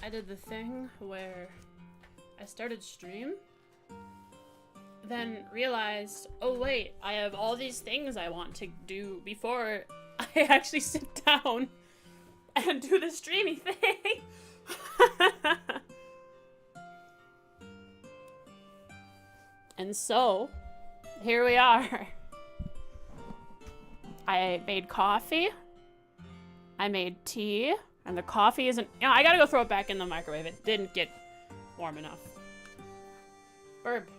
I did the thing where I started stream, then realized, oh wait, I have all these things I want to do before I actually sit down and do the streamy thing. And so, here we are. I made coffee. I made tea. And the coffee isn't... You know, I gotta go throw it back in the microwave. It didn't get warm enough. Burp.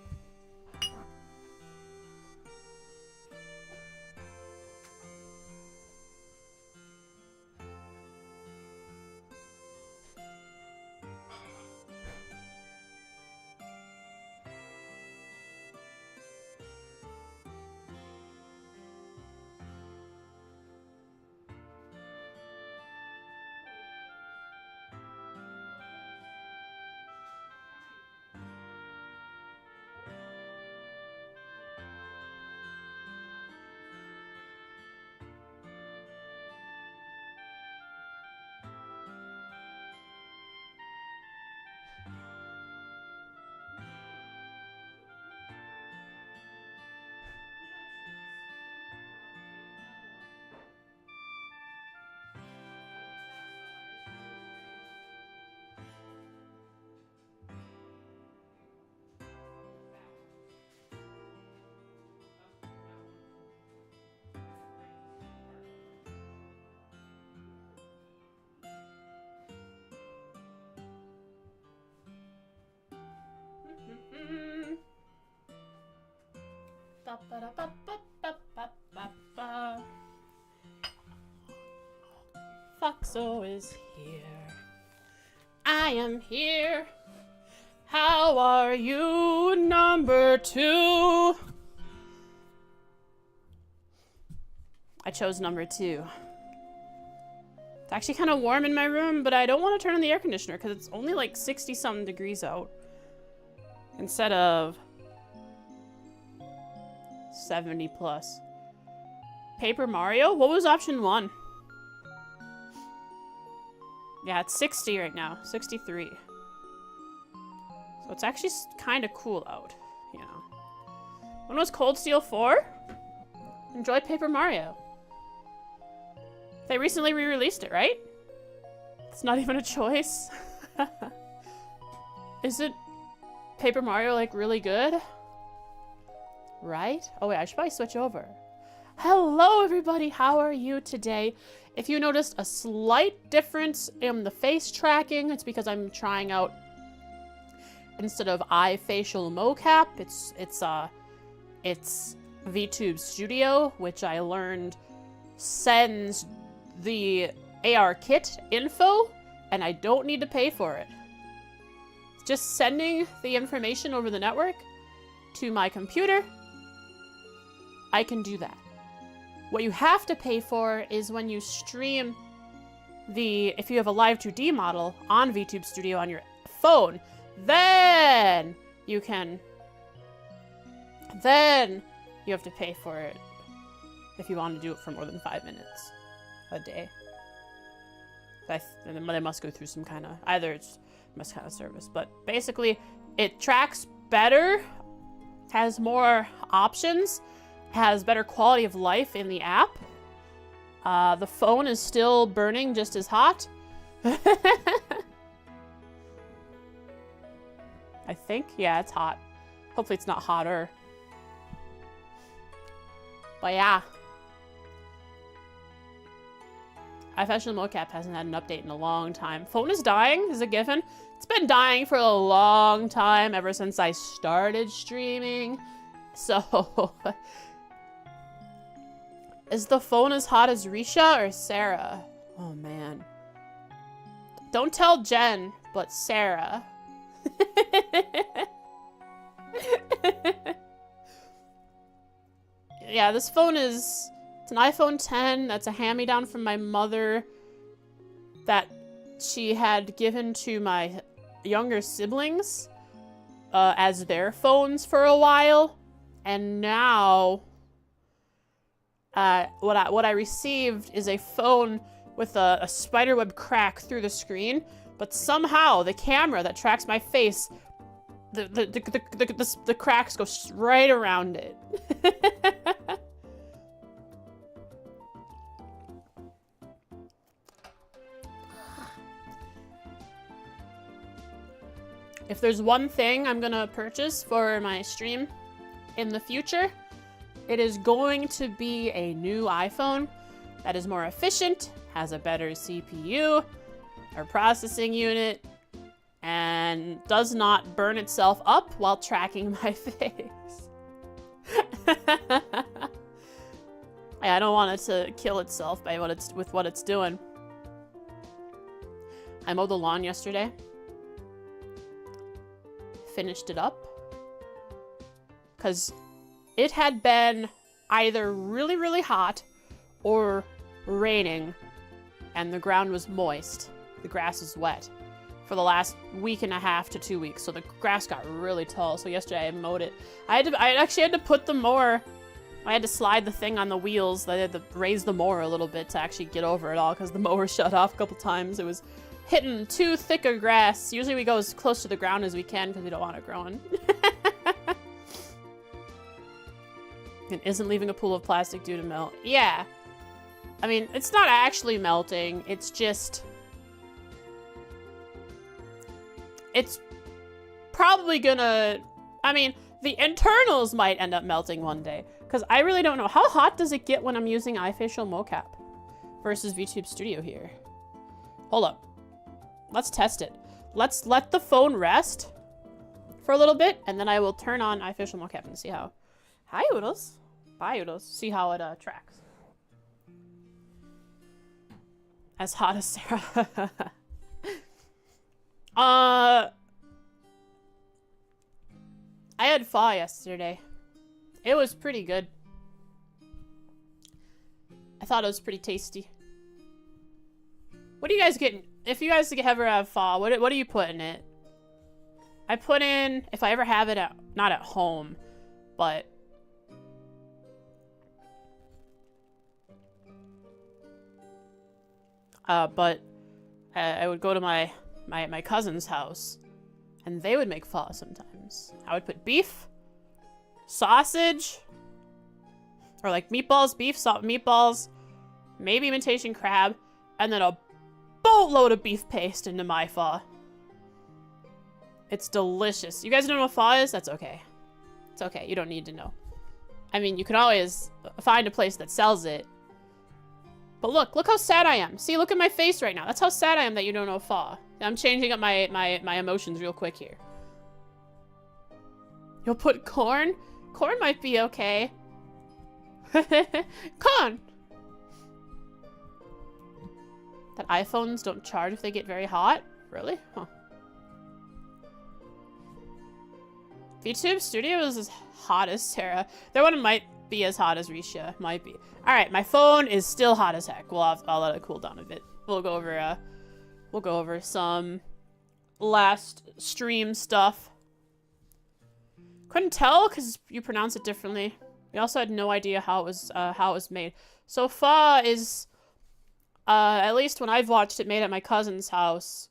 Foxo is here. I am here. How are you, number 2? I chose number 2. It's actually kind of warm in my room, but I don't want to turn on the air conditioner because it's only like 60-something degrees out. Instead of 70 plus. Paper Mario? What was option 1? Yeah, it's 60 right now. 63. So it's actually kind of cool out, you know. When was Cold Steel 4? Enjoy Paper Mario. They recently re-released it, right? It's not even a choice. Is it Paper Mario, like, really good? Right? Oh wait, I should probably switch over. Hello everybody, how are you today? If you noticed a slight difference in the face tracking, it's because I'm trying out, instead of iFacial mocap, it's VTube Studio, which I learned sends the AR kit info, and I don't need to pay for it. Just sending the information over the network to my computer, I can do that. What you have to pay for is when you stream if you have a Live 2D model on VTube Studio on your phone, then you have to pay for it if you want to do it for more than 5 minutes a day. And they must go through some kind of, either it's some kind of service, but basically it tracks better, has more options, has better quality of life in the app. The phone is still burning just as hot. I think. Yeah, it's hot. Hopefully it's not hotter. But yeah. iFacial mocap hasn't had an update in a long time. Phone is dying, is a given. It's been dying for a long time, ever since I started streaming. So... Is the phone as hot as Risha or Sarah? Oh, man. Don't tell Jen, but Sarah. Yeah, this phone it's an iPhone 10. That's a hand-me-down from my mother that she had given to my younger siblings as their phones for a while. And now... what I received is a phone with a spiderweb crack through the screen, But somehow the camera that tracks my face, the cracks go right around it. If there's one thing I'm gonna purchase for my stream in the future, it is going to be a new iPhone that is more efficient, has a better CPU or processing unit, and does not burn itself up while tracking my face. I don't want it to kill itself by with what it's doing. I mowed the lawn yesterday. Finished it up. Because it had been either really, really hot or raining, and the ground was moist. The grass was wet for the last week and a half to 2 weeks, so the grass got really tall. So yesterday I mowed it. I actually had to put the mower, I had to slide the thing on the wheels. I had to raise the mower a little bit to actually get over it all because the mower shut off a couple times. It was hitting too thick of grass. Usually we go as close to the ground as we can because we don't want it growing. It isn't leaving a pool of plastic due to melt. Yeah. I mean, it's not actually melting. It's just... It's probably gonna... I mean, the internals might end up melting one day. Because I really don't know. How hot does it get when I'm using iFacial mocap versus VTube Studio here? Hold up. Let's test it. Let's let the phone rest for a little bit, and then I will turn on iFacial mocap and see how... Hi, Oodles. Bye, Oodles. See how it tracks. As hot as Sarah. I had pho yesterday. It was pretty good. I thought it was pretty tasty. What do you guys get? If you guys ever have pho, what do you put in it? I put in, if I ever have it not at home, but I would go to my cousin's house, and they would make pho sometimes. I would put beef, sausage, or like meatballs, beef, meatballs, maybe imitation crab, and then a boatload of beef paste into my pho. It's delicious. You guys don't know what pho is? That's okay. It's okay. You don't need to know. I mean, you can always find a place that sells it. But look how sad I am. See, look at my face right now. That's how sad I am that you don't know pho. I'm changing up my emotions real quick here. You'll put corn? Corn might be okay. Corn! That iPhones don't charge if they get very hot? Really? Huh. VTube Studio is as hot as Sarah. Their one might be as hot as Risha. Might be. Alright, my phone is still hot as heck. I'll let it cool down a bit. We'll go over some last stream stuff. Couldn't tell because you pronounce it differently. We also had no idea how it was made. So pho is, at least when I've watched it made at my cousin's house,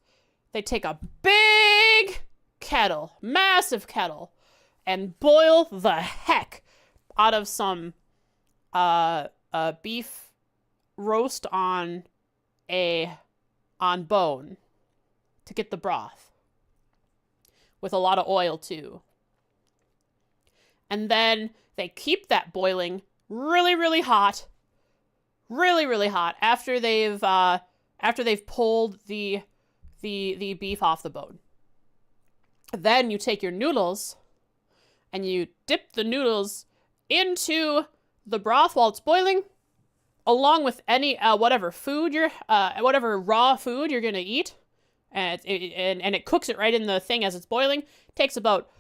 they take a big kettle, massive kettle, and boil the heck out of some beef roast on bone to get the broth with a lot of oil too. And then they keep that boiling really, really hot, after they've pulled the beef off the bone. Then you take your noodles and you dip the noodles into the broth while it's boiling, along with any whatever raw food you're gonna eat, and it cooks it right in the thing as it's boiling. It takes about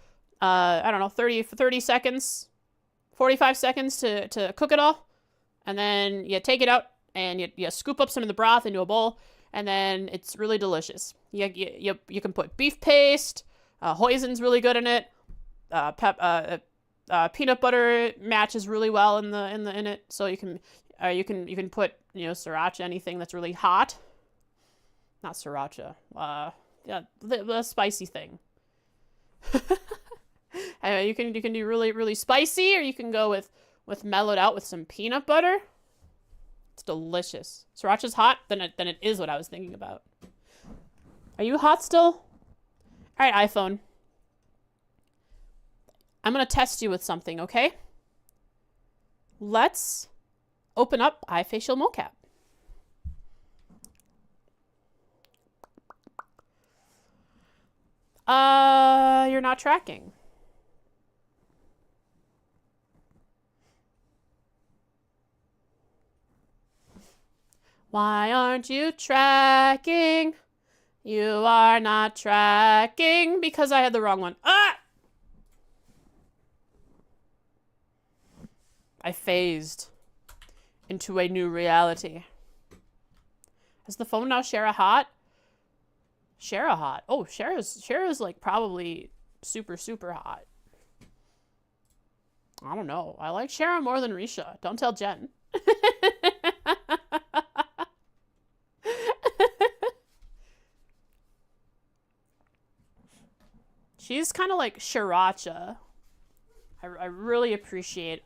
I don't know, 30 seconds, 45 seconds to cook it all. And then you take it out and you scoop up some of the broth into a bowl, and then it's really delicious. You can put beef paste, hoisin's really good in it. Peanut butter matches really well in it. So you can put, sriracha, anything that's really hot. Not sriracha. Yeah, the spicy thing. You can do really, really spicy, or you can go with mellowed out with some peanut butter. It's delicious. Sriracha's hot, then it is what I was thinking about. Are you hot still? All right, iPhone. I'm gonna test you with something, okay? Let's open up iFacial mocap. You're not tracking. Why aren't you tracking? You are not tracking because I had the wrong one. Ah! I phased into a new reality. Does the phone now share a hot? Share a hot. Oh, Shara's like probably super, super hot. I don't know. I like Shara more than Risha. Don't tell Jen. She's kind of like Sriracha. I really appreciate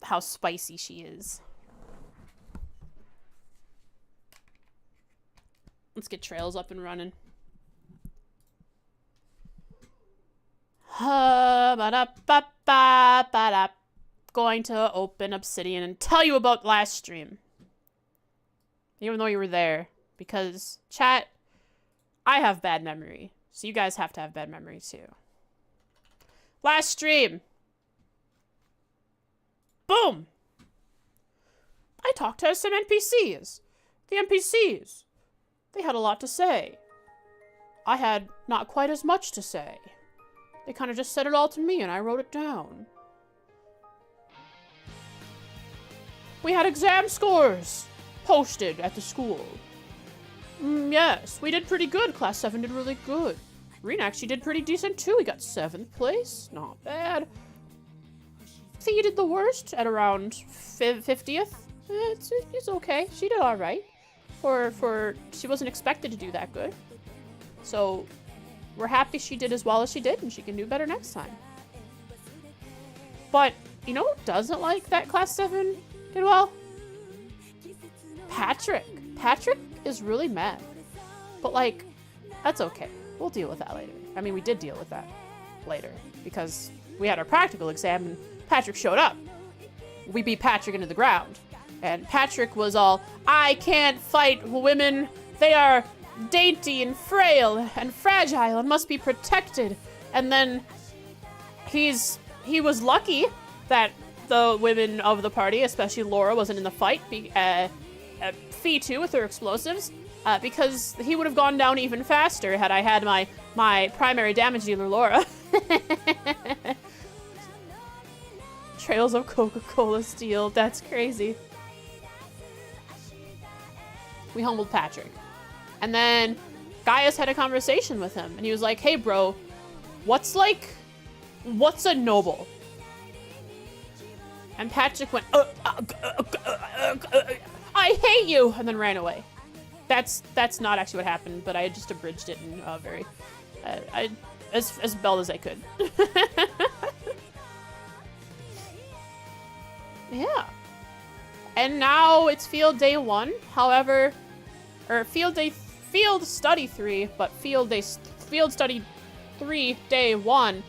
how spicy she is. Let's get trails up and running. Going to open Obsidian and tell you about last stream. Even though you were there. Because, chat, I have bad memory. So you guys have to have bad memory too. Last stream. Boom. I talked to some NPCs. The NPCs. They had a lot to say. I had not quite as much to say. They kind of just said it all to me and I wrote it down. We had exam scores posted at the school. Yes, we did pretty good. Class 7 did really good. Rena actually did pretty decent too. We got 7th place. Not bad. Thea did the worst at around 50th. It's okay. She did all right. For she wasn't expected to do that good. So we're happy she did as well as she did, and she can do better next time. But you know who doesn't like that class 7 did well? Patrick. Patrick is really mad. But like, that's okay. We'll deal with that later. I mean, we did deal with that later because we had our practical exam and Patrick showed up. We beat Patrick into the ground. And Patrick was all, I can't fight women. They are dainty and frail and fragile and must be protected. And then he was lucky that the women of the party, especially Laura, wasn't in the fight. Fee too with her explosives. Because he would have gone down even faster had I had my primary damage dealer, Laura. Trails of Coca-Cola Steel. That's crazy. We humbled Patrick. And then Gaius had a conversation with him. And he was like, hey, bro, what's a noble? And Patrick went, I hate you, and then ran away. That's not actually what happened, but I just abridged it in very, as bell as I could. Yeah. And now it's field day 1. However, or field study 3, but field study 3 day 1.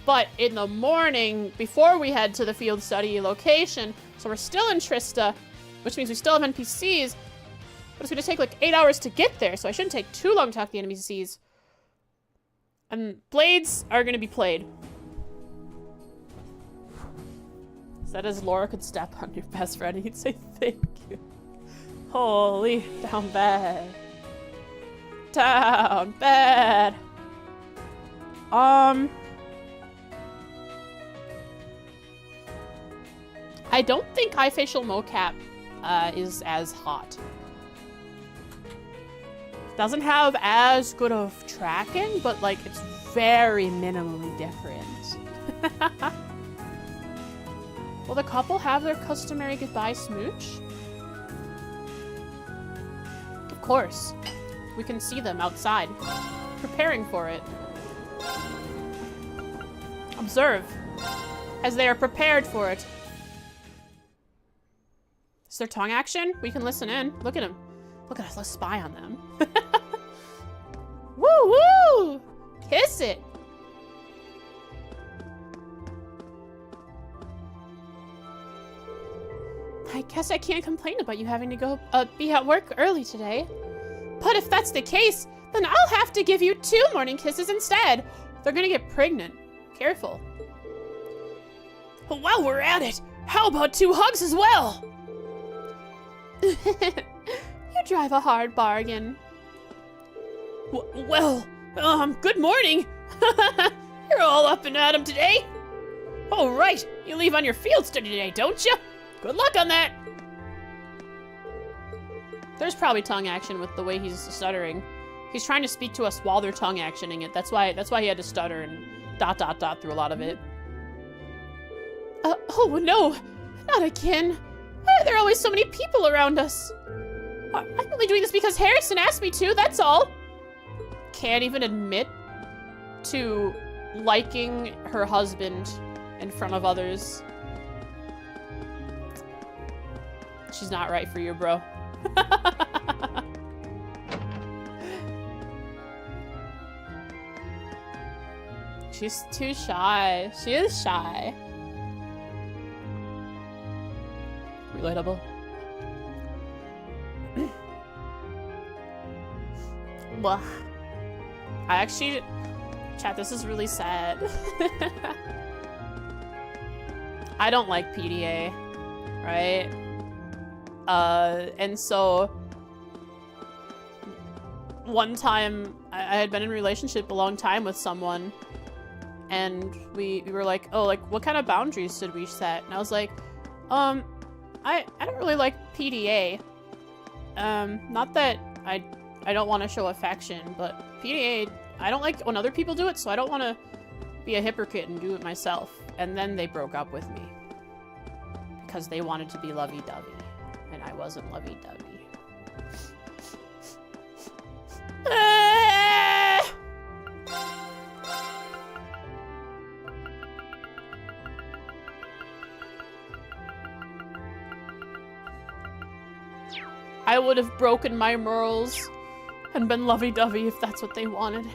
But in the morning, before we head to the field study location, so we're still in Trista, which means we still have NPCs. But it's going to take like 8 hours to get there, so I shouldn't take too long to talk to the NPCs. And blades are going to be played. Said as Laura could step on your best friend, he'd say thank you. Holy, down bad. Down bad. I don't think iFacial mocap is as hot. Doesn't have as good of tracking, but like it's very minimally different. Will the couple have their customary goodbye smooch? course. We can see them outside, preparing for it. Observe, as they are prepared for it. Is there tongue action? We can listen in. Look at him. Look at us, let's spy on them. Woo woo! Kiss it! I guess I can't complain about you having to go be at work early today. But if that's the case, then I'll have to give you 2 morning kisses instead. They're gonna get pregnant. Careful. While we're at it, how about 2 hugs as well? You drive a hard bargain. Well, good morning. You're all up and at 'em today. Oh, right. You leave on your field study today, don't you? Good luck on that. There's probably tongue action with the way he's stuttering. He's trying to speak to us while they're tongue actioning it. That's why he had to stutter and ... through a lot of it. Oh no, not again. Why are there always so many people around us? I'm only doing this because Harrison asked me to, that's all. Can't even admit to liking her husband in front of others. She's not right for you, bro. She's too shy. She is shy. Relatable. Well, I actually... Chat, this is really sad. I don't like PDA, right? And so... One time, I had been in a relationship a long time with someone, and we were like, oh, like, what kind of boundaries should we set? And I was like, I don't really like PDA. Not that I don't want to show affection, but PDA, I don't like when other people do it, so I don't want to be a hypocrite and do it myself. And then they broke up with me. Because they wanted to be lovey-dovey. And I wasn't lovey-dovey. I would have broken my morals and been lovey-dovey if that's what they wanted.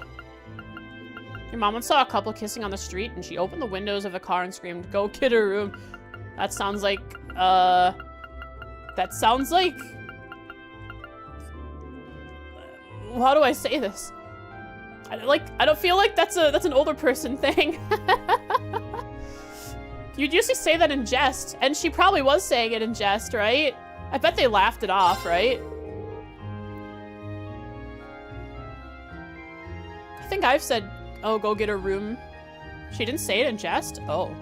Your mom once saw a couple kissing on the street, and she opened the windows of the car and screamed, "Go kid her room." That sounds like, how do I say this? I don't feel like that's an older person thing. You'd usually say that in jest, and she probably was saying it in jest, right? I bet they laughed it off, right? I think I've said, oh, go get a room. She didn't say it in jest? Oh.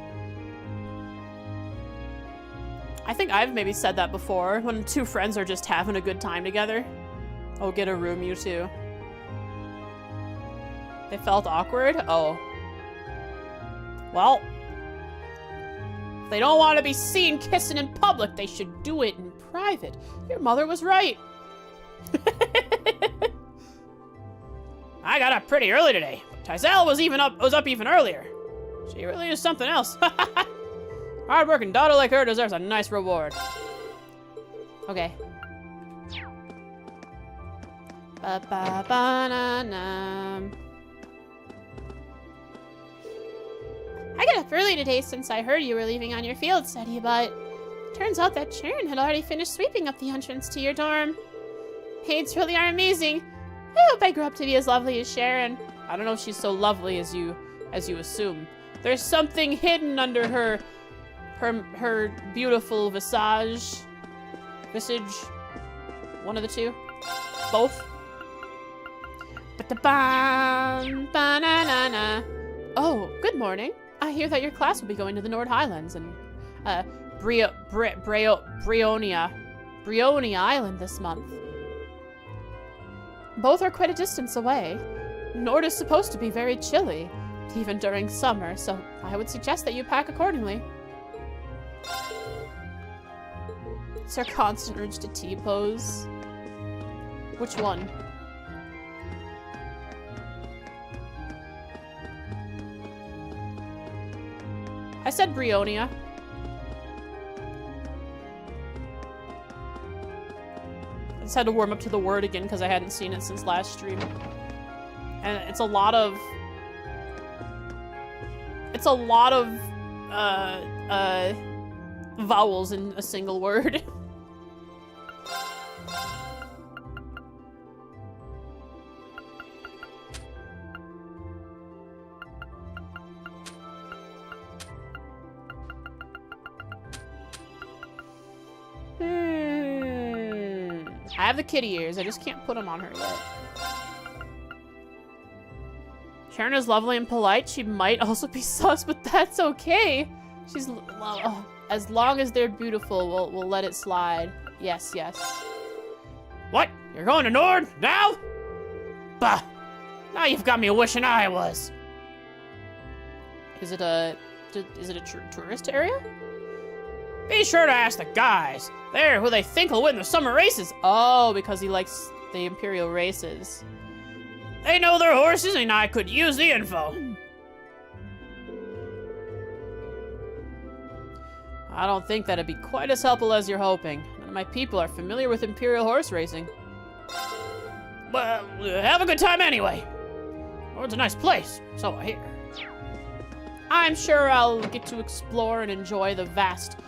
I think I've maybe said that before, when 2 friends are just having a good time together. Oh, get a room, you two. They felt awkward? Oh. Well. If they don't want to be seen kissing in public, they should do it in private. Your mother was right. I got up pretty early today. Tysel was up even earlier. She really is something else. Hard-working daughter like her deserves a nice reward. Okay. Ba-ba-ba-na-na. I got up early today since I heard you were leaving on your field study, but turns out that Sharon had already finished sweeping up the entrance to your dorm. Maids really are amazing. I hope I grow up to be as lovely as Sharon. I don't know if she's so lovely as you assume. There's something hidden under her beautiful visage. One of the two. Both. Ba-da-bam, ba-na-na-na. Oh, good morning. I hear that your class will be going to the Nord Highlands and Brionia Island this month. Both are quite a distance away. Nord is supposed to be very chilly, even during summer, so I would suggest that you pack accordingly. It's her constant urge to T-pose. Which one? I said Brionia. I just had to warm up to the word again because I hadn't seen it since last stream. And it's a lot of... It's a lot of, vowels in a single word. I have the kitty ears. I just can't put them on her yet. Sharon is lovely and polite. She might also be sus, but that's okay. She's as long as they're beautiful, we'll let it slide. Yes, yes. What? You're going to Nord now? Bah! Now you've got me wishing I was. Is it a tourist area? Be sure to ask the guys. They're who they think will win the summer races. Oh, because he likes the Imperial races. They know their horses, and I could use the info. I don't think that'd be quite as helpful as you're hoping. None of my people are familiar with Imperial horse racing. Well, have a good time anyway. Oh, it's a nice place, so I hear. I'm sure I'll get to explore and enjoy the vast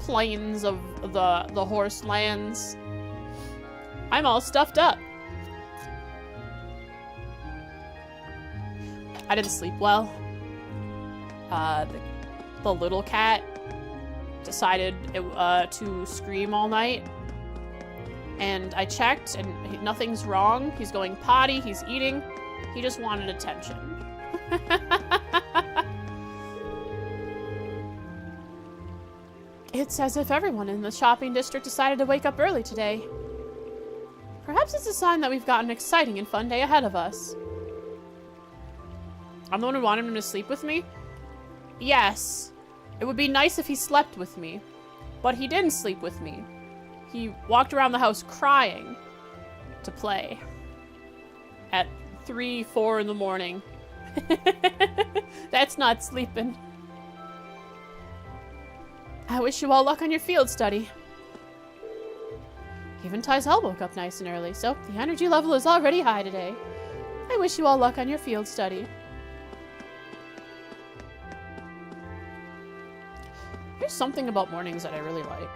plains of the horse lands. I'm all stuffed up. I didn't sleep well. The little cat decided to scream all night. And I checked, and nothing's wrong. He's going potty, he's eating. He just wanted attention. It's as if everyone in the shopping district decided to wake up early today. Perhaps it's a sign that we've got an exciting and fun day ahead of us. I'm the one who wanted him to sleep with me? Yes. It would be nice if he slept with me. But he didn't sleep with me. He walked around the house crying to play. At 3, 4 in the morning. That's not sleeping. I wish you all luck on your field study. Even Tyzel woke up nice and early, so the energy level is already high today. I wish you all luck on your field study. There's something about mornings that I really like.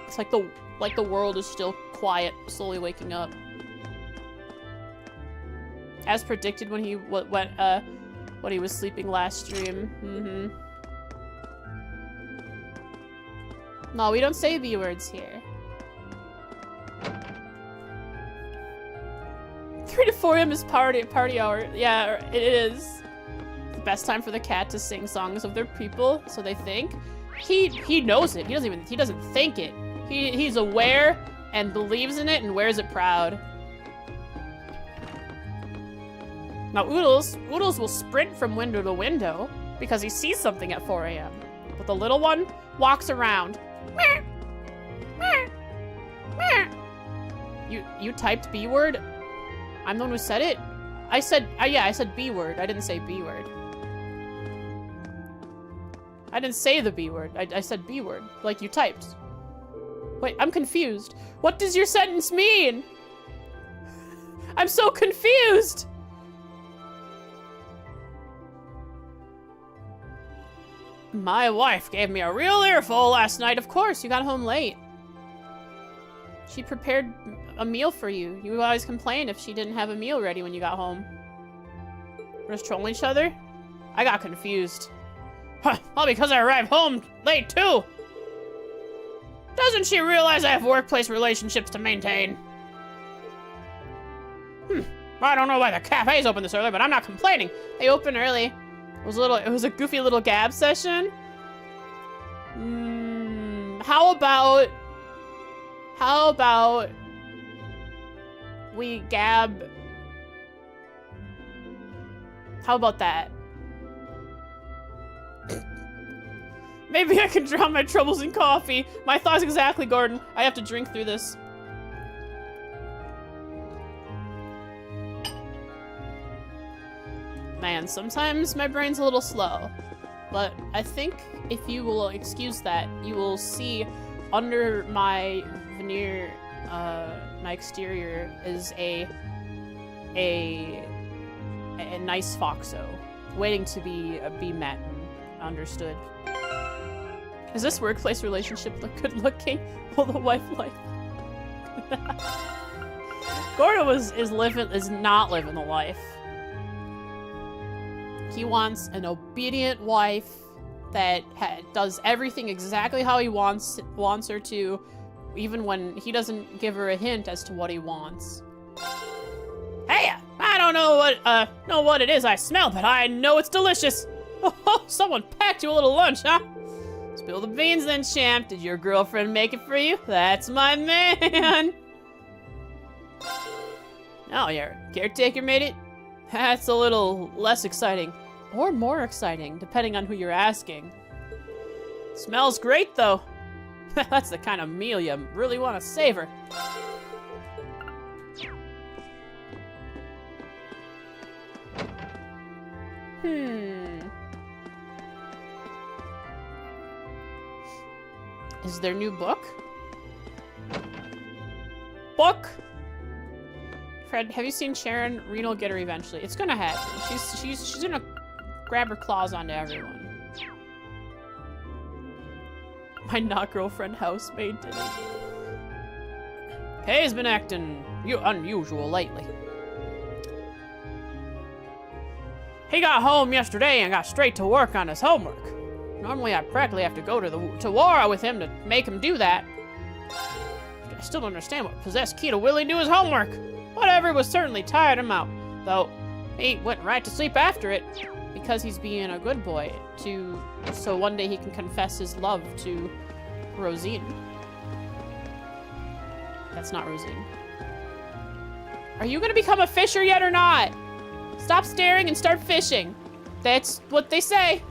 It's like the world is still quiet, slowly waking up. As predicted when he when he was sleeping last stream. Mm-hmm. No, we don't say B words here. 3 to 4 a.m. is party hour. Yeah, it is. The best time for the cat to sing songs of their people, so they think. He knows it. He doesn't think it. He's aware and believes in it and wears it proud. Now Oodles will sprint from window to window because he sees something at 4 a.m. But the little one walks around. You typed B word? I'm the one who said it? I said B word. I didn't say B word. I didn't say the B word. I said B word, like you typed. Wait, I'm confused. What does your sentence mean? I'm so confused! My wife gave me a real earful last night. Of course, you got home late. She prepared a meal for you. You always complained if she didn't have a meal ready when you got home. We're just trolling each other? I got confused. Huh, all because I arrived home late, too. Doesn't she realize I have workplace relationships to maintain? I don't know why the cafe's open this early, but I'm not complaining. They open early. It was a goofy little gab session. How about we gab? How about that? Maybe I can drown my troubles in coffee. My thoughts exactly, Gordon. I have to drink through this. Man, sometimes my brain's a little slow. But I think if you will excuse that, you will see under my veneer, my exterior is a nice foxo, waiting to be met and understood. Is this workplace relationship look good looking? Will the wife like? Gordo is not living the life. He wants an obedient wife that does everything exactly how he wants her to, even when he doesn't give her a hint as to what he wants. Hey, I don't know what it is I smell, but I know it's delicious. Oh, someone packed you a little lunch, huh? Spill the beans then, champ. Did your girlfriend make it for you? That's my man. Oh, your caretaker made it? That's a little less exciting. Or more exciting, depending on who you're asking. Smells great, though. That's the kind of meal you really want to savor. Is there new book? Book? Fred, have you seen Sharon? Reno will get her eventually. It's gonna happen. She's gonna grab her claws onto everyone. My not girlfriend housemaid did it. Kay's been acting unusual lately. He got home yesterday and got straight to work on his homework. Normally I practically have to go to war with him to make him do that. I still don't understand what possessed Key to Willie do his homework. Whatever was certainly tired him out, though he went right to sleep after it because he's being a good boy so one day he can confess his love to Rosine. That's not Rosine. Are you gonna become a fisher yet or not? Stop staring and start fishing. That's what they say.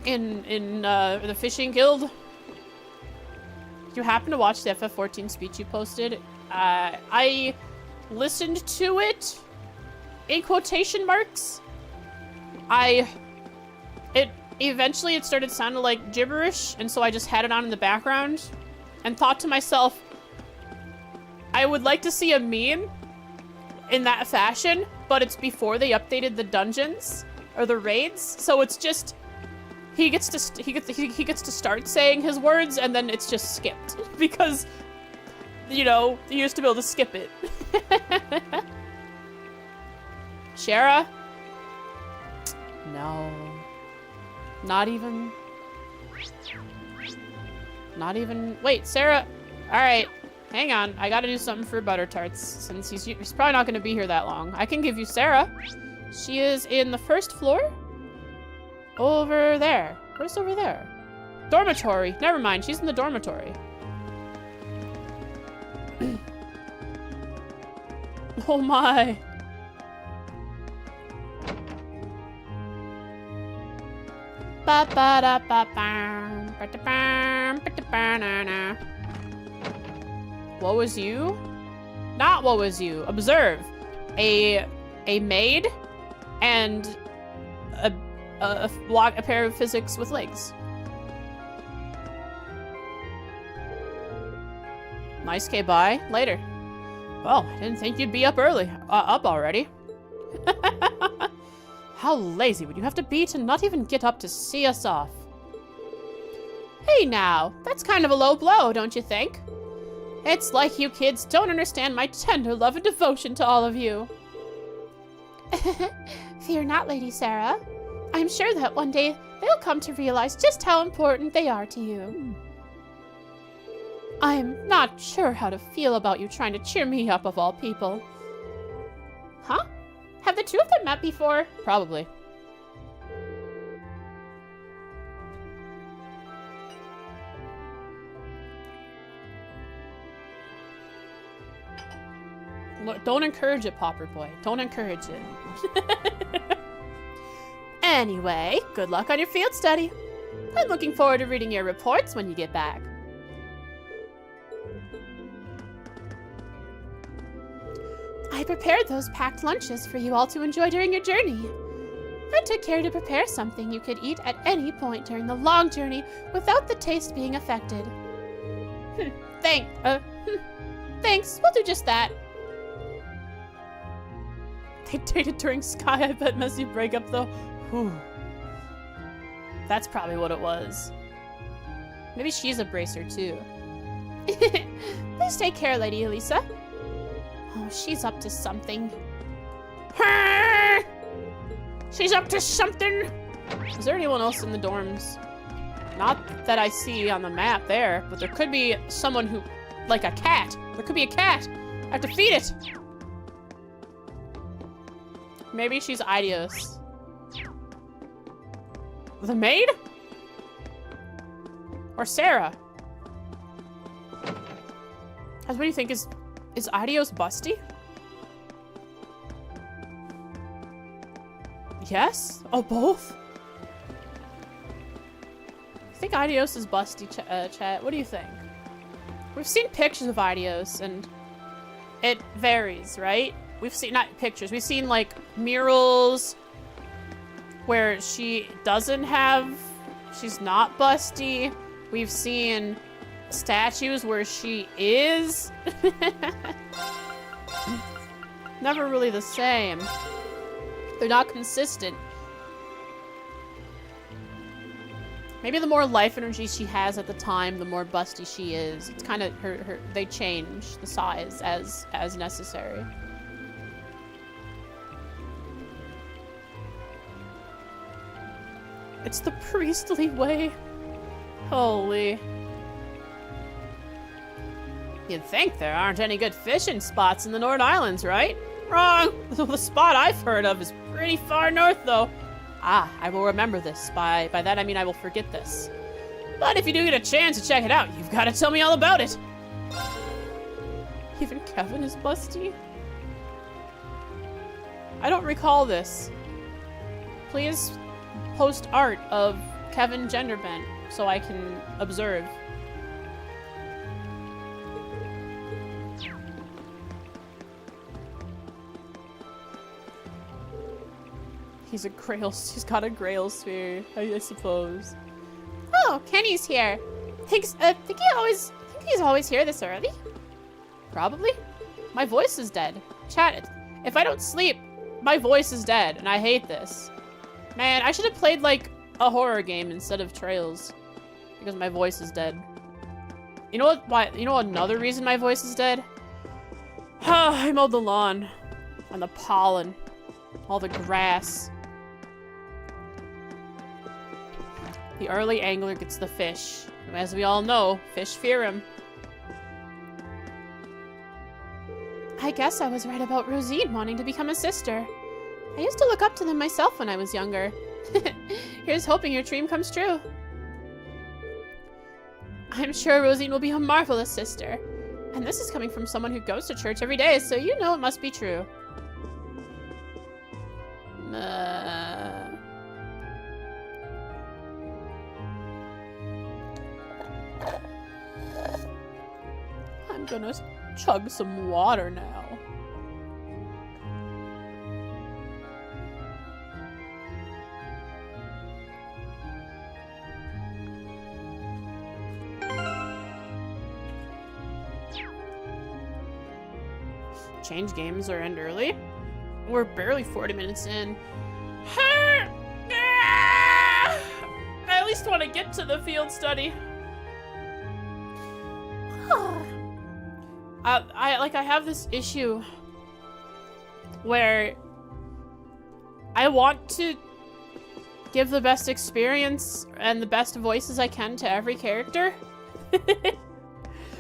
in the fishing guild. You happen to watch the FF14 speech you posted? I listened to it in quotation marks. Eventually it started sounding like gibberish, and so I just had it on in the background and thought to myself, I would like to see a meme in that fashion, but it's before they updated the dungeons or the raids, so it's just he gets to start saying his words and then it's just skipped because, you know, you used to be able to skip it. Shara? No. Not even. Wait, Sarah. All right, hang on. I gotta do something for Butter Tarts since he's probably not gonna be here that long. I can give you Sarah. She is in the first floor. Over there. Where's over there? Dormitory. Never mind. She's in the dormitory. Oh my. What was you? Not what was you. Observe. A maid and a pair of physics with legs. Nice K, bye. Later. Well, I didn't think you'd be up early. Up already. How lazy would you have to be to not even get up to see us off? Hey now, that's kind of a low blow, don't you think? It's like you kids don't understand my tender love and devotion to all of you. Fear not, Lady Sarah. I'm sure that one day they'll come to realize just how important they are to you. I'm not sure how to feel about you trying to cheer me up of all people. Huh? Have the two of them met before? Probably. Look, don't encourage it, Popper Boy. Don't encourage it. Anyway, good luck on your field study. I'm looking forward to reading your reports when you get back. I prepared those packed lunches for you all to enjoy during your journey. I took care to prepare something you could eat at any point during the long journey without the taste being affected. Thanks, we'll do just that. They dated during Sky, I bet messy breakup though. Whew. That's probably what it was. Maybe she's a bracer too. Please take care, Lady Elisa. Oh, she's up to something. She's up to something! Is there anyone else in the dorms? Not that I see on the map there, but there could be someone who... like a cat. There could be a cat. I have to feed it. Maybe she's Idios. The maid? Or Sarah? What do you think? Is Idios busty? Yes? Oh, both? I think Idios is busty, chat. What do you think? We've seen pictures of Idios, and it varies, right? We've seen, not pictures, we've seen, like, murals where she doesn't have, she's not busty. We've seen statues where she is. Never really the same. They're not consistent. Maybe the more life energy she has at the time, the more busty she is. It's kind of they change the size as necessary. It's the priestly way. Holy. You'd think there aren't any good fishing spots in the Nord Islands, right? Wrong! The spot I've heard of is pretty far north, though. Ah, I will remember this. By that I mean I will forget this. But if you do get a chance to check it out, you've got to tell me all about it. Even Kevin is busty? I don't recall this. Please post art of Kevin Genderbent so I can observe. He's got a grail sphere, I suppose. Oh, Kenny's here. Think he's always here this early? Probably. My voice is dead. Chat, if I don't sleep, my voice is dead, and I hate this. Man, I should have played, like, a horror game instead of Trails. Because my voice is dead. You know what? Why? You know another reason my voice is dead? I mowed the lawn. And the pollen. All the grass. The early angler gets the fish. As we all know, fish fear him. I guess I was right about Rosine wanting to become a sister. I used to look up to them myself when I was younger. Here's hoping your dream comes true. I'm sure Rosine will be a marvelous sister. And this is coming from someone who goes to church every day, so you know it must be true. I'm gonna chug some water now. Change games or end early? We're barely 40 minutes in. I at least want to get to the field study. I have this issue where I want to give the best experience and the best voices I can to every character.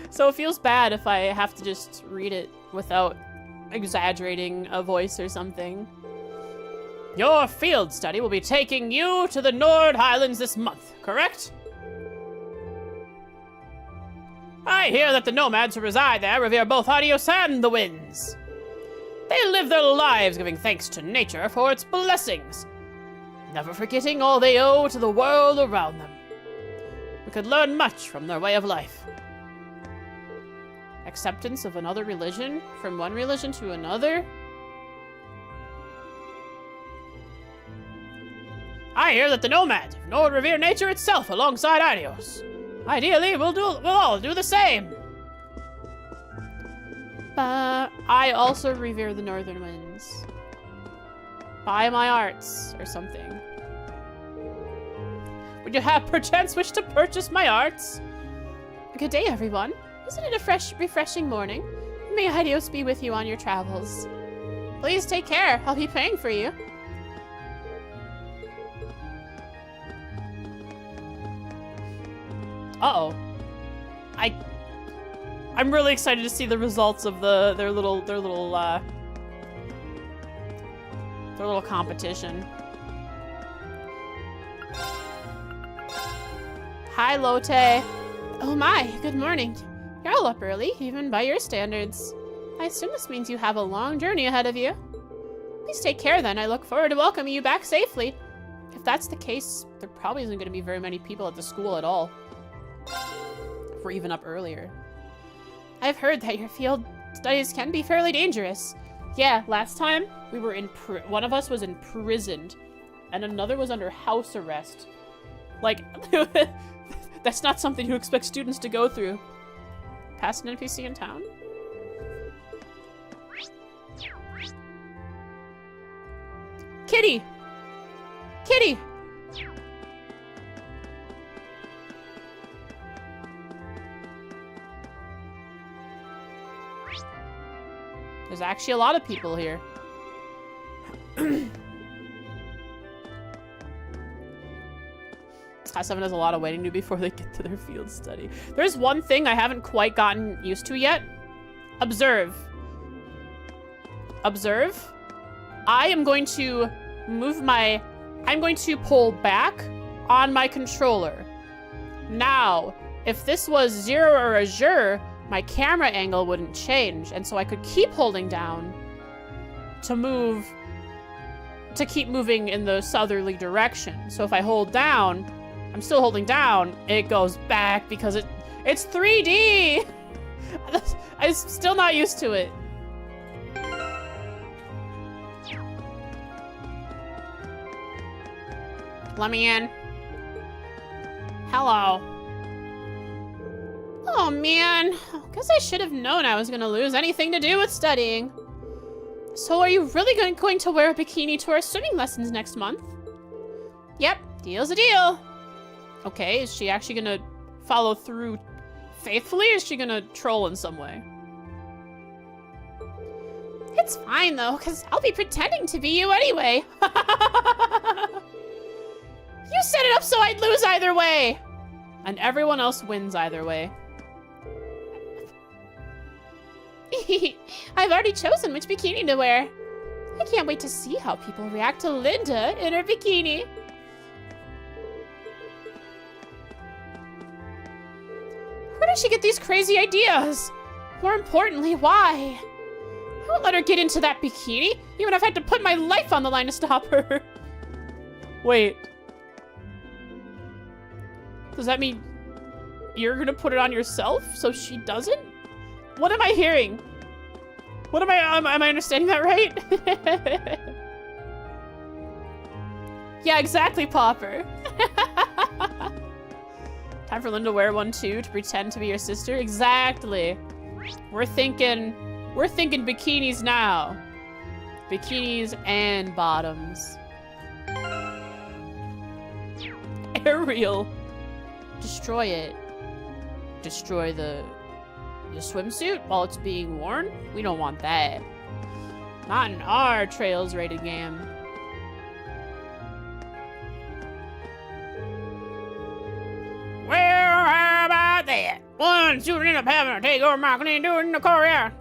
So it feels bad if I have to just read it without exaggerating a voice or something. Your field study will be taking you to the Nord Highlands this month, correct? I hear that the nomads who reside there revere both Adios and the winds. They live their lives giving thanks to nature for its blessings, never forgetting all they owe to the world around them. We could learn much from their way of life. acceptance of another religion from one religion to another. I hear that the nomads of Nord revere nature itself alongside Idios. Ideally, we'll all do the same. I also revere the northern winds. Buy my arts or something. Would you have perchance wish to purchase my arts? Good day, everyone. Isn't it a refreshing morning? May Idios be with you on your travels. Please take care. I'll be praying for you. Uh-oh. I'm really excited to see the results of their little competition. Hi, Lotte. Oh my, good morning. You're all up early, even by your standards. I assume this means you have a long journey ahead of you. Please take care then. I look forward to welcoming you back safely. If that's the case, there probably isn't going to be very many people at the school at all. If we're even up earlier. I've heard that your field studies can be fairly dangerous. Yeah, last time we were one of us was imprisoned and another was under house arrest. Like, that's not something you expect students to go through. Past an NPC in town? Kitty! Kitty! There's actually a lot of people here. Class 7 has a lot of waiting to do before they get to their field study. There's one thing I haven't quite gotten used to yet. Observe. Observe. I am going to I'm going to pull back on my controller. Now, if this was 0 or Azure, my camera angle wouldn't change, and so I could keep holding down to keep moving in the southerly direction. So if I hold down, I'm still holding down, it goes back because it's 3D! I'm still not used to it. Let me in. Hello. Oh man, guess I should have known I was gonna lose anything to do with studying. So are you really going to wear a bikini to our swimming lessons next month? Yep, deal's a deal. Okay, is she actually gonna follow through faithfully, or is she gonna troll in some way? It's fine though, because I'll be pretending to be you anyway. You set it up so I'd lose either way. And everyone else wins either way. I've already chosen which bikini to wear. I can't wait to see how people react to Linda in her bikini. Where does she get these crazy ideas? More importantly, why? I won't let her get into that bikini, even if I had to put my life on the line to stop her. Wait. Does that mean you're gonna put it on yourself so she doesn't? What am I hearing? What am I understanding that right? Yeah, exactly, Popper. Time for Linda to wear one too, to pretend to be your sister? Exactly. We're thinking bikinis now. Bikinis and bottoms. Ariel. Destroy it. Destroy the swimsuit while it's being worn? We don't want that. Not in our Trails rated game. Well, how about that? One student ended up having to take over Michael and do it in the courtyard.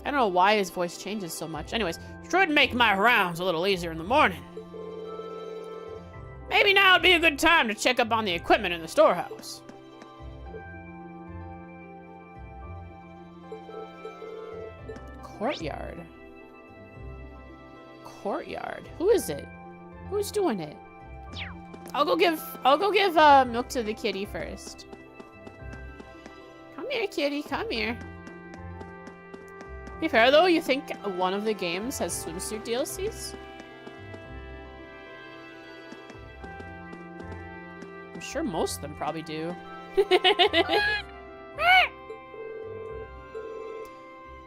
I don't know why his voice changes so much. Anyways, should make my rounds a little easier in the morning. Maybe now would be a good time to check up on the equipment in the storehouse. Courtyard. Courtyard. Who is it? Who's doing it? I'll go give milk to the kitty first. Come here, kitty, come here. To be fair though, you think one of the games has swimsuit DLCs? I'm sure most of them probably do.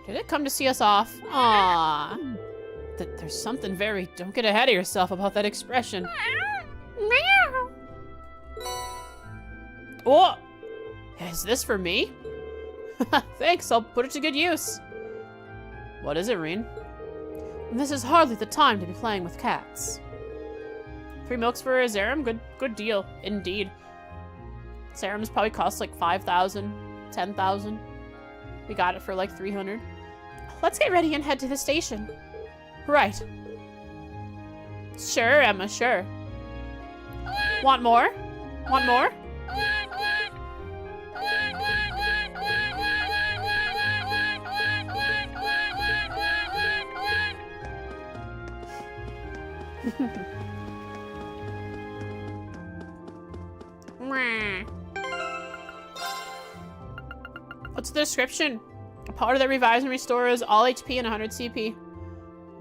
Did it come to see us off? Aww. There's something very... Don't get ahead of yourself about that expression. Oh! Is this for me? Thanks, I'll put it to good use. What is it, Reen? This is hardly the time to be playing with cats. 3 milks for a Zerum? Good deal, indeed. Serums probably cost like 5,000, 10,000. We got it for like 300. Let's get ready and head to the station. Right. Sure, Emma, sure. Want more? Want more? What's the description? A powder that revives and restores all HP and 100 CP.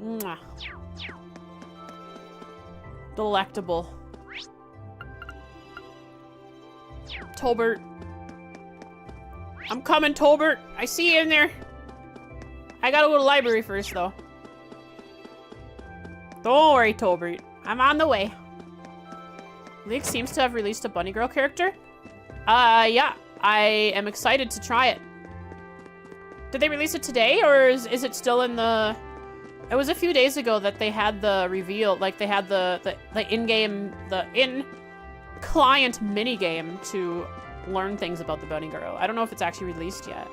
Mwah. Delectable. Tolbert. I'm coming, Tolbert. I see you in there. I gotta go to the library first, though. Don't worry, Tolbert. I'm on the way. League seems to have released a Bunny Girl character. Yeah. I am excited to try it. Did they release it today, or is it still in the... It was a few days ago that they had the reveal, like they had the in-game, the in-client minigame to learn things about the Bunny Girl. I don't know if it's actually released yet.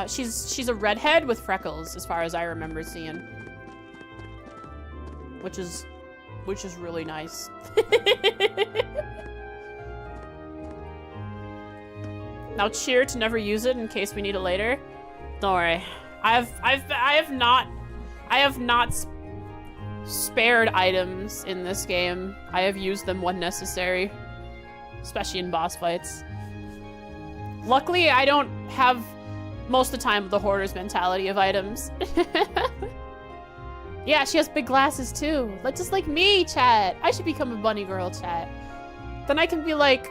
She's a redhead with freckles, as far as I remember seeing. Which is really nice. Now cheer to never use it in case we need it later. Don't worry. I have not spared items in this game. I have used them when necessary, especially in boss fights. Luckily, I don't have most of the time the hoarder's mentality of items. Yeah, she has big glasses too. Just like me, chat. I should become a bunny girl, chat. Then I can be like,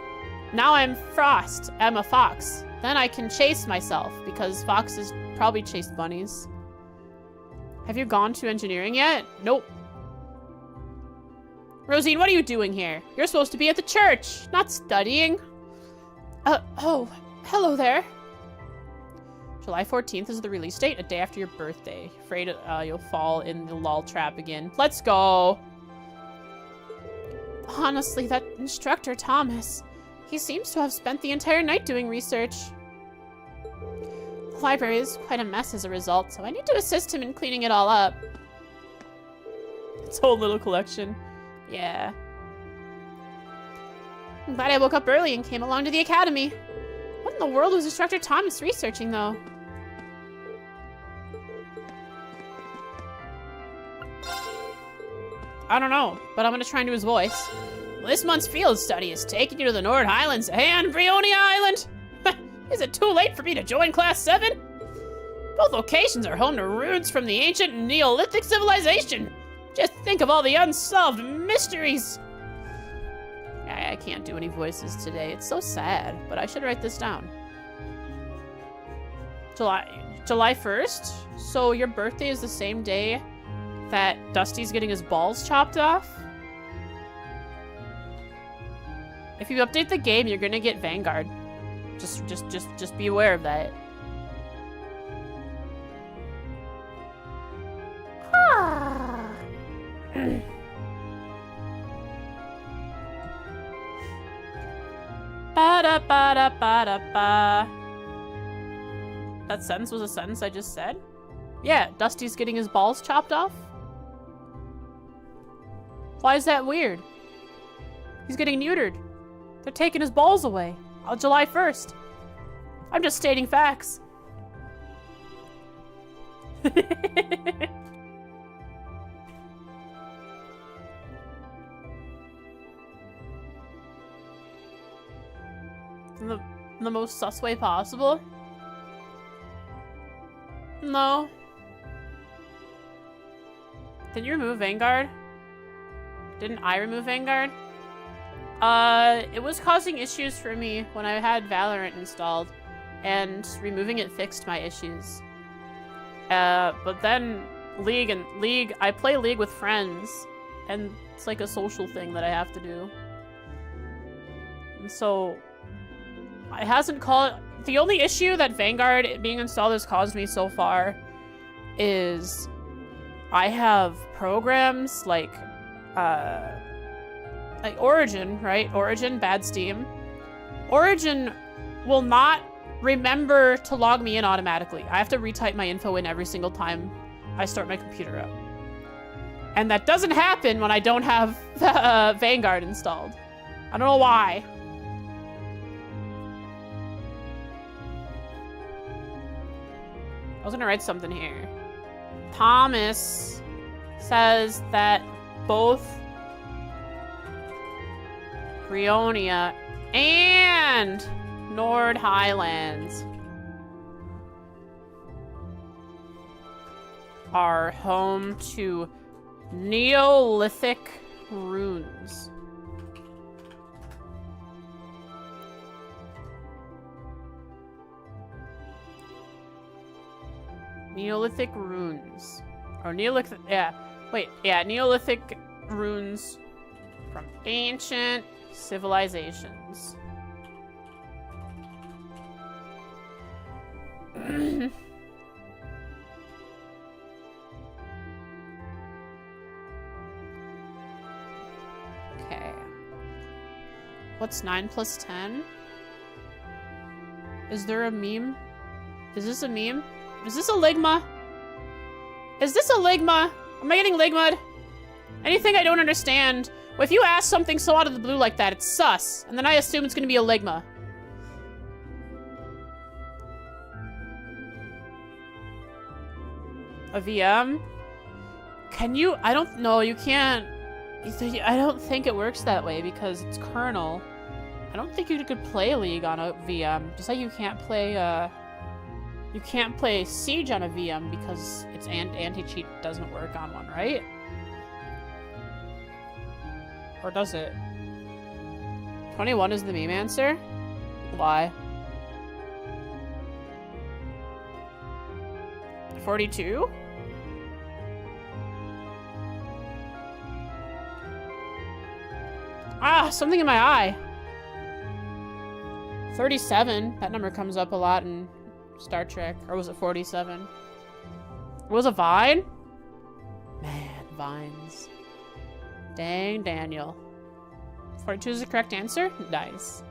now I'm Frost. I'm a fox. Then I can chase myself because foxes probably chase bunnies. Have you gone to engineering yet? Nope. Rosine, what are you doing here? You're supposed to be at the church, not studying. Oh, hello there. July 14th is the release date, a day after your birthday. Afraid you'll fall in the lol trap again. Let's go. Honestly, that instructor, Thomas, he seems to have spent the entire night doing research. The library is quite a mess as a result, so I need to assist him in cleaning it all up. Its whole little collection. Yeah. I'm glad I woke up early and came along to the academy. What in the world was Instructor Thomas researching, though? I don't know, but I'm gonna try and do his voice. This month's field study is taking you to the Nord Highlands and Brionia Island. Is it too late for me to join Class 7? Both locations are home to ruins from the ancient Neolithic civilization. Just think of all the unsolved mysteries. I can't do any voices today. It's so sad, but I should write this down. July 1st? So your birthday is the same day that Dusty's getting his balls chopped off? If you update the game, you're gonna get Vanguard. Just be aware of that. Ba-da-ba-da-ba-da-ba. That sentence was a sentence I just said? Yeah, Dusty's getting his balls chopped off? Why is that weird? He's getting neutered. They're taking his balls away on July 1st. I'm just stating facts. In the most sus way possible? No. Did you remove Vanguard? Didn't I remove Vanguard? It was causing issues for me when I had Valorant installed, and removing it fixed my issues. But then League, I play League with friends, and it's like a social thing that I have to do. And so, it hasn't caused... The only issue that Vanguard being installed has caused me so far is I have programs like Origin, right? Origin, bad Steam. Origin will not remember to log me in automatically. I have to retype my info in every single time I start my computer up. And that doesn't happen when I don't have Vanguard installed. I don't know why. I was gonna write something here. Thomas says that both Brionia and Nord Highlands are home to Neolithic runes. Neolithic runes. Or Neolithic, yeah. Wait, yeah, Neolithic runes from ancient civilizations. Okay. What's 9 plus 10? Is there a meme? Is this a meme? Is this a Ligma? Is this a Ligma? Am I getting Ligma'd? Anything I don't understand. Well, if you ask something so out of the blue like that, it's sus. And then I assume it's gonna be a Ligma. A VM? Can you? I don't know. You can't. I don't think it works that way because it's kernel. I don't think you could play League on a VM. Just like you can't play, you can't play Siege on a VM because its anti-cheat doesn't work on one, right? Or does it? 21 is the meme answer? Why? 42? Ah, something in my eye. 37. That number comes up a lot in Star Trek. Or was it 47? Was it Vine? Man, Vines. Dang, Daniel. 42 is the correct answer? Nice.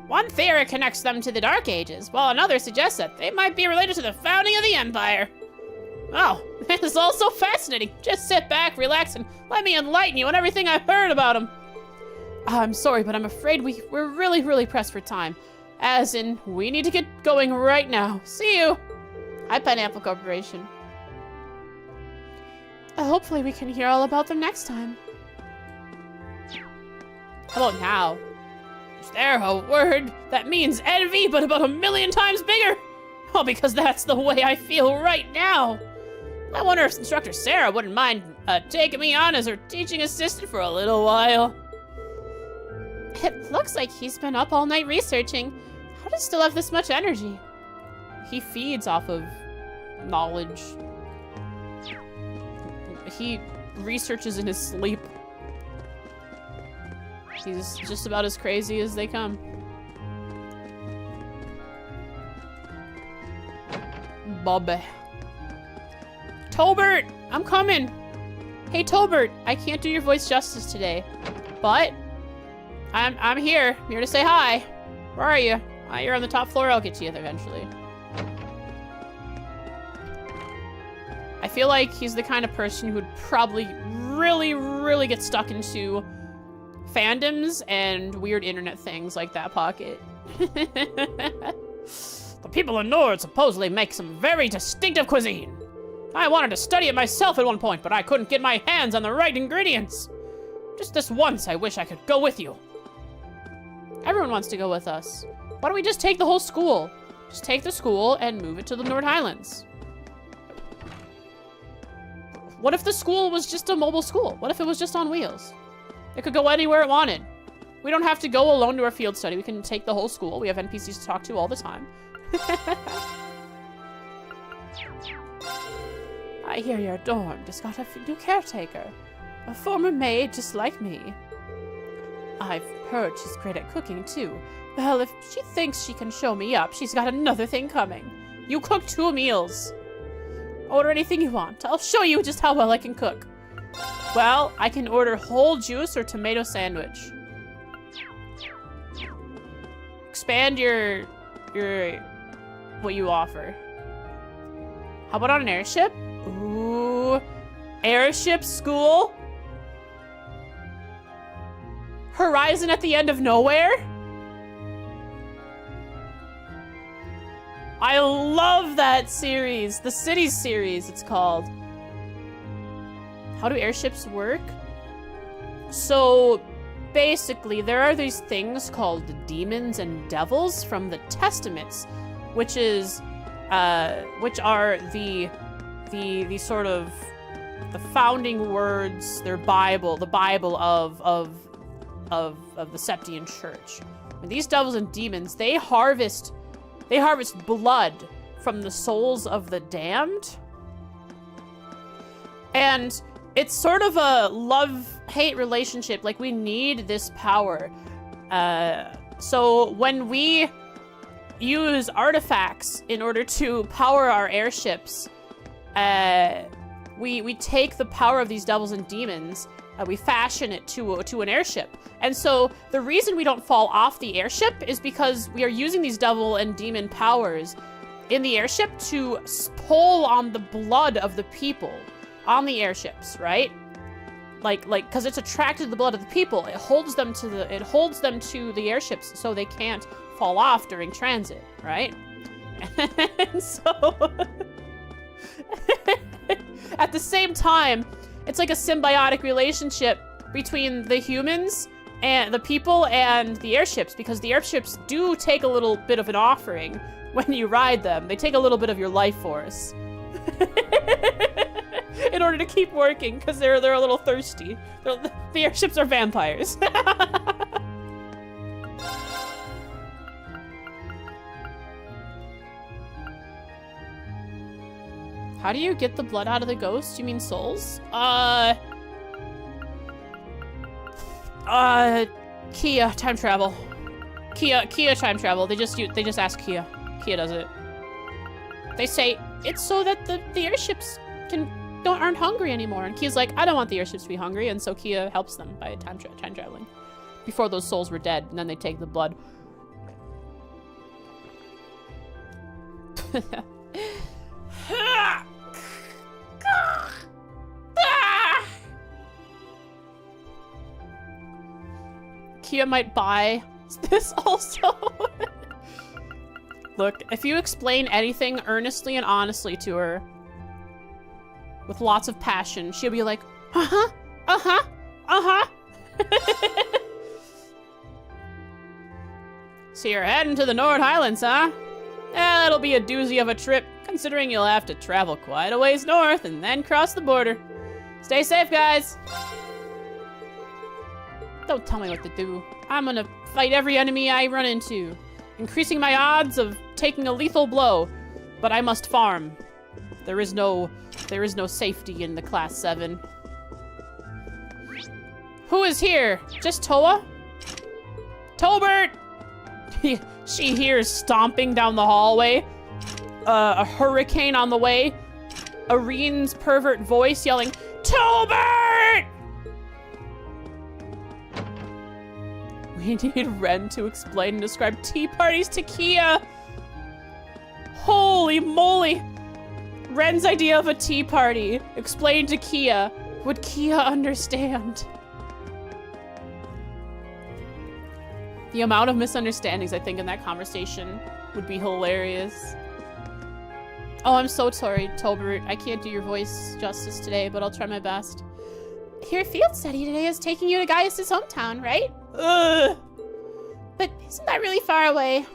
One theory connects them to the Dark Ages, while another suggests that they might be related to the founding of the Empire. Oh, this is all so fascinating. Just sit back, relax, and let me enlighten you on everything I've heard about them. I'm sorry, but I'm afraid we're really pressed for time. As in, we need to get going right now. See you. Hi, Pineapple Corporation. Hopefully we can hear all about them next time. How about now? Is there a word that means envy, but about 1,000,000 times bigger? Well, because that's the way I feel right now. I wonder if Instructor Sarah wouldn't mind taking me on as her teaching assistant for a little while. It looks like he's been up all night researching. How does he still have this much energy? He feeds off of knowledge. He researches in his sleep. He's just about as crazy as they come. Bobby. Tolbert! I'm coming! Hey, Tolbert, I can't do your voice justice today, but I'm here. I'm here to say hi. Where are you? You're on the top floor. I'll get to you eventually. I feel like he's the kind of person who would probably really get stuck into fandoms and weird internet things like that pocket. The people in Nord supposedly make some very distinctive cuisine. I wanted to study it myself at one point, but I couldn't get my hands on the right ingredients. Just this once, I wish I could go with you. Everyone wants to go with us. Why don't we just take the whole school? Just take the school and move it to the North Highlands. What if the school was just a mobile school? What if it was just on wheels? It could go anywhere it wanted. We don't have to go alone to our field study. We can take the whole school. We have NPCs to talk to all the time. I hear your dorm just got a new caretaker. A former maid just like me. I've heard she's great at cooking too. Well, if she thinks she can show me up, she's got another thing coming. You cook 2 meals. Order anything you want. I'll show you just how well I can cook. Well, I can order whole juice or tomato sandwich. Expand your what you offer. How about on an airship? Ooh, airship school? Horizon at the end of nowhere? I love that series. The Cities series, it's called. How do airships work? So, basically, there are these things called demons and devils from the Testaments, which are the sort of the founding words, their Bible, the Bible of the Septian Church. And these devils and demons, they harvest blood from the souls of the damned. And it's sort of a love-hate relationship. Like, we need this power. So when we use artifacts in order to power our airships, we take the power of these devils and demons, we fashion it to an airship. And so the reason we don't fall off the airship is because we are using these devil and demon powers in the airship to pull on the blood of the people on the airships, right? Like, because it's attracted to the blood of the people. It holds them to the airships so they can't fall off during transit, right? And so at the same time, it's like a symbiotic relationship between the humans and the people and the airships, because the airships do take a little bit of an offering when you ride them. They take a little bit of your life force in order to keep working, because they're a little thirsty. The airships are vampires. How do you get the blood out of the ghost? You mean souls? Kia time travel. Kia time travel. They just ask Kia. Kia does it. They say it's so that the airships aren't hungry anymore. And Kia's like, I don't want the airships to be hungry, and so Kia helps them by time traveling before those souls were dead, and then they take the blood. Kia might buy this also. Look, if you explain anything earnestly and honestly to her, with lots of passion, she'll be like, uh-huh, uh-huh, uh-huh. So you're heading to the North Highlands, huh? That'll be a doozy of a trip, considering you'll have to travel quite a ways north and then cross the border. Stay safe, guys. Don't tell me what to do. I'm gonna fight every enemy I run into, increasing my odds of taking a lethal blow. But I must farm. There is no safety in the Class 7. Who is here? Just Toa? Tolbert! She hears stomping down the hallway. A hurricane on the way. Irene's pervert voice yelling, Tolbert! We need Ren to explain and describe tea parties to Kia. Holy moly. Ren's idea of a tea party explained to Kia. Would Kia understand? The amount of misunderstandings I think in that conversation would be hilarious. Oh, I'm so sorry, Tolbert. I can't do your voice justice today, but I'll try my best. your field study today is taking you to Gaius' hometown, right? Ugh. But isn't that really far away?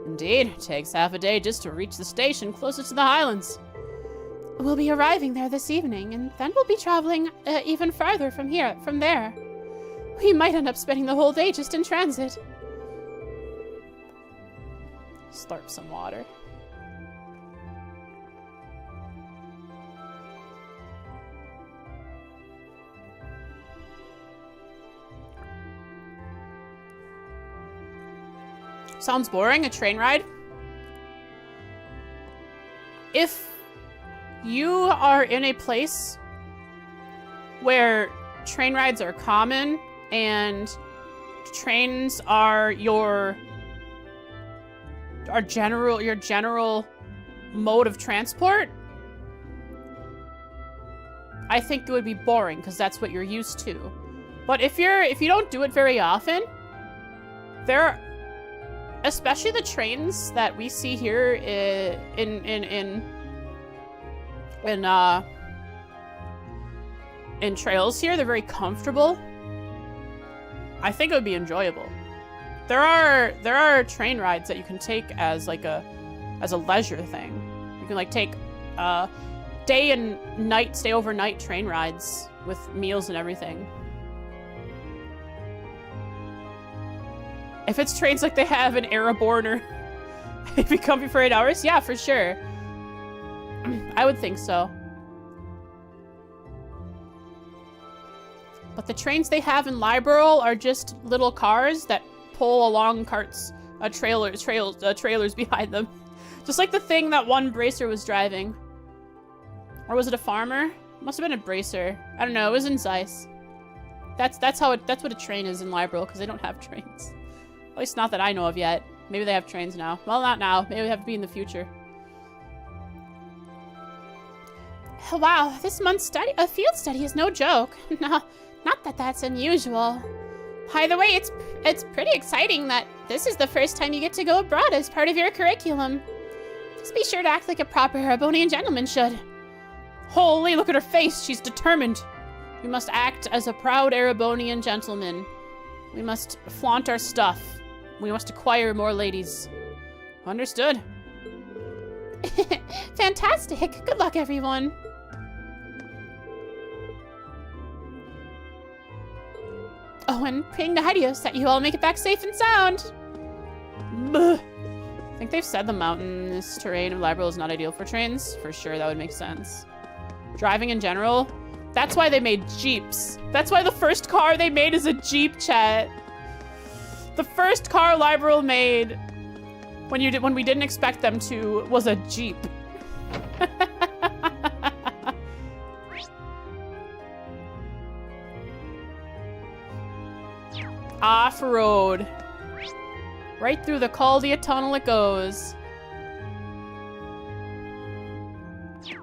Indeed, it takes half a day just to reach the station closest to the Highlands. We'll be arriving there this evening, and then we'll be traveling even farther from there. We might end up spending the whole day just in transit. Slurp some water. Sounds boring, a train ride? If you are in a place where train rides are common and trains are your general mode of transport, I think it would be boring because that's what you're used to. But if you don't do it very often, especially the trains that we see here in trails here, they're very comfortable. I think it would be enjoyable. There are train rides that you can take as like a leisure thing. You can like take day and night, stay overnight train rides with meals and everything. If it's trains like they have in Ereborn or it'd be comfy for 8 hours, yeah, for sure. I would think so. But the trains they have in Liberl are just little cars that pull along carts, trailers behind them. Just like the thing that one bracer was driving. Or was it a farmer? Must have been a bracer. I don't know, it was in Zeiss. That's what a train is in Liberl, because they don't have trains. At least not that I know of yet. Maybe they have trains now. Well, not now. Maybe they have to be in the future. Wow, this month's field study is no joke. No, not that that's unusual. By the way, it's pretty exciting that this is the first time you get to go abroad as part of your curriculum. Just be sure to act like a proper Erebonian gentleman should. Holy, look at her face. She's determined. We must act as a proud Erebonian gentleman. We must flaunt our stuff. We must acquire more ladies. Understood. Fantastic. Good luck, everyone. Oh, and praying to Hydios that you all make it back safe and sound. Buh. I think they've said the mountainous terrain of Liberl is not ideal for trains. For sure, that would make sense. Driving in general, that's why they made Jeeps. That's why the first car they made is a Jeep, chat. The first car Liberl made when we didn't expect them to was a Jeep. Off-road. Right through the Caldia tunnel it goes.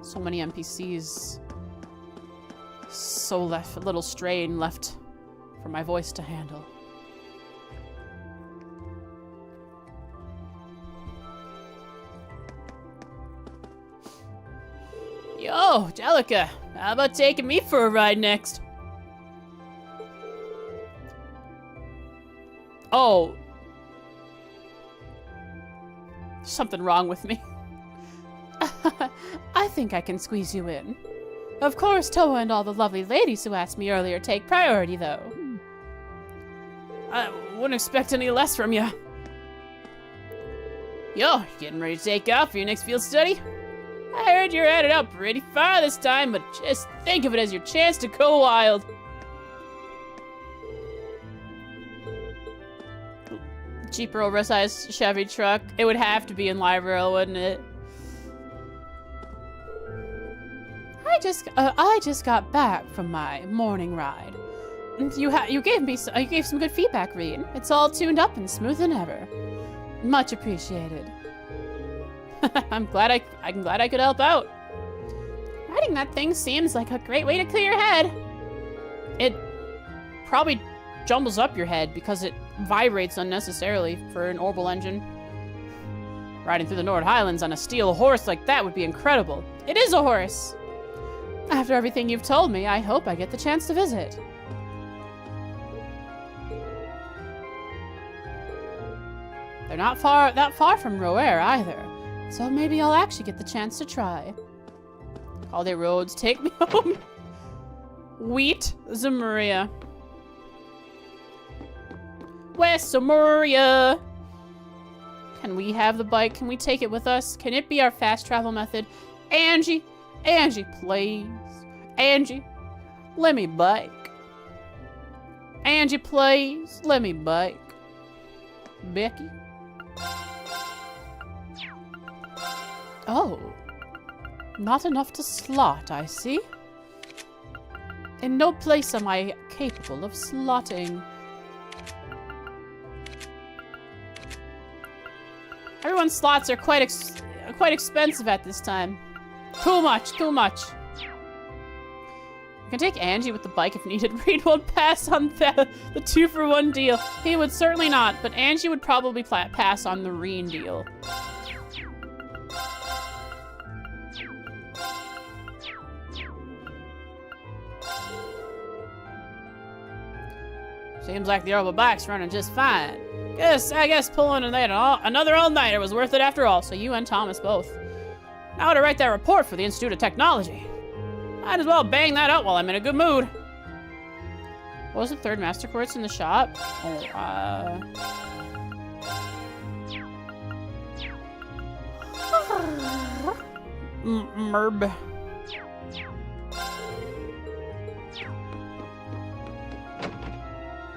So many NPCs. So little strain left for my voice to handle. Yo, Jellica, how about taking me for a ride next? Oh. Something wrong with me. I think I can squeeze you in. Of course, Toa and all the lovely ladies who asked me earlier take priority, though. I wouldn't expect any less from you. Yo, getting ready to take off for your next field study? I heard you're headed up pretty far this time, but just think of it as your chance to go wild. Cheaper oversized Chevy truck. It would have to be in Liberl, wouldn't it? I just got back from my morning ride. You gave some good feedback, Reed. It's all tuned up and smooth than ever. Much appreciated. I'm glad I could help out. Riding that thing seems like a great way to clear your head. It probably jumbles up your head because it vibrates unnecessarily for an orbital engine. Riding through the Nord Highlands on a steel horse like that would be incredible. It is a horse. After everything you've told me, I hope I get the chance to visit. They're not that far from Roer either, so maybe I'll actually get the chance to try. All the roads take me home. Wheat, Zemuria. West Zemuria. Can we have the bike? Can we take it with us? Can it be our fast travel method? Angie, please. Angie, let me bike. Angie, please, let me bike. Becky. Oh. Not enough to slot, I see. In no place am I capable of slotting. Everyone's slots are quite expensive at this time. Too much. You can take Angie with the bike if needed. Reed won't pass on the 2-for-1 deal. He would certainly not, but Angie would probably pass on the Reen deal. Seems like the Orbital bike's running just fine. I guess pulling another all-nighter was worth it after all, so you and Thomas both. Now to write that report for the Institute of Technology. Might as well bang that out while I'm in a good mood. What was the third master quartz in the shop? Merb.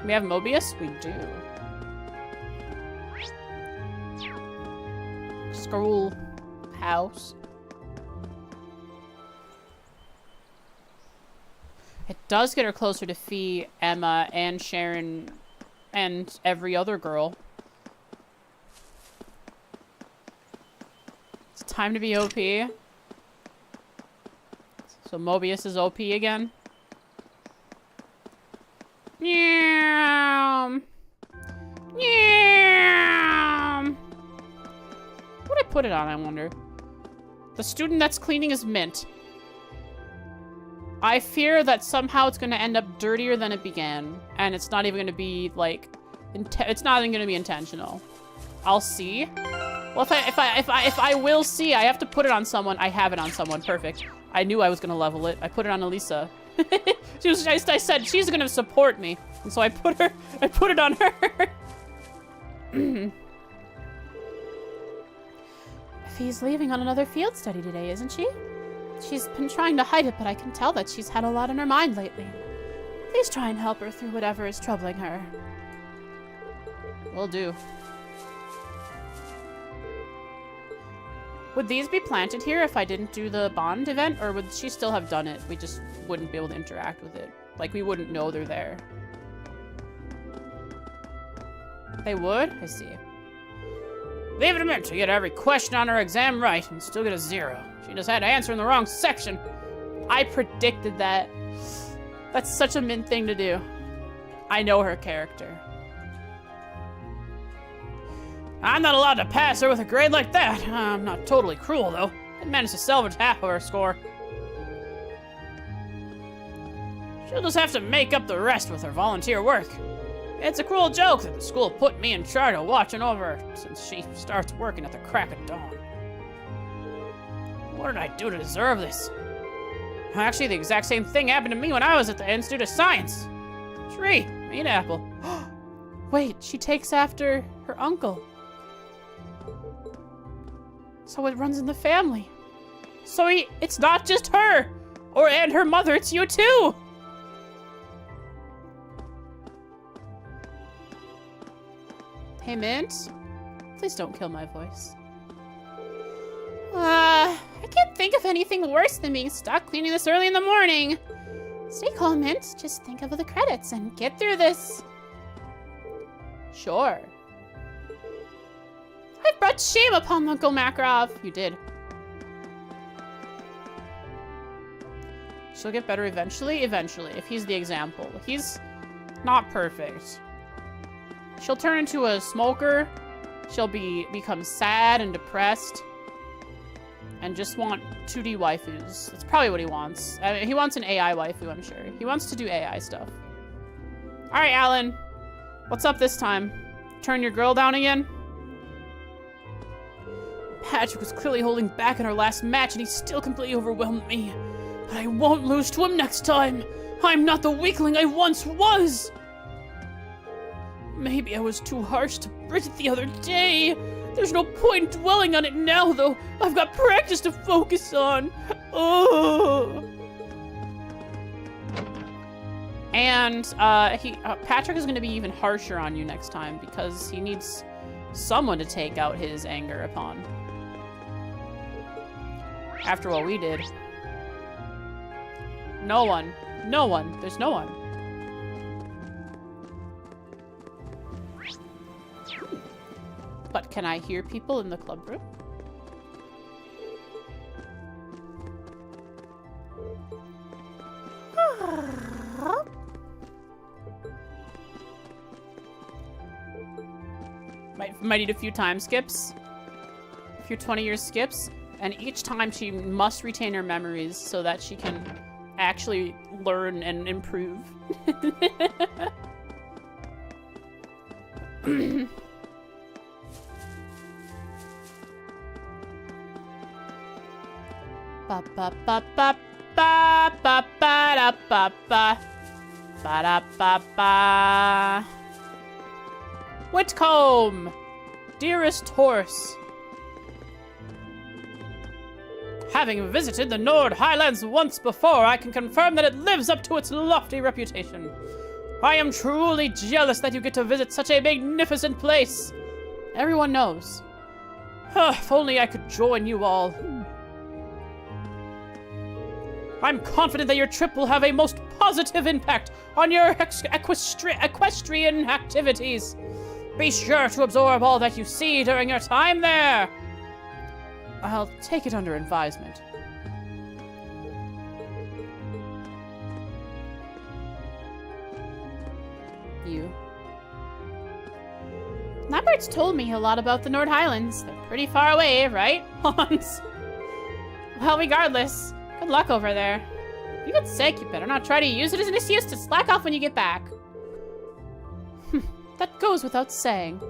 We have Mobius? We do. School. House. It does get her closer to Fee, Emma, and Sharon, and every other girl. It's time to be OP. So Mobius is OP again. Yeah. What'd I put it on, I wonder? The student that's cleaning his mint. I fear that somehow it's going to end up dirtier than it began. And it's not even going to be, like... it's not even going to be intentional. I'll see. Well, if I will see, I have to put it on someone. I have it on someone. Perfect. I knew I was going to level it. I put it on Elisa. I said she's going to support me. And so I put it on her. Fee's leaving on another field study today, isn't she? She's been trying to hide it, but I can tell that she's had a lot on her mind lately. Please try and help her through whatever is troubling her. Will do. Would these be planted here if I didn't do the bond event, or would she still have done it? We just wouldn't be able to interact with it. Like, we wouldn't know they're there. They would? I see. Leave it a minute to get every question on her exam right and still get a 0. She just had to answer in the wrong section. I predicted that. That's such a Mint thing to do. I know her character. I'm not allowed to pass her with a grade like that. I'm not totally cruel, though. I managed to salvage half of her score. She'll just have to make up the rest with her volunteer work. It's a cruel joke that the school put me in charge of watching over her since she starts working at the crack of dawn. What did I do to deserve this? Actually, the exact same thing happened to me when I was at the Institute of Science. Tree, meat apple. Wait, she takes after her uncle. So it runs in the family. So it's not just her, and her mother, it's you too. Hey, Mint. Please don't kill my voice. I can't think of anything worse than being stuck cleaning this early in the morning. Stay calm, Mint. Just think of the credits and get through this. Sure. I've brought shame upon Uncle Makarov. You did. She'll get better eventually? Eventually, if he's the example. He's not perfect. She'll turn into a smoker. She'll become sad and depressed. and just want 2D waifus. That's probably what he wants. I mean, he wants an AI waifu, I'm sure. He wants to do AI stuff. All right, Alan. What's up this time? Turn your girl down again? Patrick was clearly holding back in our last match, and he still completely overwhelmed me. But I won't lose to him next time. I'm not the weakling I once was. Maybe I was too harsh to Bridget the other day. There's no point dwelling on it now, though. I've got practice to focus on. Oh. And Patrick is going to be even harsher on you next time because he needs someone to take out his anger upon. After what we did. No one. No one. There's no one. But can I hear people in the club room? Might need a few time skips. A few 20-year skips. And each time she must retain her memories so that she can actually learn and improve. Ba ba ba ba ba ba ba da ba ba ba da ba ba. Whitcomb, dearest horse. Having visited the Nord Highlands once before, I can confirm that it lives up to its lofty reputation. I am truly jealous that you get to visit such a magnificent place. Everyone knows. If only I could join you all. I'm confident that your trip will have a most positive impact on your equestrian activities. Be sure to absorb all that you see during your time there. I'll take it under advisement. You. Lambert's told me a lot about the Nord Highlands. They're pretty far away, right, Hans? Well, regardless, good luck over there. For goodness sake, you better not try to use it as an excuse to slack off when you get back. That goes without saying.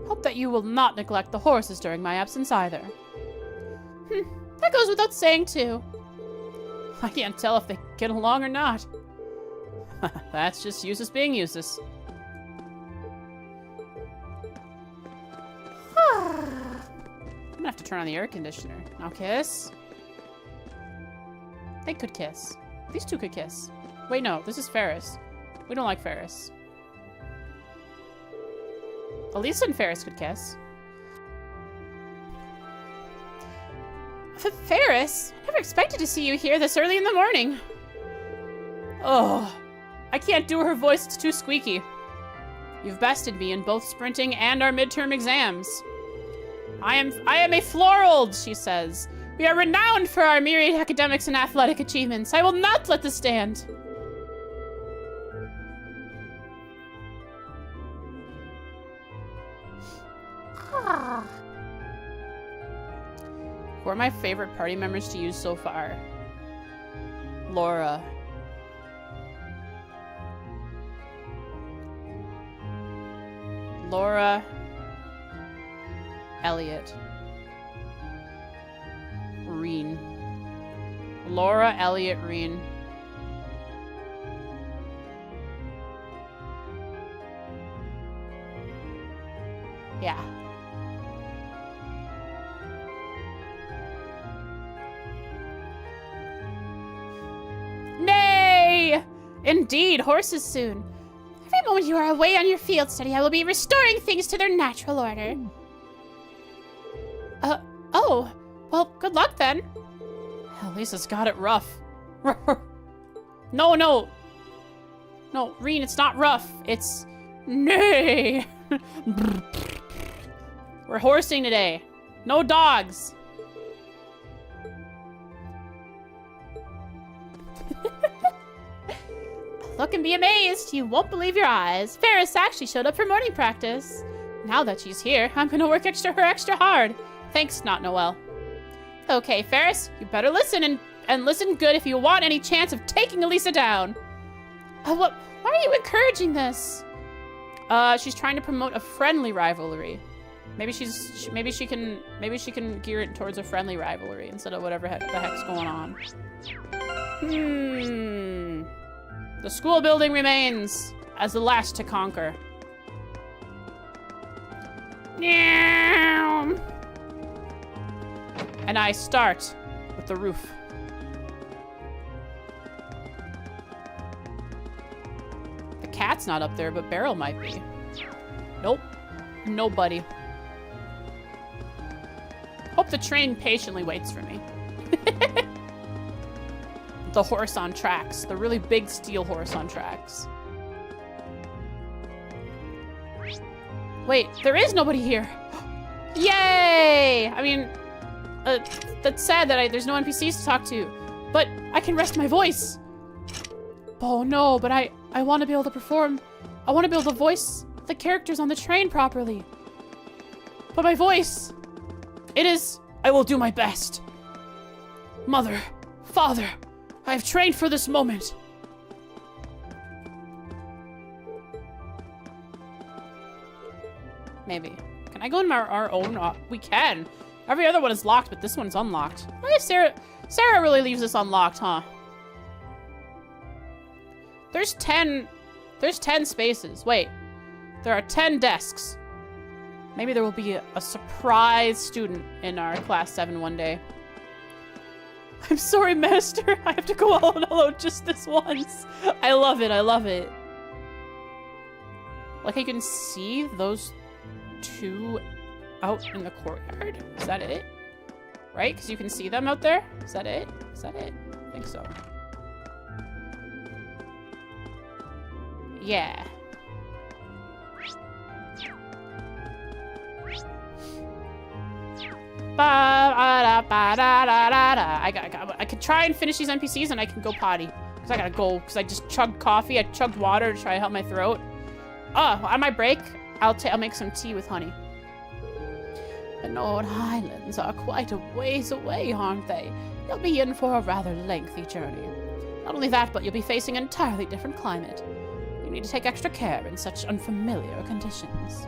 Hope that you will not neglect the horses during my absence either. That goes without saying, too. I can't tell if they get along or not. That's just Eustace being Eustace. I'm gonna have to turn on the air conditioner. Now kiss. They could kiss. These two could kiss. Wait, no, this is Ferris. We don't like Ferris. Elisa and Ferris could kiss. Ferris, I never expected to see you here this early in the morning. Oh, I can't do her voice, it's too squeaky. You've bested me in both sprinting and our midterm exams. I am a Florald, she says. We are renowned for our myriad academics and athletic achievements. I will not let this stand. Who are my favorite party members to use so far? Laura. Laura. Elliot. Reen. Laura, Elliot, Reen. Yeah. Nay! Indeed, horses soon. Every moment you are away on your field study, I will be restoring things to their natural order. Oh. Well, good luck then. Lisa's got it rough. No. No, Reen, it's not rough. It's... Nay! We're horsing today. No dogs. Look and be amazed. You won't believe your eyes. Ferris actually showed up for morning practice. Now that she's here, I'm gonna work extra hard. Thanks, Not Noel. Okay, Ferris, you better listen and listen good if you want any chance of taking Elisa down. Why are you encouraging this? She's trying to promote a friendly rivalry. Maybe she can gear it towards a friendly rivalry instead of whatever the heck's going on. The school building remains as the last to conquer. And I start with the roof. The cat's not up there, but Beryl might be. Nope. Nobody. Hope the train patiently waits for me. The horse on tracks. The really big steel horse on tracks. Wait, there is nobody here. Yay! I mean, that's sad that there's no NPCs to talk to, but I can rest my voice. Oh no, but I want to be able to perform. I want to be able to voice the characters on the train properly. But my voice, I will do my best. Mother, Father, I have trained for this moment. Maybe. Can I go in our own? We can. Every other one is locked, but this one's unlocked. Why is Sarah really leaves this unlocked, huh? There's 10 spaces. Wait. There are 10 desks. Maybe there will be a surprise student in our class 7 one day. I'm sorry, Master. I have to go all alone just this once. I love it. I love it. Like I can see those two out in the courtyard. Is that it? Right? Because you can see them out there? Is that it? Is that it? I think so. Yeah. I could try and finish these NPCs and I can go potty. Because I gotta go. Because I just chugged coffee. I chugged water to try to help my throat. Oh, on my break, I'll make some tea with honey. The North Highlands are quite a ways away, aren't they? You'll be in for a rather lengthy journey. Not only that, but you'll be facing an entirely different climate. You need to take extra care in such unfamiliar conditions.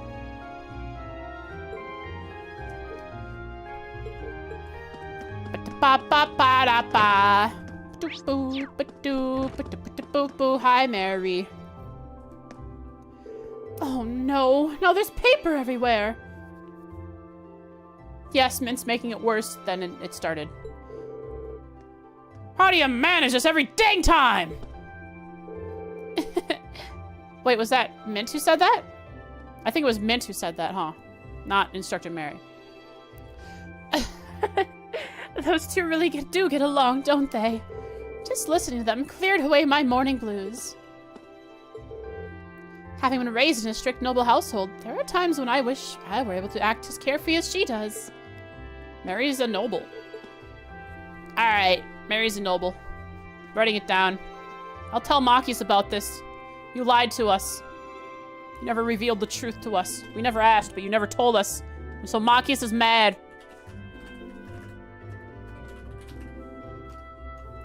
Hi, Mary. Oh no, now there's paper everywhere. Yes, Mint's making it worse than it started. How do you manage this every dang time? Wait, was that Mint who said that? I think it was Mint who said that, huh? Not Instructor Mary. Those two really do get along, don't they? Just listening to them cleared away my morning blues. Having been raised in a strict noble household, there are times when I wish I were able to act as carefree as she does. Mary's a noble. Alright, Mary's a noble. Writing it down. I'll tell Machias about this. You lied to us. You never revealed the truth to us. We never asked, but you never told us. And so Machias is mad.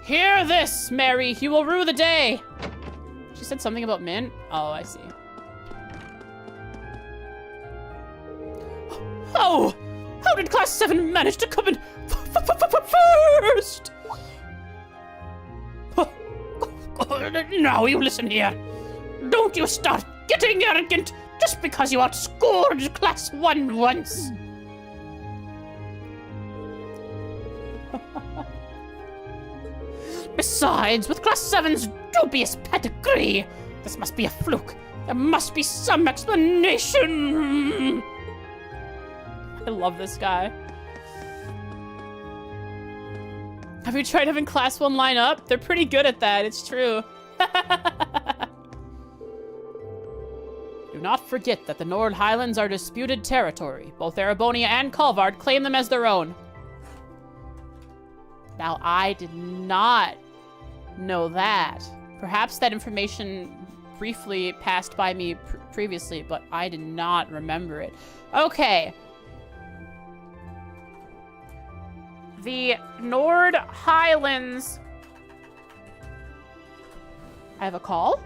Hear this, Mary. You will rue the day. She said something about Mint? Oh, I see. Oh! How did Class 7 manage to come in first? Now you listen here. Don't you start getting arrogant just because you outscored Class 1 once. Besides, with Class 7's dubious pedigree, this must be a fluke. There must be some explanation. I love this guy. Have you tried having Class 1 line up? They're pretty good at that, it's true. Do not forget that the Nord Highlands are disputed territory. Both Erebonia and Calvard claim them as their own. Now, I did not know that. Perhaps that information briefly passed by me previously, but I did not remember it. Okay. The Nord Highlands. I have a call.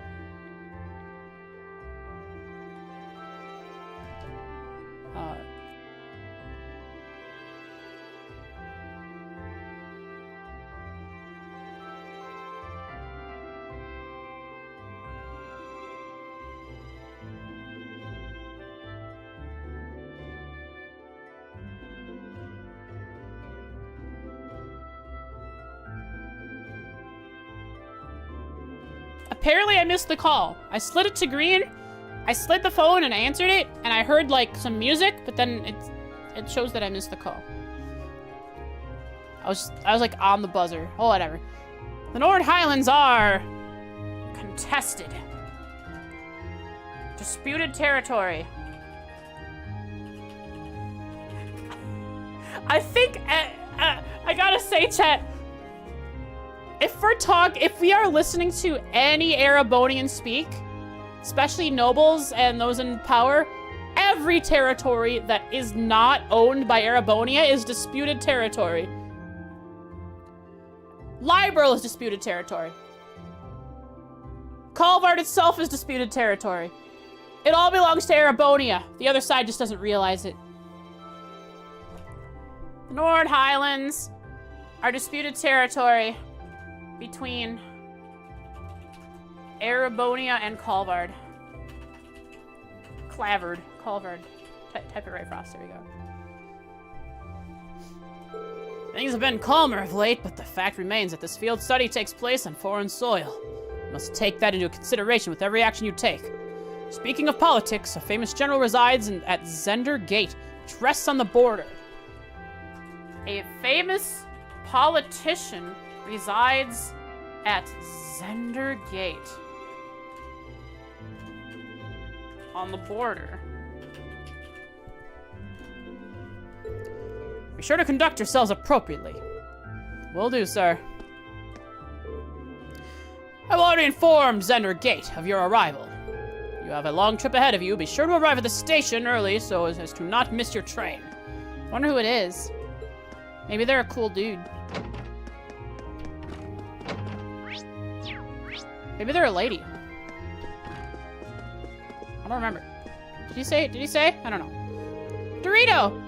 Apparently I missed the call. I slid it to green. I slid the phone and I answered it, and I heard like some music, but then it shows that I missed the call. I was like on the buzzer. Oh, whatever. The Nord Highlands are contested. Disputed territory. I think I gotta say, chat. If we are listening to any Erebonian speak, especially nobles and those in power, every territory that is not owned by Erebonia is disputed territory. Liberl is disputed territory. Calvard itself is disputed territory. It all belongs to Erebonia. The other side just doesn't realize it. The Nord Highlands are disputed territory between Erebonia and Calvard. Calvard. Type it right, Frost. There we go. Things have been calmer of late, but the fact remains that this field study takes place on foreign soil. You must take that into consideration with every action you take. Speaking of politics, a famous general resides at Zender Gate, which rests on the border. A famous politician resides at Zender Gate on the border. Be sure to conduct yourselves appropriately. Will do, sir. I've already informed Zender Gate of your arrival. You have a long trip ahead of you. Be sure to arrive at the station early so as to not miss your train. Wonder who it is. Maybe they're a cool dude. Maybe they're a lady. I don't remember. Did he say? I don't know. Dorito!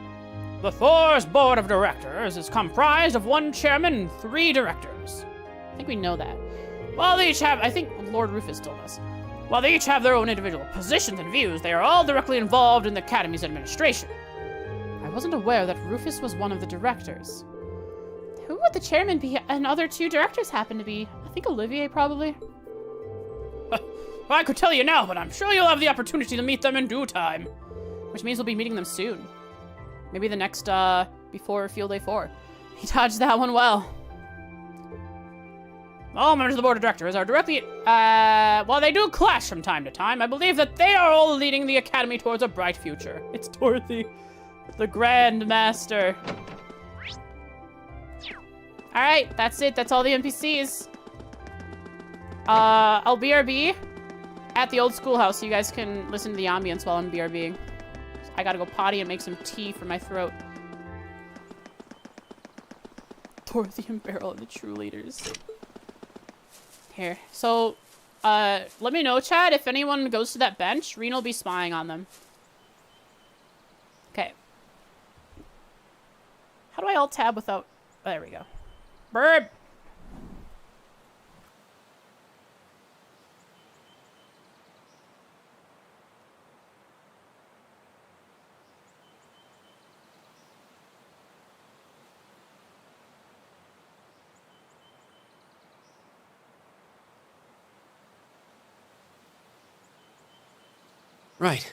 The Thor's board of directors is comprised of 1 chairman and 3 directors. I think we know that. While they each have, I think Lord Rufus told us. While they each have their own individual positions and views, they are all directly involved in the Academy's administration. I wasn't aware that Rufus was one of the directors. Who would the chairman be and other 2 directors happen to be? I think Olivier, probably. Well, I could tell you now, but I'm sure you'll have the opportunity to meet them in due time. Which means we'll be meeting them soon. Maybe the next, before Field Day 4. He dodged that one well. All members of the board of directors are directly, while they do clash from time to time, I believe that they are all leading the Academy towards a bright future. It's Dorothy, the Grand Master. Alright, that's it. That's all the NPCs. I'll BRB at the old schoolhouse so you guys can listen to the ambience while I'm BRBing. I gotta go potty and make some tea for my throat. Dorothy and Beryl are the true leaders. Here. So, let me know, chat, if anyone goes to that bench, Reen will be spying on them. Okay. How do I alt-tab without... Oh, there we go. Bird! Right.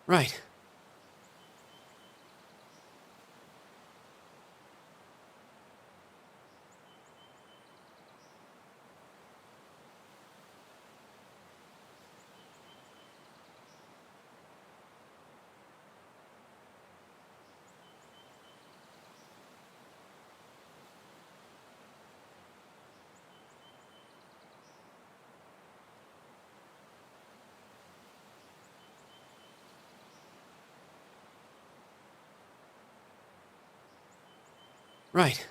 Right. Right.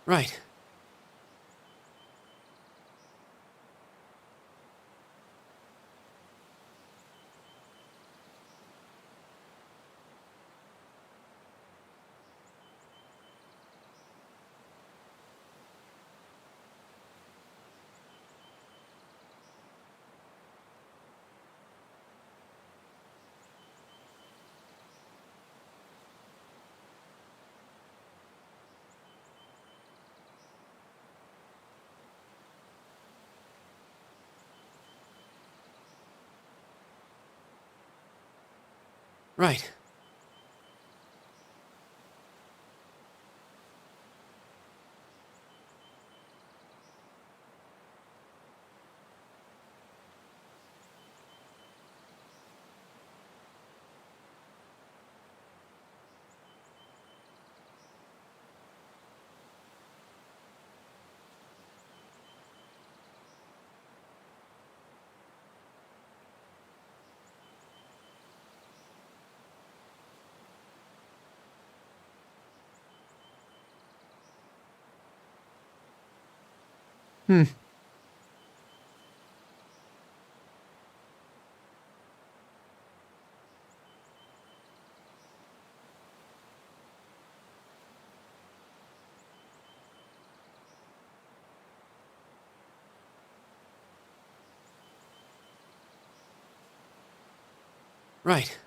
Right. Right. Right.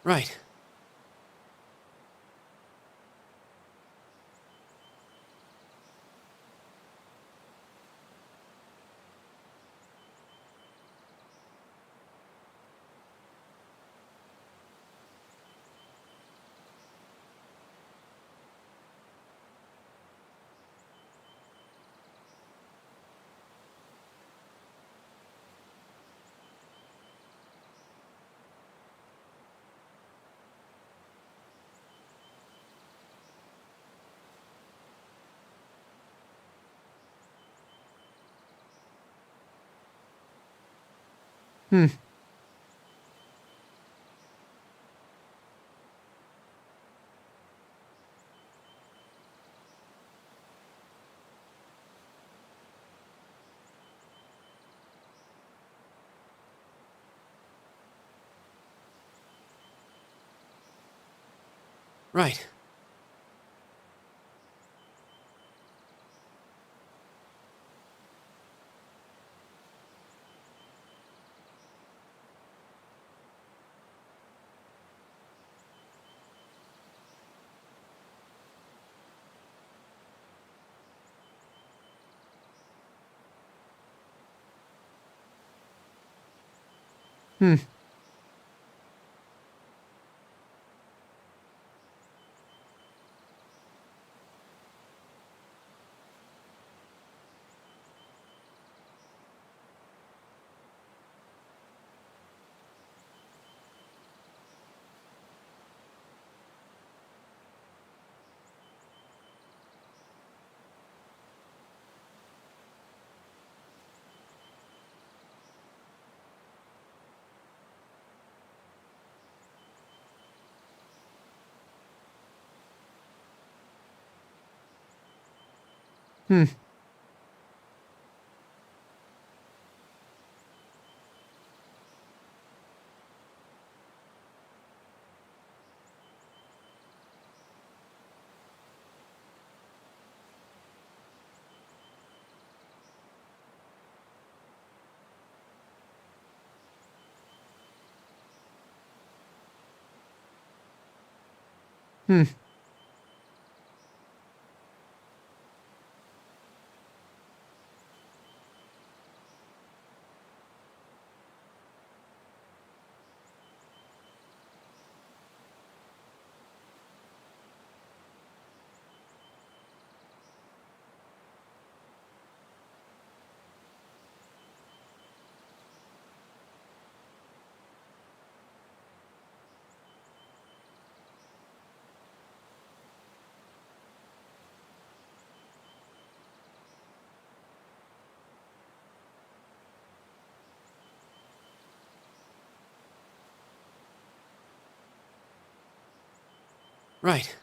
Right. Right. Right.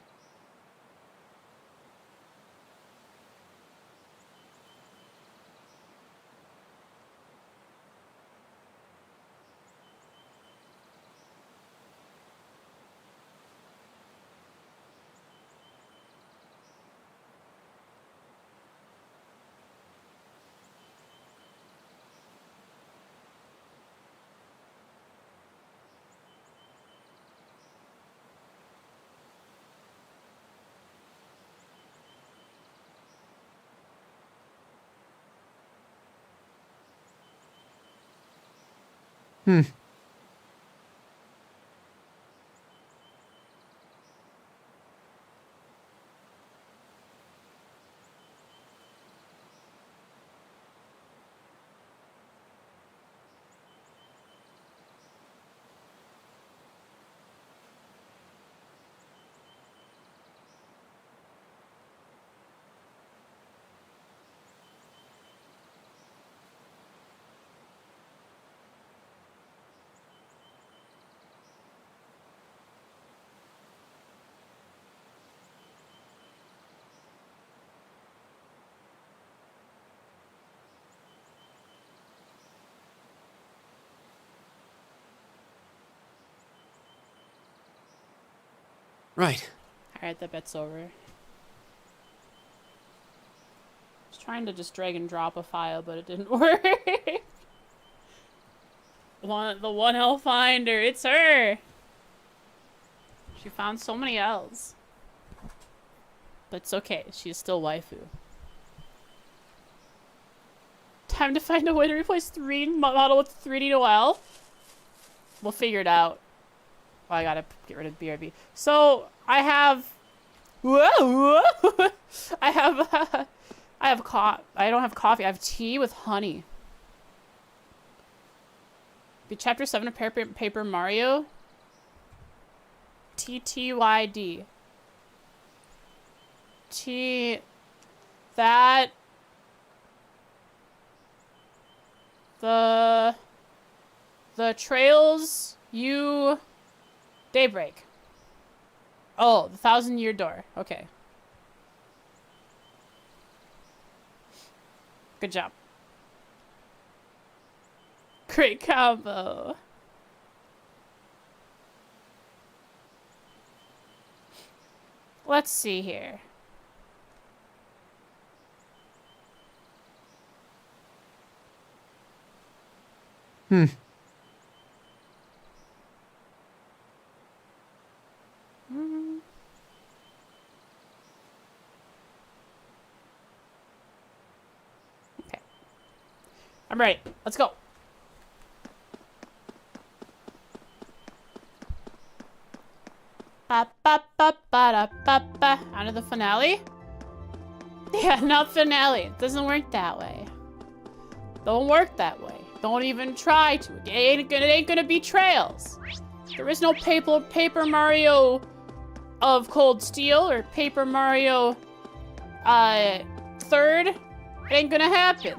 Right. Alright, that bet's over. I was trying to just drag and drop a file, but it didn't work. The 1L finder, it's her! She found so many L's. But it's okay, she's still waifu. Time to find a way to replace 3D model with 3D Noel. We'll figure it out. Oh, I gotta get rid of BRB. So, I have... Whoa! I have... I don't have coffee. I have tea with honey. Be Chapter 7 of Paper Mario. TTYD. T... That... The... The trails you... Daybreak. Oh, the 1,000-year door. Okay. Good job. Great combo. Let's see here. Hmm. Okay. I'm ready. Let's go. Ba ba ba ba da ba ba. On to the finale? Yeah, not finale. It doesn't work that way. Don't work that way. Don't even try to. It ain't gonna be trails. There is no Paper Mario of Cold Steel or Paper Mario 3rd. It ain't gonna happen.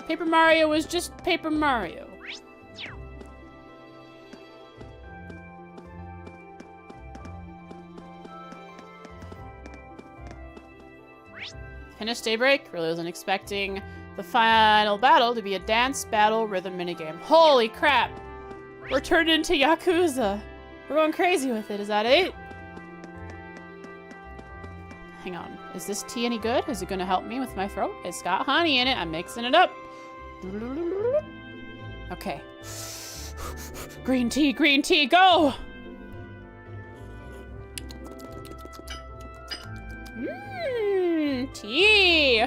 Paper Mario was just Paper Mario. Finished Daybreak. Really wasn't expecting the final battle to be a dance battle rhythm minigame. Holy crap! We're turned into Yakuza. We're going crazy with it. Is that it? Hang on. Is this tea any good? Is it going to help me with my throat? It's got honey in it. I'm mixing it up. Okay. Green tea, go! Mmm, tea!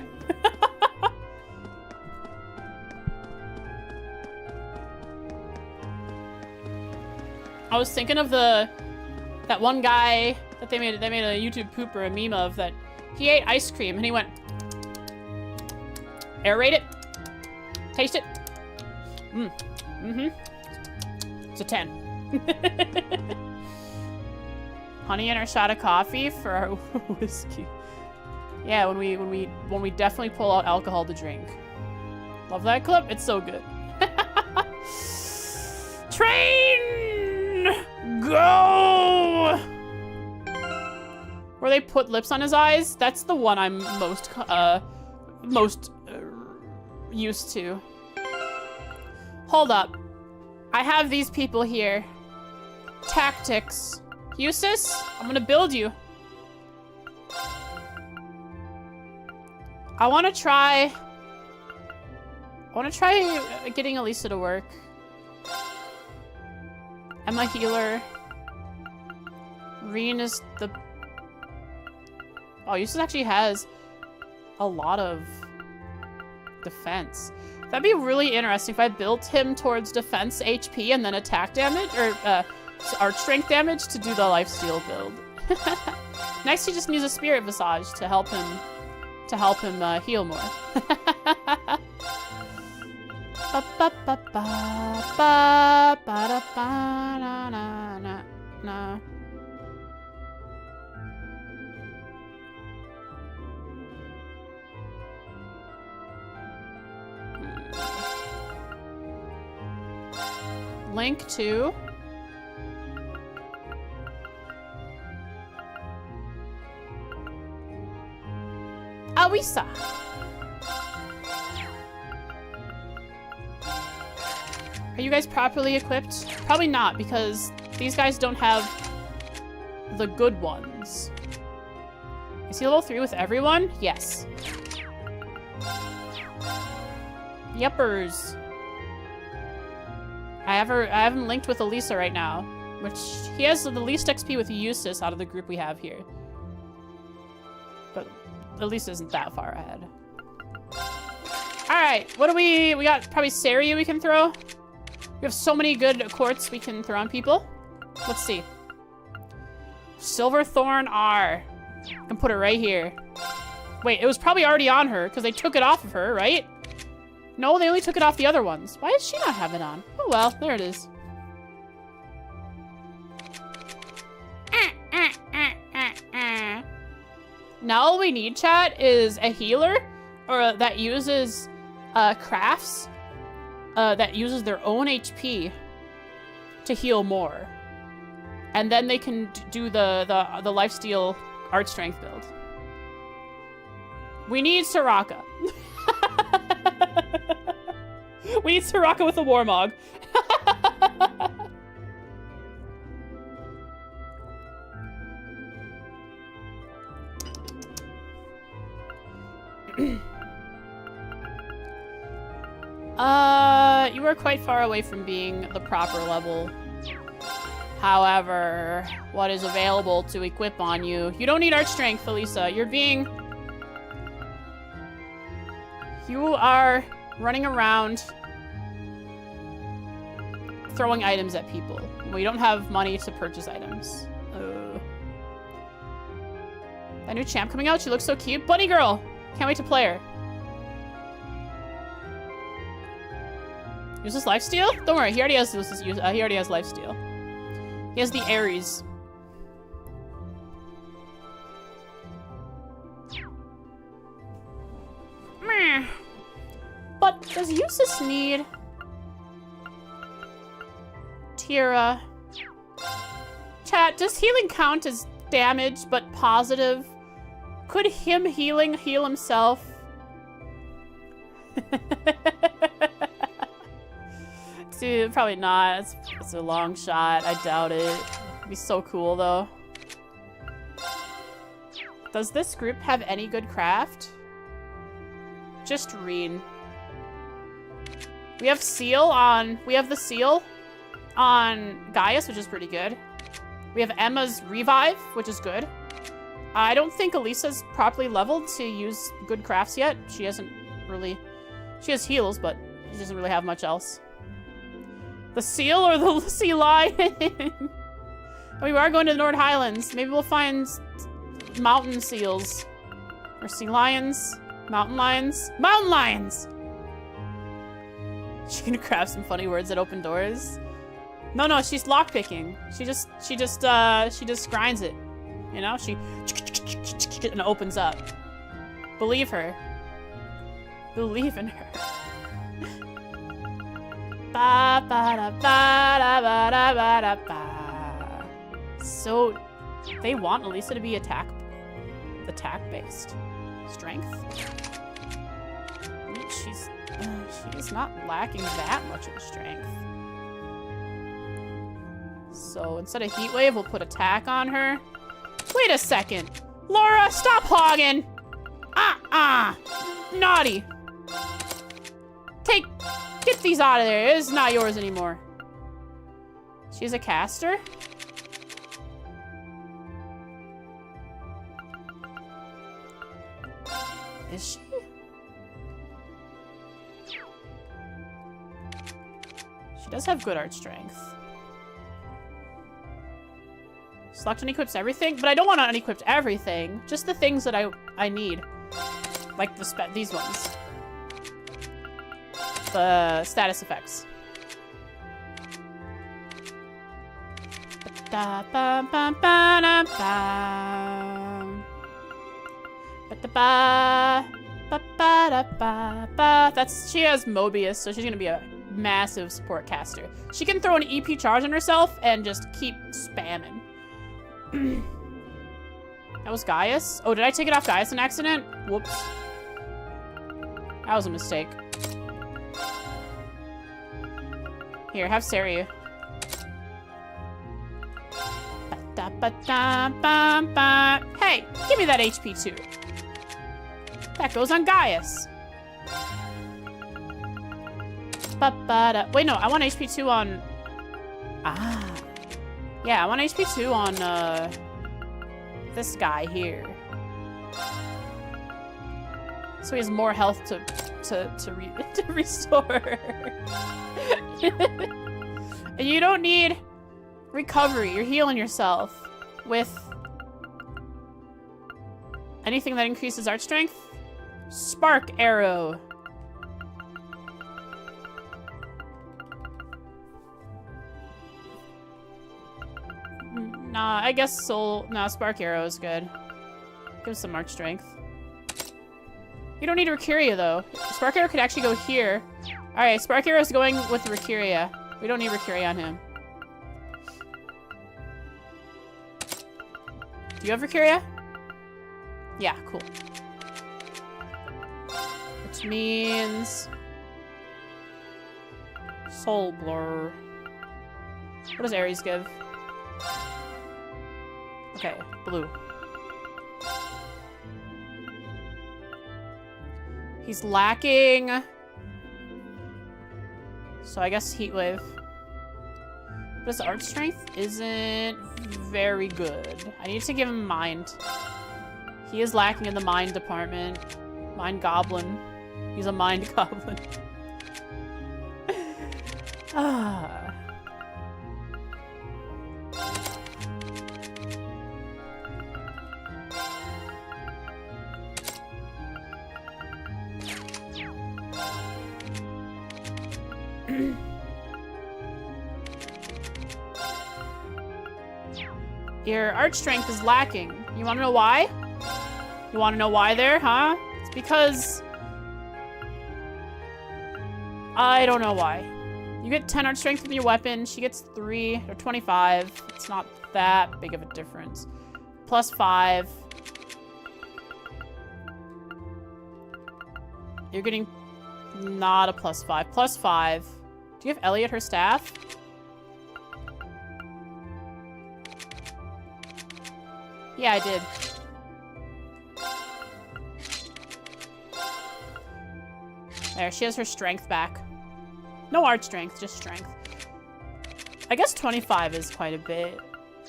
I was thinking of that one guy that they made a YouTube pooper, a meme of, that he ate ice cream and he went, aerate it, taste it, it's a 10. Honey and our shot of coffee for our whiskey. Yeah, when we definitely pull out alcohol to drink. Love that clip. It's so good. Train, go. Where they put lips on his eyes. That's the one I'm most used to. Hold up. I have these people here. Tactics. Eustace, I'm gonna build you. I wanna try getting Elisa to work. I'm a healer. Reen is the... Oh, Eustace actually has a lot of defense. That'd be really interesting if I built him towards defense HP and then attack damage, or art strength damage to do the lifesteal build. Next, he just needs a spirit visage to help him heal more. Link to Awisa. Are you guys properly equipped? Probably not, because these guys don't have the good ones. Is he level 3 with everyone? Yes. Yuppers. I have him linked with Elisa right now, which he has the least XP with Eustace out of the group we have here. But Elisa isn't that far ahead. All right, what do we got? Probably Saria we can throw. We have so many good quartz we can throw on people. Let's see. Silverthorn R. I can put it right here. Wait, it was probably already on her because they took it off of her, right? No, they only took it off the other ones. Why does she not have it on? Oh well, there it is. Now all we need, chat, is a healer or that uses crafts that uses their own HP to heal more. And then they can do the lifesteal art strength build. We need Soraka. We need Soraka with a Warmog. You are quite far away from being the proper level. However, what is available to equip on you? You don't need art strength, Elisa. You are running around throwing items at people. We don't have money to purchase items. A new champ coming out. She looks so cute. Bunny girl! Can't wait to play her. Use this lifesteal? Don't worry, he already has lifesteal. He has the Ares. Meh. But does Eustace need Tira? Chat, does healing count as damage but positive? Could him healing heal himself? Dude, probably not. It's a long shot. I doubt it. It'd be so cool, though. Does this group have any good craft? Just Reen. We have the seal on Gaius, which is pretty good. We have Emma's revive, which is good. I don't think Elisa's properly leveled to use good crafts yet. She has heals, but she doesn't really have much else. The seal or the sea lion? We are going to the North Highlands. Maybe we'll find mountain seals. Or sea lions. Mountain lions. Mountain lions! She can craft some funny words that open doors. No, she's lockpicking. She just grinds it. You know? She and it opens up. Believe her. Believe in her. So, they want Elisa to be attack-based. Strength? I mean, she's not lacking that much in strength. So, instead of Heat Wave, we'll put attack on her. Wait a second! Laura, stop hogging! Naughty! Get these out of there. It's not yours anymore. She's a caster? Is she? She does have good art strength. Select and equips everything, but I don't want to unequip everything. Just the things that I need. Like these ones. The status effects. She has Mobius, so she's gonna be a massive support caster. She can throw an EP charge on herself and just keep spamming. That was Gaius? Oh, did I take it off Gaius in accident? Whoops. That was a mistake. Here, have Sari. Hey, give me that HP too. That goes on Gaius. Wait, no, I want HP 2 on... Yeah, I want HP 2 on, this guy here. So he has more health to restore. And you don't need recovery. You're healing yourself with anything that increases art strength. Spark arrow. Nah, I guess Spark arrow is good. Gives some art strength. You don't need Ricuria though. Spark arrow could actually go here. Alright, Spark arrow is going with Ricuria. We don't need Ricuria on him. Do you have Valkyria? Yeah, cool. Which means... Soul Blur. What does Ares give? Okay, blue. He's lacking... So I guess Heat Wave. But his art strength isn't very good. I need to give him Mind. He is lacking in the Mind department. Mind Goblin. He's a Mind Goblin. Ah. Your art strength is lacking. You want to know why? You want to know why there, huh? It's because... I don't know why. You get 10 art strength with your weapon. She gets 3 or 25. It's not that big of a difference. Plus 5. You're getting not a plus 5. Plus 5. Do you have Elliot, her staff? Yeah, I did. There, she has her strength back. No art strength, just strength. I guess 25 is quite a bit.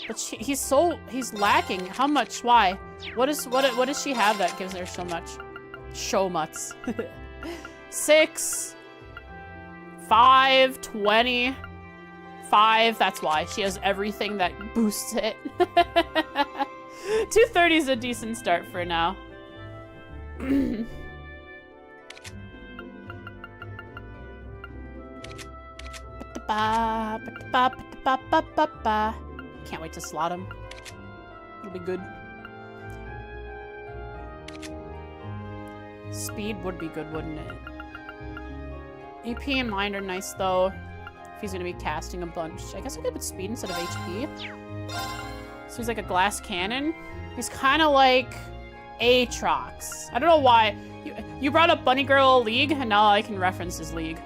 But he's lacking. How much? Why? What does she have that gives her so much? So much. 6, 5, 20, 5. That's why. She has everything that boosts it. 230 is a decent start for now. Can't wait to slot him. It'll be good. Speed would be good, wouldn't it? EP and Mind are nice, though. If he's gonna be casting a bunch. I guess I could put speed instead of HP. So he's like a glass cannon. He's kind of like Aatrox. I don't know why. You brought up Bunny Girl League, and now I can reference his league.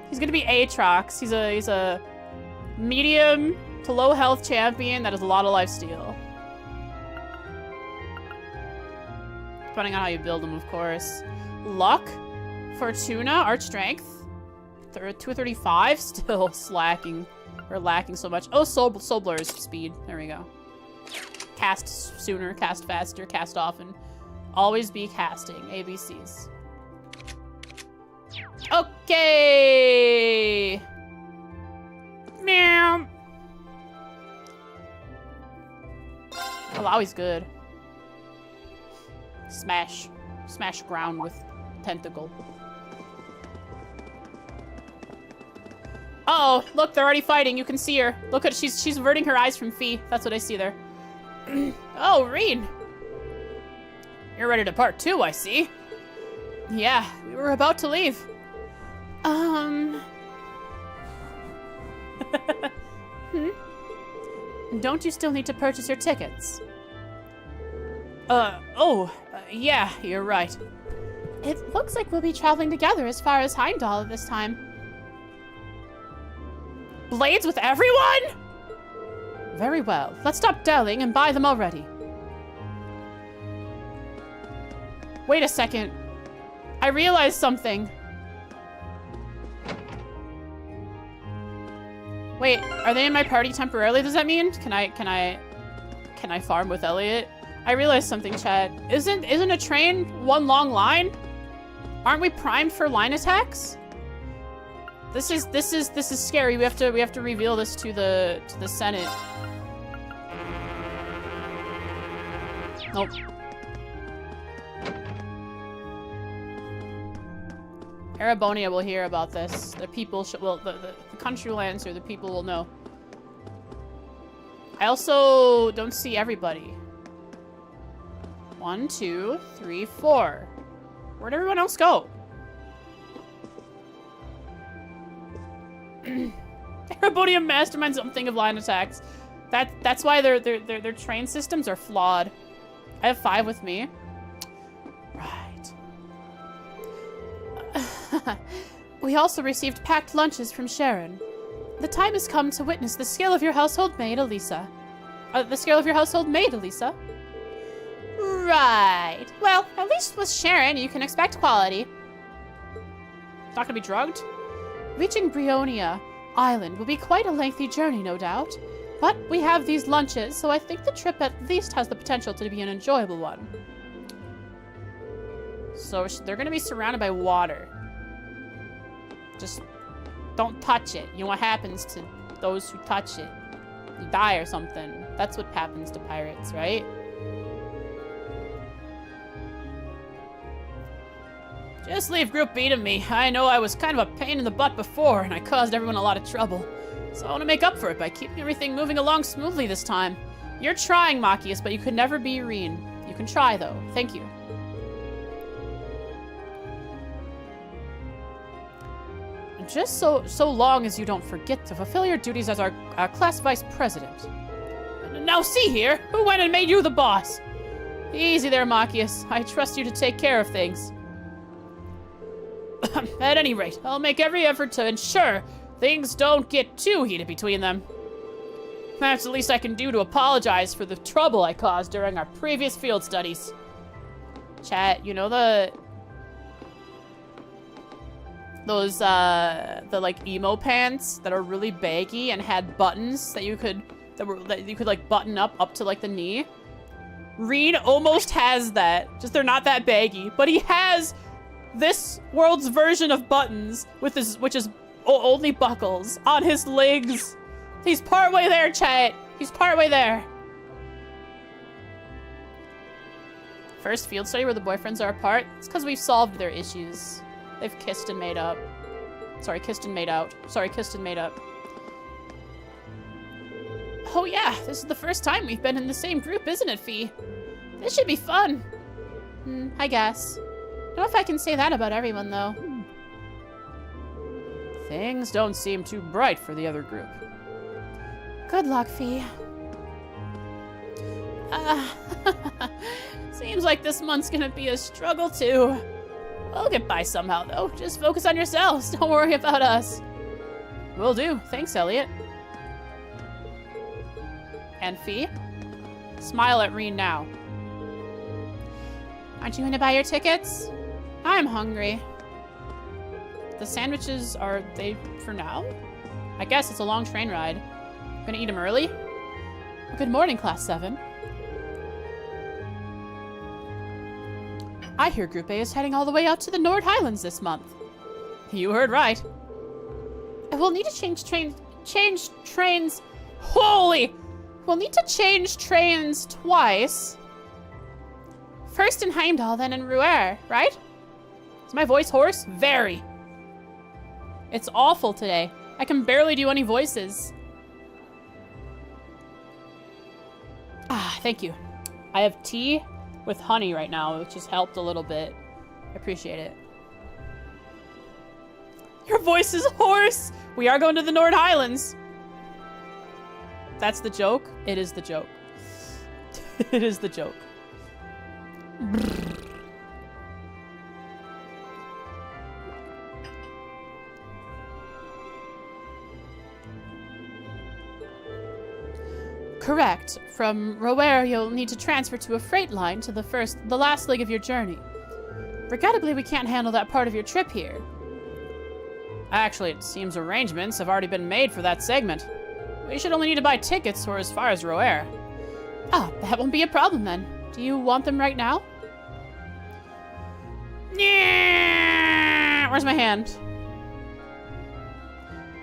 He's gonna be Aatrox. He's a medium to low health champion that has a lot of lifesteal. Depending on how you build him, of course. Luck, Fortuna, Art Strength, 235, still slacking or lacking so much. Oh, Soul Blur's speed. There we go. Cast sooner, cast faster, cast often. Always be casting. ABCs. Okay. Meow. Oh, he's good. Smash. Smash ground with tentacle. Uh-oh, look, they're already fighting. You can see her. Look at she's averting her eyes from Fee. That's what I see there. Oh, Reed. You're ready to part 2, I see. Yeah, we were about to leave. Don't you still need to purchase your tickets? Yeah, you're right. It looks like we'll be traveling together as far as Heimdall at this time. Blades with everyone? Very well. Let's stop dallying and buy them already. Wait a second. I realized something. Wait, are they in my party temporarily? Does that mean? Can I farm with Elliot? I realized something, chat. Isn't a train one long line? Aren't we primed for line attacks? This is scary. We have to reveal this to the Senate. Nope. Arabonia will hear about this. The people the country will answer. The people will know. I also don't see everybody. 1, 2, 3, 4. Where'd everyone else go? Arabonia masterminds something of line attacks. That's why their train systems are flawed. I have 5 with me. Right. We also received packed lunches from Sharon. The time has come to witness the skill of your household maid, Elisa. The skill of your household maid, Elisa. Right. Well, at least with Sharon, you can expect quality. Not gonna be drugged? Reaching Brionia Island will be quite a lengthy journey, no doubt. But we have these lunches, so I think the trip at least has the potential to be an enjoyable one. So they're gonna be surrounded by water. Just don't touch it. You know what happens to those who touch it? You die or something. That's what happens to pirates, right? Just leave group B to me. I know I was kind of a pain in the butt before, and I caused everyone a lot of trouble. So I want to make up for it by keeping everything moving along smoothly this time. You're trying, Machias, but you could never be Irene. You can try, though. Thank you. Just so long as you don't forget to fulfill your duties as our class vice president. Now see here, who went and made you the boss? Easy there, Machias. I trust you to take care of things. At any rate, I'll make every effort to ensure things don't get too heated between them. That's the least I can do to apologize for the trouble I caused during our previous field studies. Chat, you know those like emo pants that are really baggy and had buttons that you could like button up to like the knee? Reed almost has that. Just they're not that baggy, but he has this world's version of buttons with his, which is only buckles on his legs. He's partway there, chat. He's partway there. First field study where the boyfriends are apart. It's because we've solved their issues. They've kissed and made up. Sorry, kissed and made out. Sorry, kissed and made up. Oh yeah, this is the first time we've been in the same group, isn't it, Fee? This should be fun. I guess. I don't know if I can say that about everyone, though. Things don't seem too bright for the other group. Good luck, Fee. Seems like this month's gonna be a struggle, too. We'll get by somehow, though. Just focus on yourselves. Don't worry about us. Will do. Thanks, Elliot. And Fee? Smile at Reen now. Aren't you gonna buy your tickets? I'm hungry. The sandwiches, are they for now? I guess it's a long train ride. Gonna eat them early? Good morning, Class 7. I hear Group A is heading all the way out to the Nord Highlands this month. You heard right. We'll need to change trains. Holy! We'll need to change trains twice. First in Heimdall, then in Ruer, right? Is my voice hoarse? Very. It's awful today. I can barely do any voices. Thank you. I have tea with honey right now, which has helped a little bit. I appreciate it. Your voice is hoarse! We are going to the Nord Highlands. That's the joke? It is the joke. It is the joke. Correct. From Rower, you'll need to transfer to a freight line to the last leg of your journey. Regrettably, we can't handle that part of your trip here. Actually, it seems arrangements have already been made for that segment. We should only need to buy tickets for as far as Rower. Ah, that won't be a problem then. Do you want them right now? Yeah. Where's my hand?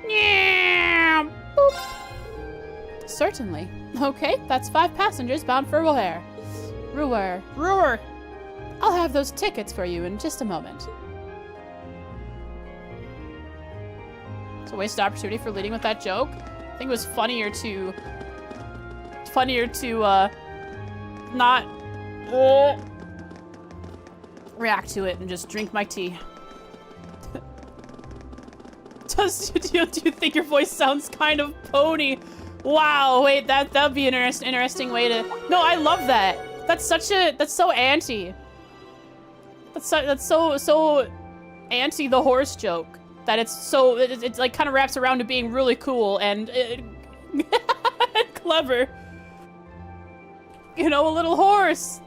Yeah. Boop. Certainly. Okay, that's 5 passengers bound for Rower. Rower. I'll have those tickets for you in just a moment. It's a wasted opportunity for leading with that joke. I think it was funnier to not react to it and just drink my tea. Do you think your voice sounds kind of pony Wow, wait, that'd be an interesting way to... No, I love that. That's so anti. That's so anti the horse joke. That it's like kind of wraps around to being really cool and clever. You know, a little horse.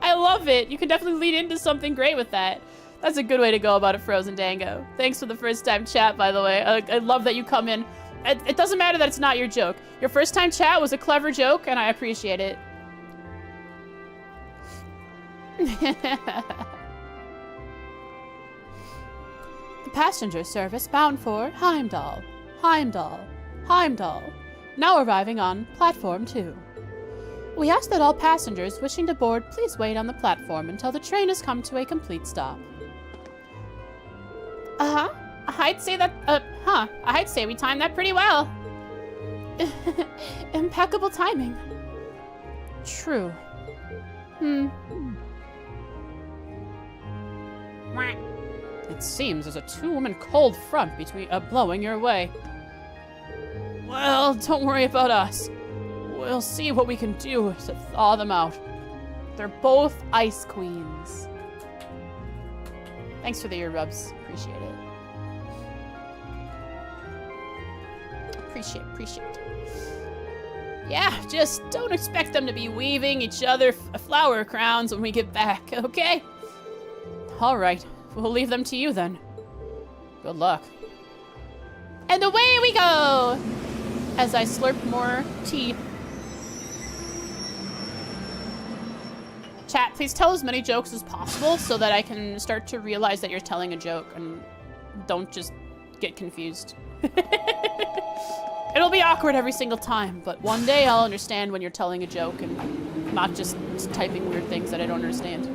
I love it. You can definitely lead into something great with that. That's a good way to go about it, Frozen Dango. Thanks for the first time chat, by the way. I love that you come in. It doesn't matter that it's not your joke. Your first time chat was a clever joke, and I appreciate it. The passenger service bound for Heimdall. Heimdall. Heimdall. Now arriving on platform 2. We ask that all passengers wishing to board please wait on the platform until the train has come to a complete stop. I'd say that, I'd say we timed that pretty well. Impeccable timing. True. It seems there's a two-woman cold front blowing your way. Well, don't worry about us. We'll see what we can do to thaw them out. They're both ice queens. Thanks for the earrubs. Appreciate it. Appreciate. Yeah, just don't expect them to be weaving each other flower crowns when we get back, okay? All right, we'll leave them to you then. Good luck. And away we go! As I slurp more tea. Chat, please tell as many jokes as possible so that I can start to realize that you're telling a joke and don't just get confused. It'll be awkward every single time, but one day I'll understand when you're telling a joke and not just typing weird things that I don't understand.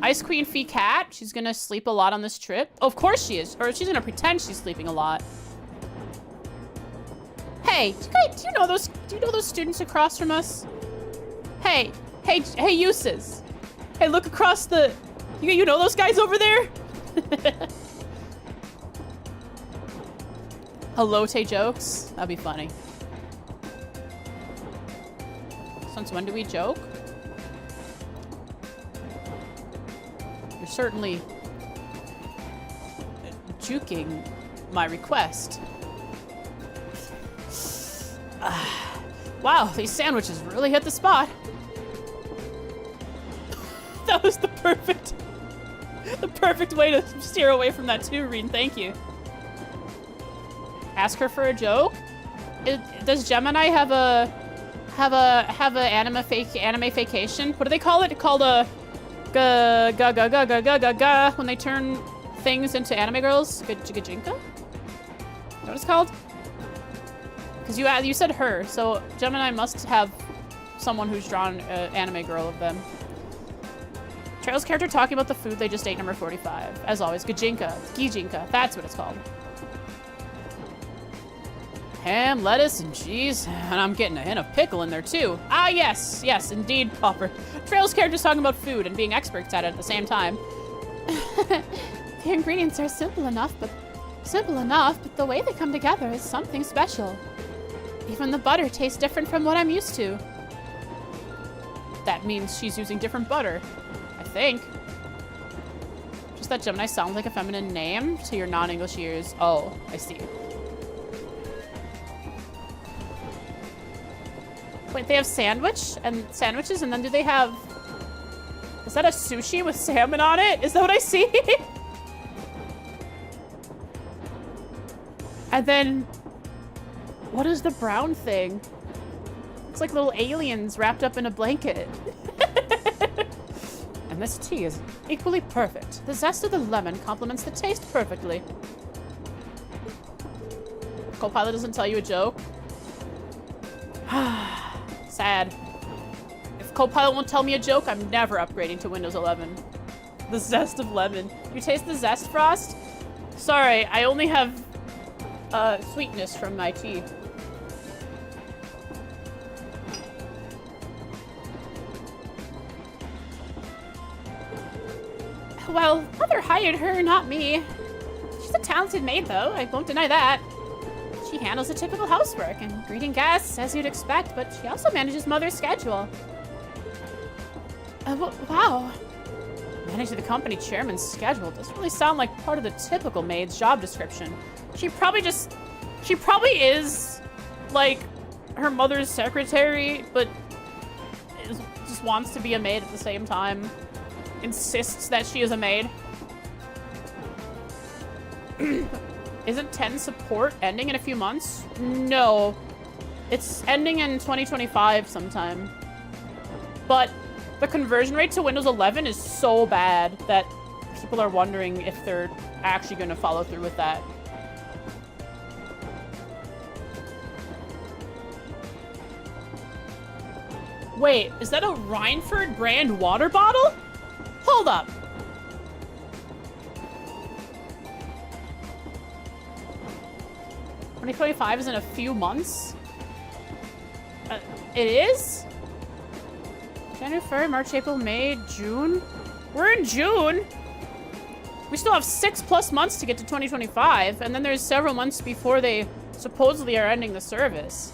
Ice Queen Fee Cat, she's gonna sleep a lot on this trip. Oh, of course she is, or she's gonna pretend she's sleeping a lot. Hey, do you know those students across from us? Hey, Uses. Hey, look across the... You know those guys over there? Elote jokes? That'd be funny. Since when do we joke? You're certainly juking my request. Wow, these sandwiches really hit the spot. That was the perfect way to steer away from that too, Reen. Thank you. Ask her for a joke. Does Gemini have a anime vacation? What do they call it? Called a ga when they turn things into anime girls. Gajinka? Is that what it's called? Because you said her, so Gemini must have someone who's drawn an anime girl of them. Trail's character talking about the food they just ate, number 45. As always, Gajinka. Gijinka. That's what it's called. Ham, lettuce, and cheese. And I'm getting a hint of pickle in there, too. Ah, yes. Yes, indeed, Popper. Trail's character's talking about food and being experts at it at the same time. The ingredients are simple enough, but the way they come together is something special. Even the butter tastes different from what I'm used to. That means she's using different butter. I think. Just that Gemini sounds like a feminine name to your non-English ears. Oh, I see. Wait, they have sandwiches, and then do they have... Is that a sushi with salmon on it? Is that what I see? And then... What is the brown thing? It's like little aliens wrapped up in a blanket. And this tea is equally perfect. The zest of the lemon complements the taste perfectly. Copilot doesn't tell you a joke. Sad. If Copilot won't tell me a joke, I'm never upgrading to Windows 11. The zest of lemon. You taste the zest, Frost? Sorry, I only have sweetness from my tea. Well, Mother hired her, not me. She's a talented maid, though. I won't deny that. She handles the typical housework and greeting guests, as you'd expect, but she also manages Mother's schedule. Wow. Managing the company chairman's schedule doesn't really sound like part of the typical maid's job description. She probably is, like, her mother's secretary, but just wants to be a maid at the same time. Insists that she is a maid. Isn't 10 support ending in a few months? No. It's ending in 2025 sometime. But the conversion rate to Windows 11 is so bad that people are wondering if they're actually going to follow through with that. Wait, is that a Rhineford brand water bottle? Hold up. $2025 is in a few months? It is? January, February, March, April, May, June? We're in June! We still have 6+ months to get to 2025, and then there's several months before they supposedly are ending the service.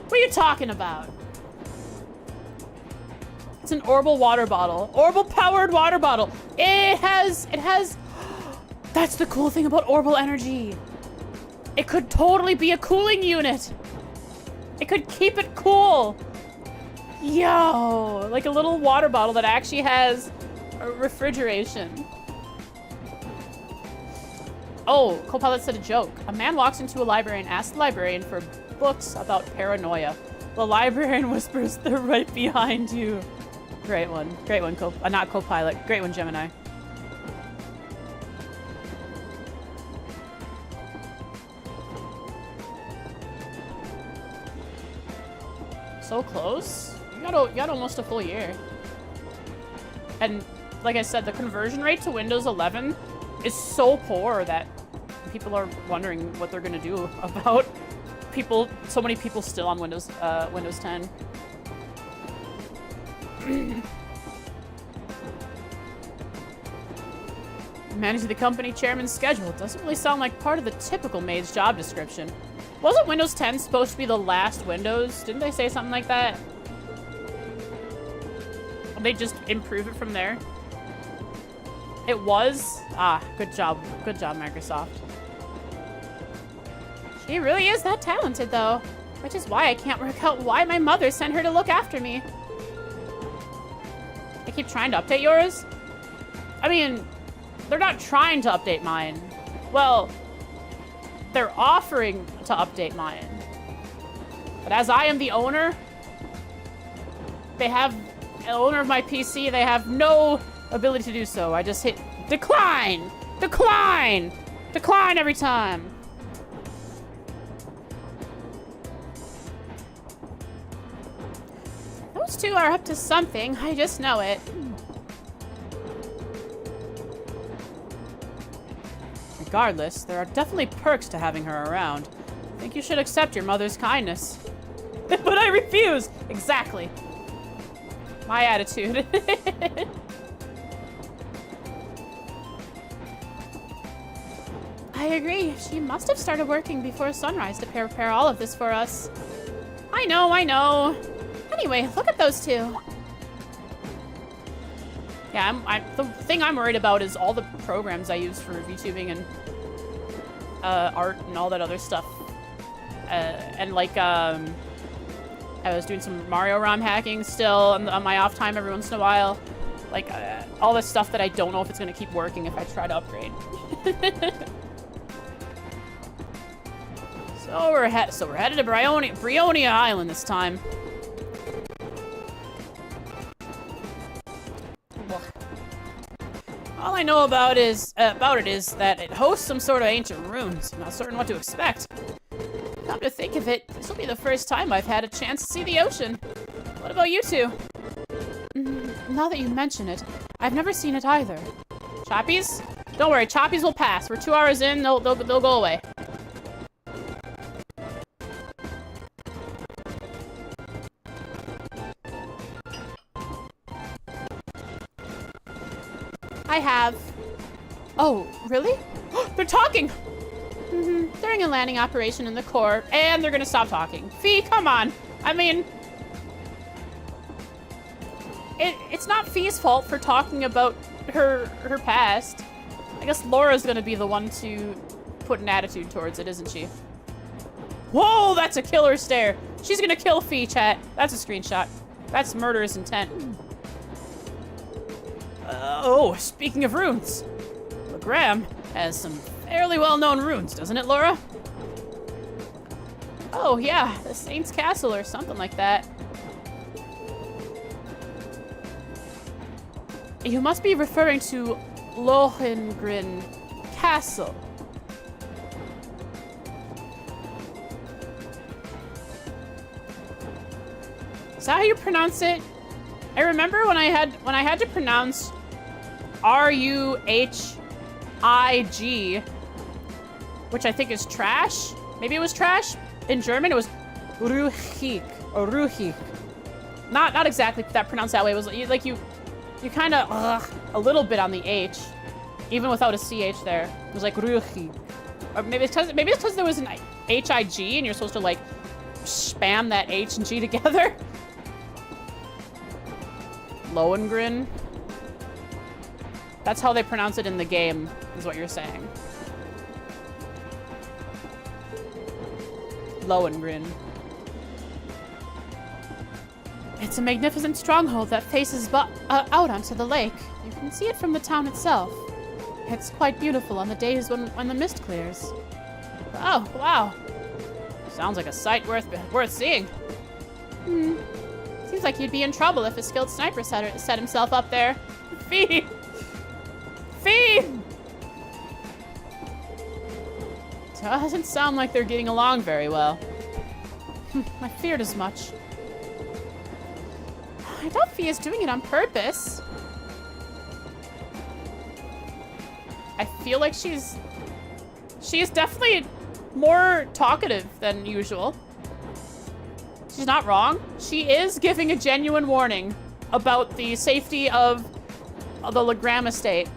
What are you talking about? It's an Orbital water bottle. Orbital powered water bottle. It has, that's the cool thing about Orbital energy. It could totally be a cooling unit. It could keep it cool. Yo, like a little water bottle that actually has a refrigeration. Oh, Copilot said a joke. A man walks into a library and asks the librarian for books about paranoia. The librarian whispers, "They're right behind you." Great one. Great one, not Copilot. Great one, Gemini. So close. You got almost a full year. And like I said, the conversion rate to Windows 11 is so poor that people are wondering what they're gonna do about so many people still on Windows 10. Managing the company chairman's schedule doesn't really sound like part of the typical maid's job description. Wasn't Windows 10 supposed to be the last Windows? Didn't they say something like that? They just improve it from there? It was? Ah, good job. Good job, Microsoft. She really is that talented, though. Which is why I can't work out why my mother sent her to look after me. They keep trying to update yours? I mean, they're not trying to update mine. Well, they're offering to update mine. But as I am the owner, owner of my PC, they have no ability to do so. I just hit decline, decline, decline every time. Those two are up to something. I just know it. Regardless, there are definitely perks to having her around. I think you should accept your mother's kindness. But I refuse! Exactly. My attitude. I agree. She must have started working before sunrise to prepare all of this for us. I know, I know. Anyway, look at those two. Yeah, the thing I'm worried about is all the programs I use for VTubing and art and all that other stuff. And like, I was doing some Mario ROM hacking still on my off time every once in a while. Like, all this stuff that I don't know if it's gonna keep working if I try to upgrade. So we're headed to Brionia Island this time. All I know about it is that it hosts some sort of ancient ruins. I'm not certain what to expect. Come to think of it, this will be the first time I've had a chance to see the ocean. What about you two? Now that you mention it, I've never seen it either. Choppies? Don't worry, Choppies will pass. We're 2 hours in, they'll go away. I have. Oh, really? They're talking! During a landing operation in the core, and they're gonna stop talking. Fee, come on. I mean, it's not Fee's fault for talking about her past. I guess Laura's gonna be the one to put an attitude towards it, isn't she? Whoa, that's a killer stare. She's gonna kill Fee, chat. That's a screenshot. That's murderous intent. Oh, speaking of runes, Legram has some fairly well-known runes, doesn't it, Laura? Oh, yeah, the Saint's Castle or something like that. You must be referring to Lohengrin Castle. Is that how you pronounce it? I remember when I had to pronounce R-U-H-I-G, which I think is trash. Maybe it was trash. In German, it was Ruhig or Ruhig. Not exactly that pronounced that way. It was like you kind of a little bit on the H, even without a CH there. It was like Ruhig. Or maybe it's because there was an H-I-G and you're supposed to like spam that H and G together. Lohengrin. That's how they pronounce it in the game, is what you're saying. Lohengrin. It's a magnificent stronghold that faces out onto the lake. You can see it from the town itself. It's quite beautiful on the days when the mist clears. Oh, wow. Sounds like a sight worth seeing. Seems like you'd be in trouble if a skilled sniper set himself up there. Fee! Fee! Doesn't sound like they're getting along very well. I feared as much. I doubt Fee is doing it on purpose. I feel like she is definitely more talkative than usual. She's not wrong. She is giving a genuine warning about the safety of the Legram estate.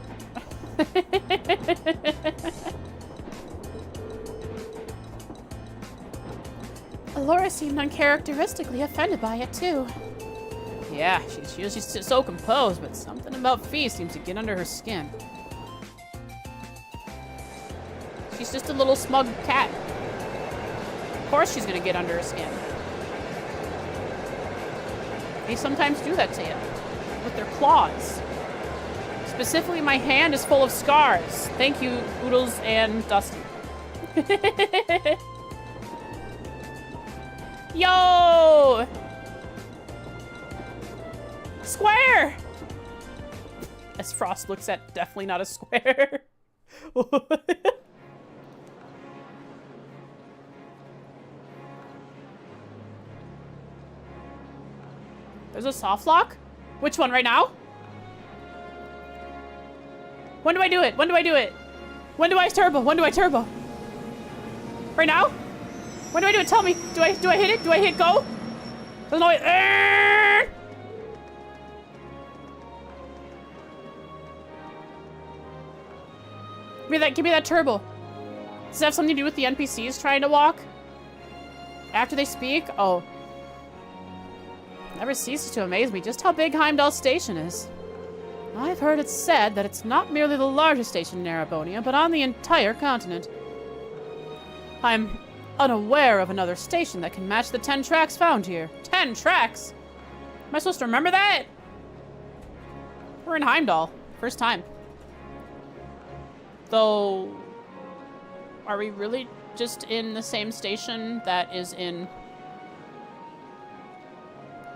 Laura seemed uncharacteristically offended by it, too. Yeah, she's usually so composed, but something about Fee seems to get under her skin. She's just a little smug cat. Of course she's gonna get under her skin. They sometimes do that to you with their claws. Specifically, my hand is full of scars. Thank you, Oodles and Dusty. Yo! Square! As Frost looks at definitely not a square. There's a soft lock? Which one, right now? When do I do it? When do I do it? When do I turbo? When do I turbo? Right now? When do I do it? Tell me. Do I hit it? Do I hit go? There's no way. Give me that turbo. Does it have something to do with the NPCs trying to walk? After they speak? Oh. Never ceases to amaze me just how big Heimdall Station is. I've heard it said that it's not merely the largest station in Erebonia, but on the entire continent. I'm unaware of another station that can match the 10 tracks found here. 10 tracks? Am I supposed to remember that? We're in Heimdall. First time. Though, are we really just in the same station that is in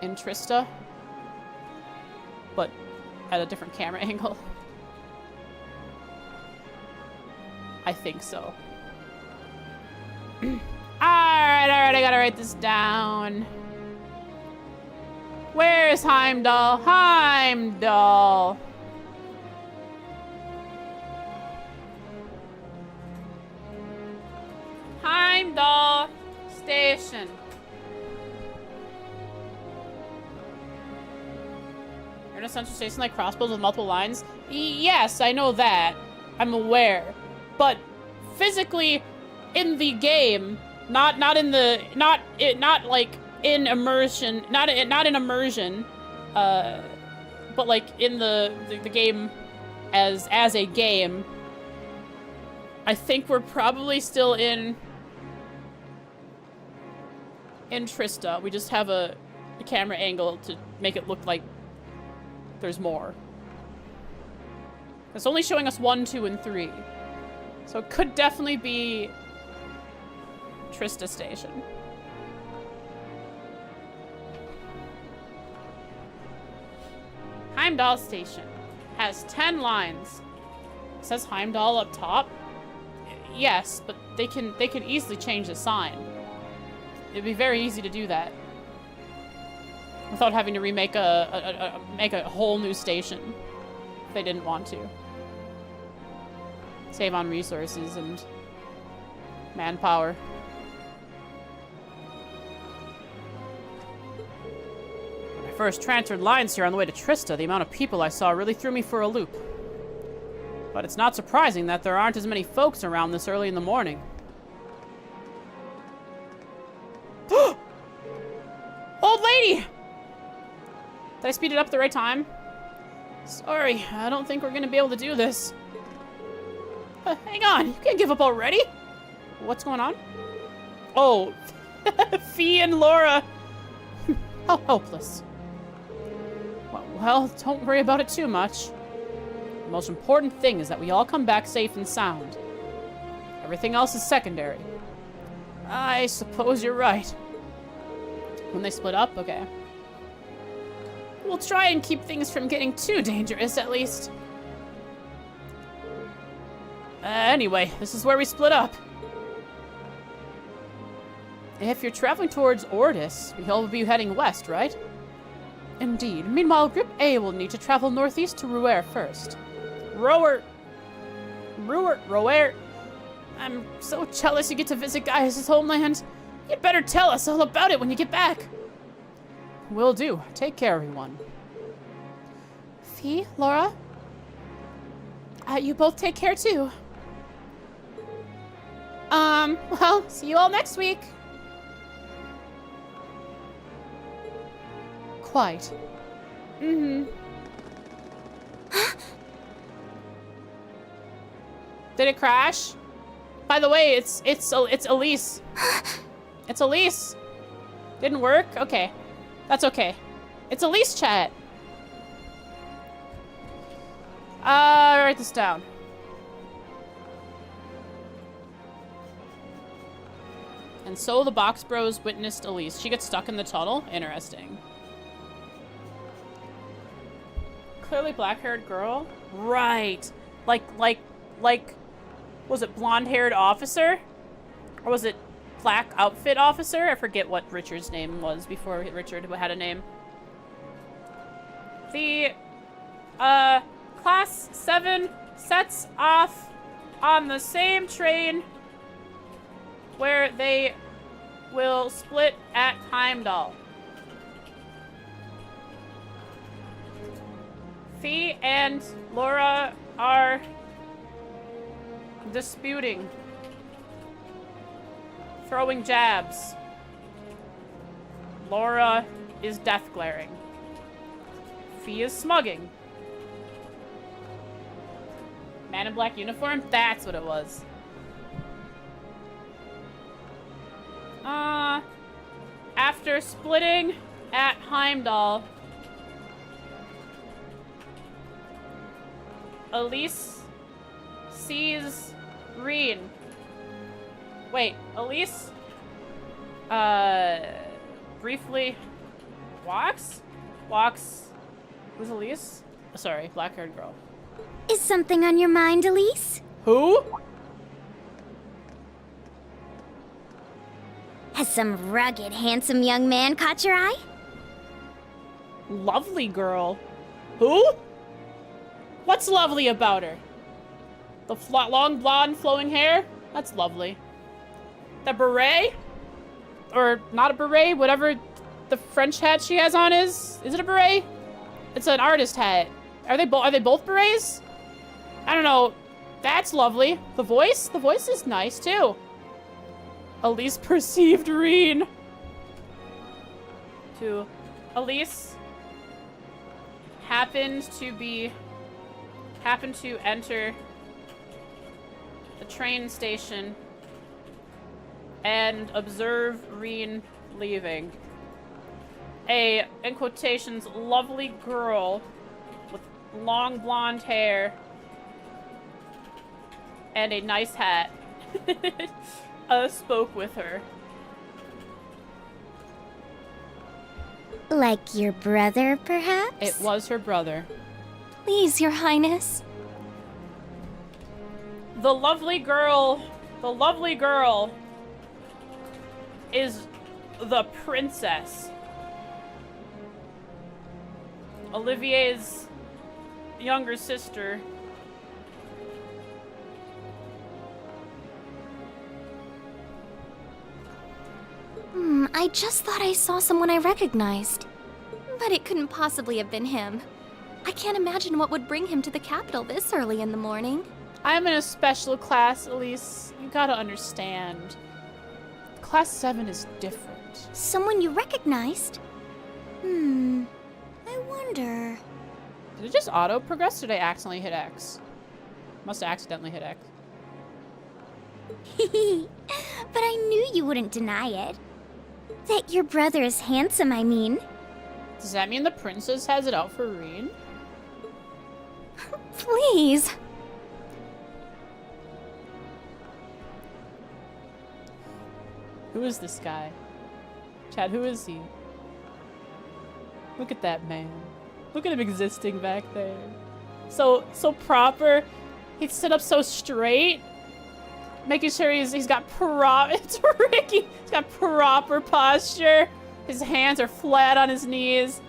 Trista? But at a different camera angle? I think so. Alright, I gotta write this down. Where's Heimdall? Heimdall! Heimdall Station. You're in a central station like crossbows with multiple lines? Yes, I know that. I'm aware. But physically, in the game, not like in immersion, not in immersion, but like in the game as a game. I think we're probably still in Trista. We just have a camera angle to make it look like there's more. It's only showing us 1, 2, and 3. So it could definitely be Trista Station. Heimdall Station has 10 lines. It says Heimdall up top. Yes, but they can easily change the sign. It'd be very easy to do that without having to remake make a whole new station if they didn't want to. Save on resources and manpower. When I first transferred lines here on the way to Trista, the amount of people I saw really threw me for a loop. But it's not surprising that there aren't as many folks around this early in the morning. Old lady! Did I speed it up at the right time? Sorry, I don't think we're gonna be able to do this. Hang on, you can't give up already? What's going on? Oh, Fee and Laura. How helpless. Well, don't worry about it too much. The most important thing is that we all come back safe and sound. Everything else is secondary. I suppose you're right. When they split up? Okay. We'll try and keep things from getting too dangerous, at least. Anyway, this is where we split up. If you're traveling towards Ordis, we'll be heading west, right? Indeed. Meanwhile, Group A will need to travel northeast to Ruer first. Rower. I'm so jealous you get to visit Gaius' homeland. You'd better tell us all about it when you get back. Will do. Take care, everyone. Fee, Laura? You both take care, too. Well, see you all next week. Quite. Mm-hmm. Did it crash? By the way, it's Elise. It's Elise. Didn't work? Okay. That's okay. It's Elise chat. Write this down. And so the Box Bros witnessed Elise. She gets stuck in the tunnel? Interesting. Clearly black-haired girl? Right. Like, was it blonde-haired officer? Or was it black outfit officer? I forget what Richard's name was before Richard had a name. The, Class 7 sets off on the same train where they will split at Heimdall. Fee and Laura are disputing. Throwing jabs. Laura is death glaring. Fee is smugging. Man in black uniform? That's what it was. After splitting at Heimdall, Elise sees Reen. Wait, Elise? Briefly walks? Who's Elise? Sorry, black-haired girl. Is something on your mind, Elise? Who? Has some rugged, handsome young man caught your eye? Lovely girl. Who? What's lovely about her? The long blonde flowing hair? That's lovely. The beret? Or not a beret, whatever the French hat she has on is. Is it a beret? It's an artist hat. Are they both berets? I don't know. That's lovely. The voice is nice too. Elise perceived Reen. To Elise happened to enter the train station and observe Reen leaving. A, in quotations, lovely girl with long blonde hair and a nice hat spoke with her. Like your brother, perhaps? It was her brother. Please, Your Highness. The lovely girl is the princess. Olivier's younger sister. I just thought I saw someone I recognized. But it couldn't possibly have been him. I can't imagine what would bring him to the capital this early in the morning. I'm in a special class, Elise. You gotta understand. Class 7 is different. Someone you recognized? I wonder. Did it just auto-progress or did I accidentally hit X? Must have accidentally hit X. But I knew you wouldn't deny it. That your brother is handsome, I mean. Does that mean the princess has it out for Reen? Please. Who is this guy? Chad, who is he? Look at that man. Look at him existing back there. So proper. He'd sit up so straight. Making sure he's got it's Ricky. He's got proper posture. His hands are flat on his knees.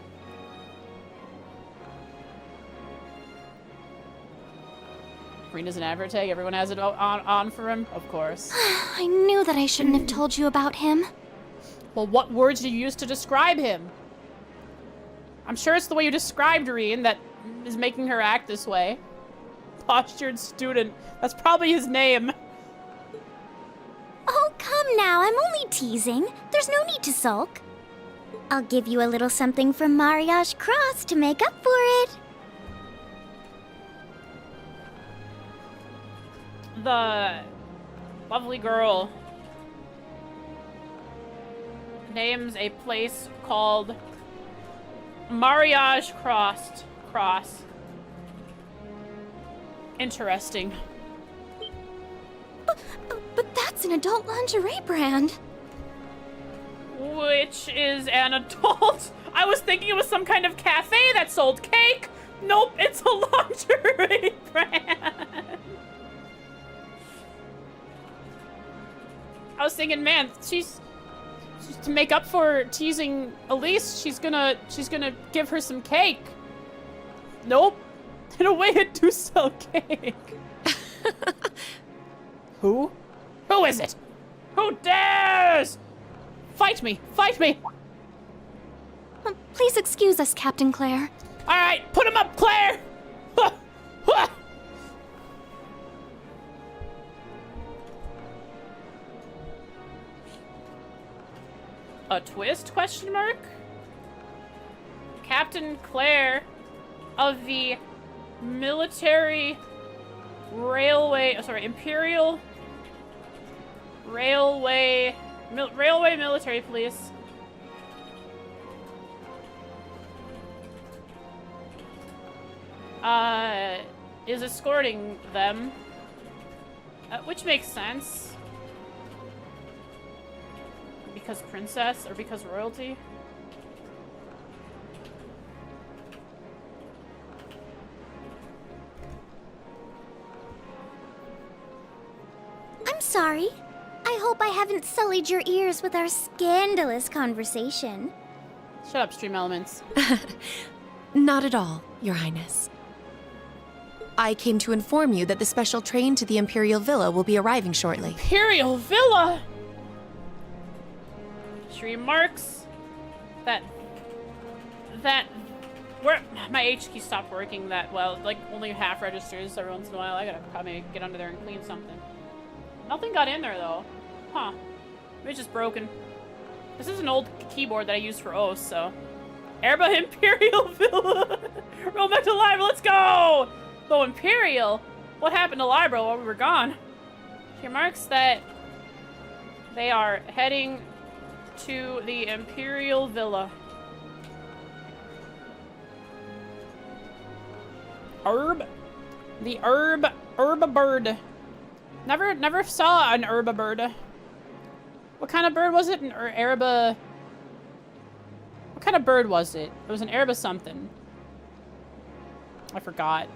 Reen doesn't advertise. Everyone has it on for him, of course. I knew that I shouldn't have told you about him. Well, what words did you use to describe him? I'm sure it's the way you described Reen that is making her act this way. Postured student. That's probably his name. Oh, come now. I'm only teasing. There's no need to sulk. I'll give you a little something from Mariage Cross to make up for it. The lovely girl names a place called Mariage Cross. Interesting. But that's an adult lingerie brand. Which is an adult? I was thinking it was some kind of cafe that sold cake. Nope, it's a lingerie brand. I was thinking, man, she's to make up for teasing Elise, she's gonna give her some cake. Nope. In a way, it do sell cake. Who? Who is it? Who dares? Fight me! Fight me! Please excuse us, Captain Claire. All right, put him up, Claire. A twist? Question mark? Captain Claire of the military railway. Imperial railway military police. Is escorting them, which makes sense. Because princess or because royalty? I'm sorry. I hope I haven't sullied your ears with our scandalous conversation. Shut up, Stream Elements. Not at all, Your Highness. I came to inform you that the special train to the Imperial Villa will be arriving shortly. Imperial Villa! She remarks that where my H key stopped working that well, like only half registers every once in a while. I gotta probably get under there and clean something. Nothing got in there though. Huh. It's just broken. This is an old keyboard that I used for oaths, so. Erba Imperial Villa! Roll back to Libra, let's go! Oh, Imperial? What happened to Libra while we were gone? She remarks that they are heading to the Imperial Villa. Herb? The herba bird. Never saw an herba bird. What kind of bird was it? An Araba... What kind of bird was it? It was an Araba something. I forgot.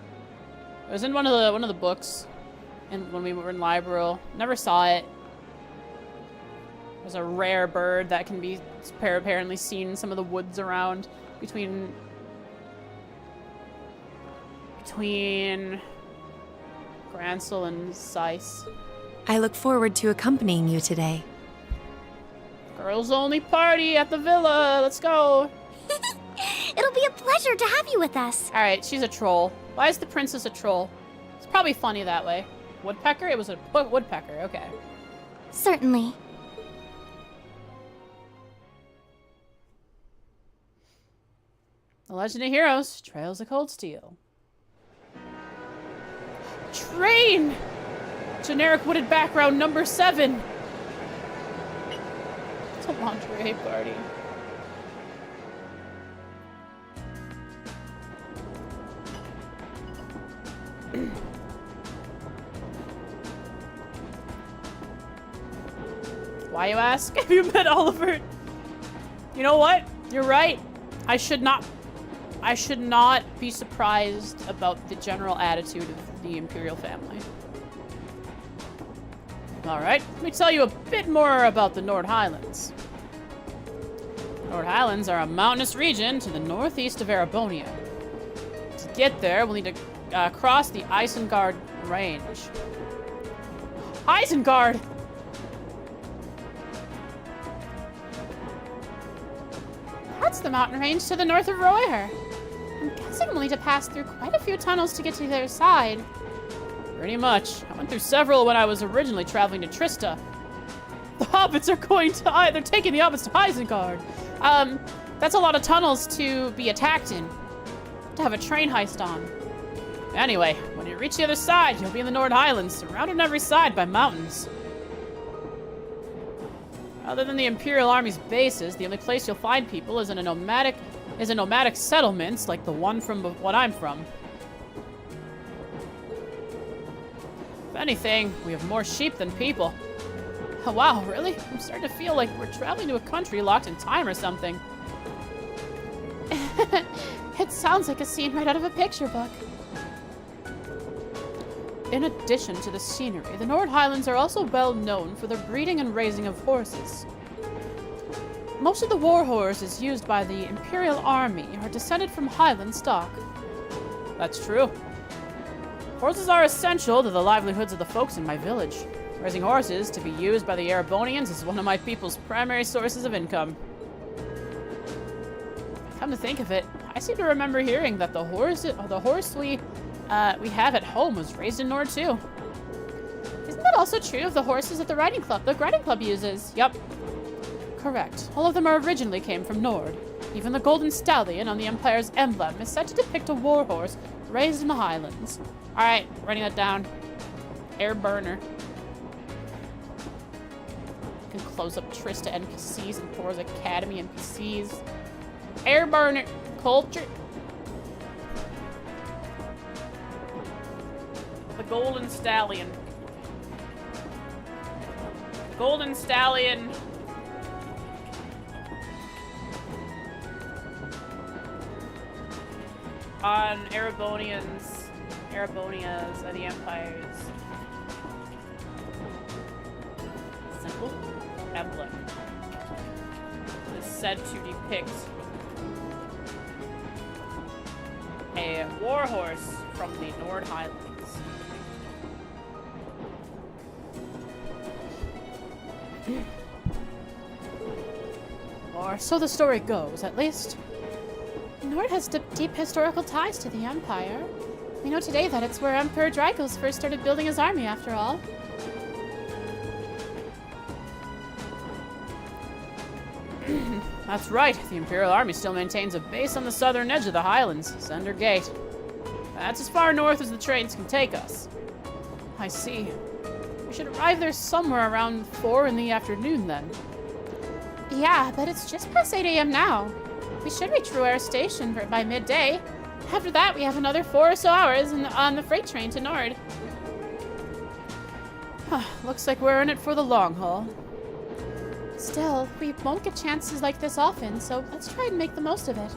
It was in one of the books, and when we were in Libro. Never saw it. It was a rare bird that can be apparently seen in some of the woods around between Gransel and Zeiss. I look forward to accompanying you today. Girls only party at the villa. Let's go. It'll be a pleasure to have you with us. All right, she's a troll. Why is the princess a troll? It's probably funny that way. Woodpecker? It was a woodpecker. Okay. Certainly. The Legend of Heroes, Trails of Cold Steel. Train! Generic wooded background number 7. It's a lingerie party. Why, you ask? Have you met Oliver? You know what? You're right. I should not be surprised about the general attitude of the Imperial family. Alright, let me tell you a bit more about the Nord Highlands. Nord Highlands are a mountainous region to the northeast of Arabonia. To get there, we'll need to cross the Isengard Range. Isengard! That's the mountain range to the north of Royer. I'm guessing we'll need to pass through quite a few tunnels to get to the other side. Pretty much. I went through several when I was originally traveling to Trista. The hobbits are going to... they're taking the hobbits to Isengard. That's a lot of tunnels to be attacked in. To have a train heist on. Anyway, when you reach the other side, you'll be in the Nord Highlands, surrounded on every side by mountains. Other than the Imperial Army's bases, the only place you'll find people is in nomadic settlements like the one from what I'm from. If anything, we have more sheep than people. Oh, wow, really? I'm starting to feel like we're traveling to a country locked in time or something. It sounds like a scene right out of a picture book. In addition to the scenery, the Nord Highlands are also well known for the breeding and raising of horses. Most of the war horses used by the Imperial Army are descended from Highland stock. That's true. Horses are essential to the livelihoods of the folks in my village. Raising horses to be used by the Erebonians is one of my people's primary sources of income. Come to think of it, I seem to remember hearing that the horse we have at home was raised in Nord too. Isn't that also true of the horses that the riding club uses? Yup. Correct. All of them originally came from Nord. Even the golden stallion on the Empire's emblem is said to depict a war horse raised in the Highlands. Alright, writing that down. Air burner. You can close up Trista NPCs and Thor's Academy NPCs. Air burner. Culture. The golden stallion. Golden stallion. On Erebonia's the Empire's symbol emblem is said to depict a war horse from the Nord Highlands. Or so the story goes, at least. Nord has deep historical ties to the Empire. We know today that it's where Emperor Dracos first started building his army, after all. That's right. The Imperial Army still maintains a base on the southern edge of the Highlands, Cinder Gate. That's as far north as the trains can take us. I see. We should arrive there somewhere around 4 in the afternoon then. Yeah, but it's just past 8 a.m. now. We should reach Ruer Station by midday. After that, we have another 4 or so hours on the freight train to Nord. Looks like we're in it for the long haul. Still, we won't get chances like this often, so let's try and make the most of it.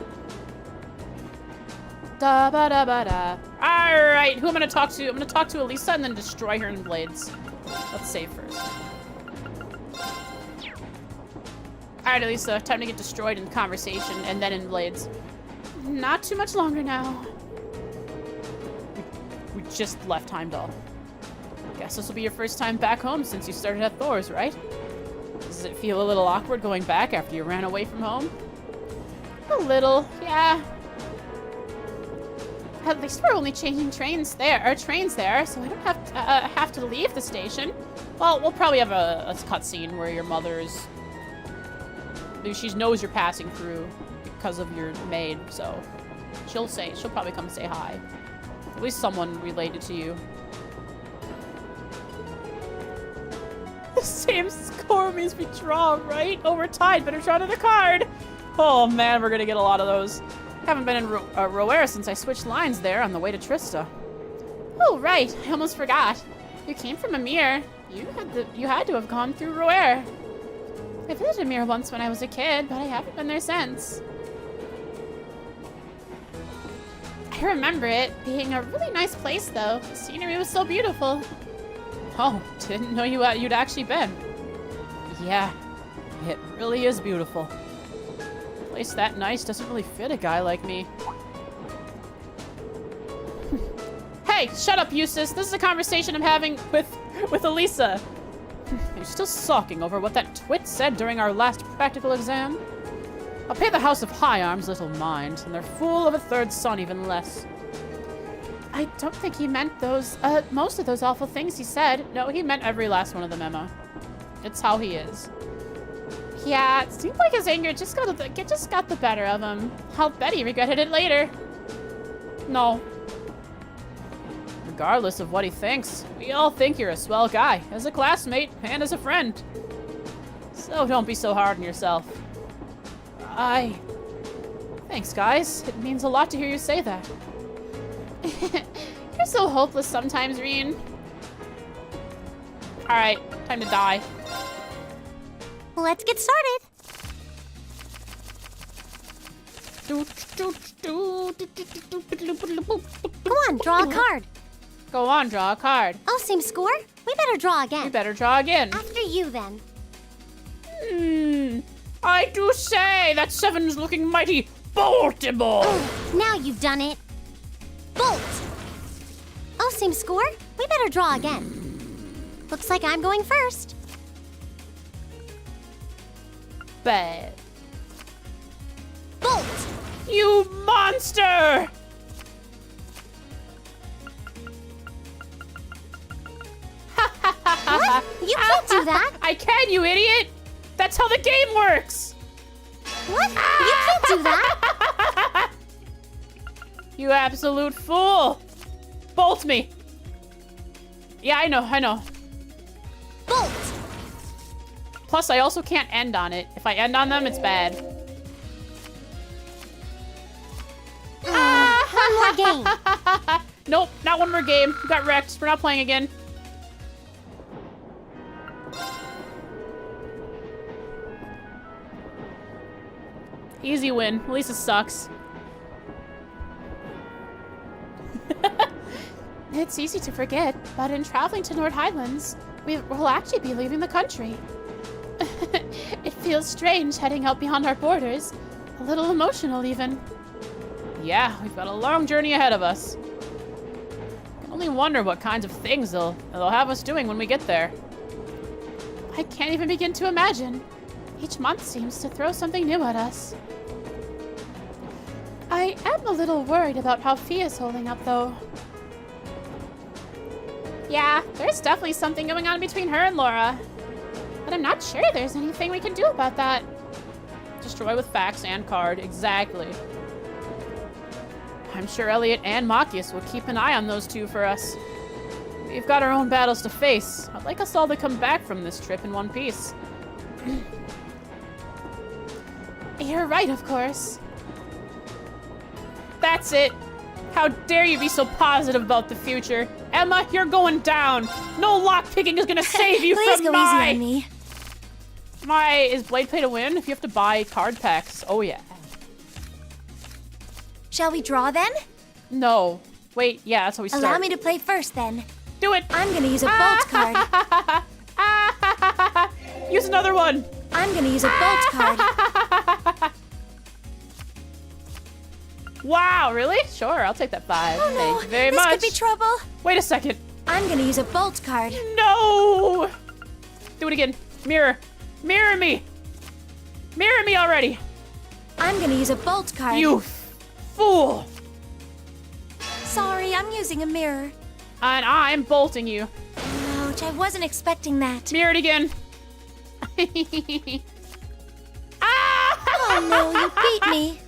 Da ba da ba da. Alright, who am I gonna talk to? I'm gonna talk to Elisa and then destroy her in blades. Let's save first. Alright, Elisa, time to get destroyed in conversation and then in blades. Not too much longer now. We just left Heimdall. Guess this will be your first time back home since you started at Thor's, right? Does it feel a little awkward going back after you ran away from home? A little, yeah. At least we're only changing trains there, so I don't have to leave the station. Well, we'll probably have a cutscene where your mother's... She knows you're passing through because of your maid, so she'll probably come say hi. At least someone related to you. The same score means we draw, right? Oh, we're tied. Better draw another card. Oh man, we're gonna get a lot of those. Haven't been in Roer since I switched lines there on the way to Trista. Oh right, I almost forgot. You came from Amir. You had to have gone through Roer. I visited Amir once when I was a kid, but I haven't been there since. I remember it being a really nice place, though. The scenery was so beautiful. Oh, didn't know you'd actually been. Yeah, it really is beautiful. A place that nice doesn't really fit a guy like me. Hey, shut up, Eustace. This is a conversation I'm having with Elisa. You're still sulking over what that twit said during our last practical exam? I'll pay the House of High Arms little mind, and their fool of a third son even less. I don't think he meant those, most of those awful things he said. No, he meant every last one of them, Emma. It's how he is. Yeah, it seemed like his anger just got the better of him. I'll bet he regretted it later. No. Regardless of what he thinks, we all think you're a swell guy, as a classmate and as a friend. So don't be so hard on yourself. Thanks, guys. It means a lot to hear you say that. You're so hopeless sometimes, Reen. Alright, time to die. Let's get started. Come on, draw a card. Go on, draw a card. Oh, same score? We better draw again. We better draw again. After you, then. I do say that 7's looking mighty boltable. Now you've done it. Bolt! Oh, same score? We better draw again. Looks like I'm going first. Bad. Bolt! You monster! What? You can't do that. I can, you idiot! That's how the game works! What? You can't do that. You absolute fool! Bolt me! Yeah, I know. Bolt! Plus, I also can't end on it. If I end on them, it's bad. One more game. Nope, not one more game. We got wrecked. We're not playing again. Easy win. Lisa sucks. It's easy to forget, but in traveling to Nord Highlands, we'll actually be leaving the country. It feels strange heading out beyond our borders. A little emotional, even. Yeah, we've got a long journey ahead of us. I can only wonder what kinds of things they'll have us doing when we get there. I can't even begin to imagine. Each month seems to throw something new at us. I am a little worried about how Fia's holding up, though. Yeah, there's definitely something going on between her and Laura. But I'm not sure there's anything we can do about that. Destroy with fax and card. Exactly. I'm sure Elliot and Machias will keep an eye on those two for us. We've got our own battles to face. I'd like us all to come back from this trip in one piece. You're right, of course. That's it. How dare you be so positive about the future? Emma, you're going down. No lockpicking is gonna save you Please from go easy on me. Is Blade Play to win? If you have to buy card packs. Oh yeah. Shall we draw then? No. Wait, yeah, that's how we start. Allow me to play first then. Do it. I'm gonna use a bolt card. Use another one. I'm gonna use a bolt card. Wow, really? Sure, I'll take that 5. Oh no, Thank you very this much. could be trouble. Wait a second. I'm gonna use a bolt card. No! Do it again. Mirror. Mirror me. Mirror me already. I'm gonna use a bolt card. You fool. Sorry, I'm using a mirror. And I'm bolting you. Ouch, I wasn't expecting that. Mirror it again. Ah! Oh no, you beat me.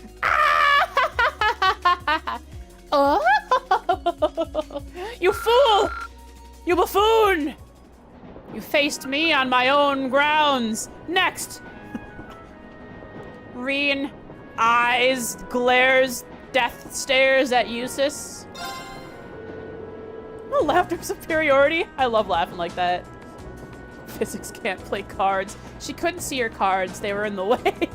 Oh! You fool! You buffoon! You faced me on my own grounds. Next! Reen, eyes, glares, death stares at Eustace. Oh, laughter superiority. I love laughing like that. Physics can't play cards. She couldn't see her cards. They were in the way.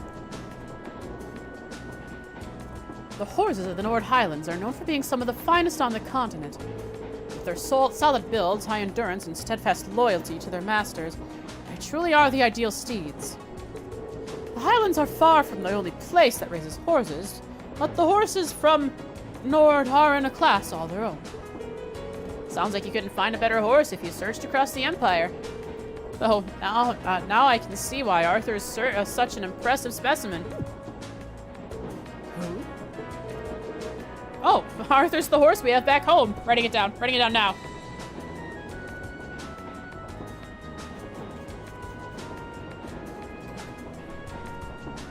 The horses of the Nord Highlands are known for being some of the finest on the continent. With their solid builds, high endurance, and steadfast loyalty to their masters, they truly are the ideal steeds. The Highlands are far from the only place that raises horses, but the horses from Nord are in a class all their own. Sounds like you couldn't find a better horse if you searched across the Empire. Though now I can see why Arthur is such an impressive specimen. Who? Oh, Arthur's the horse we have back home. Writing it down now.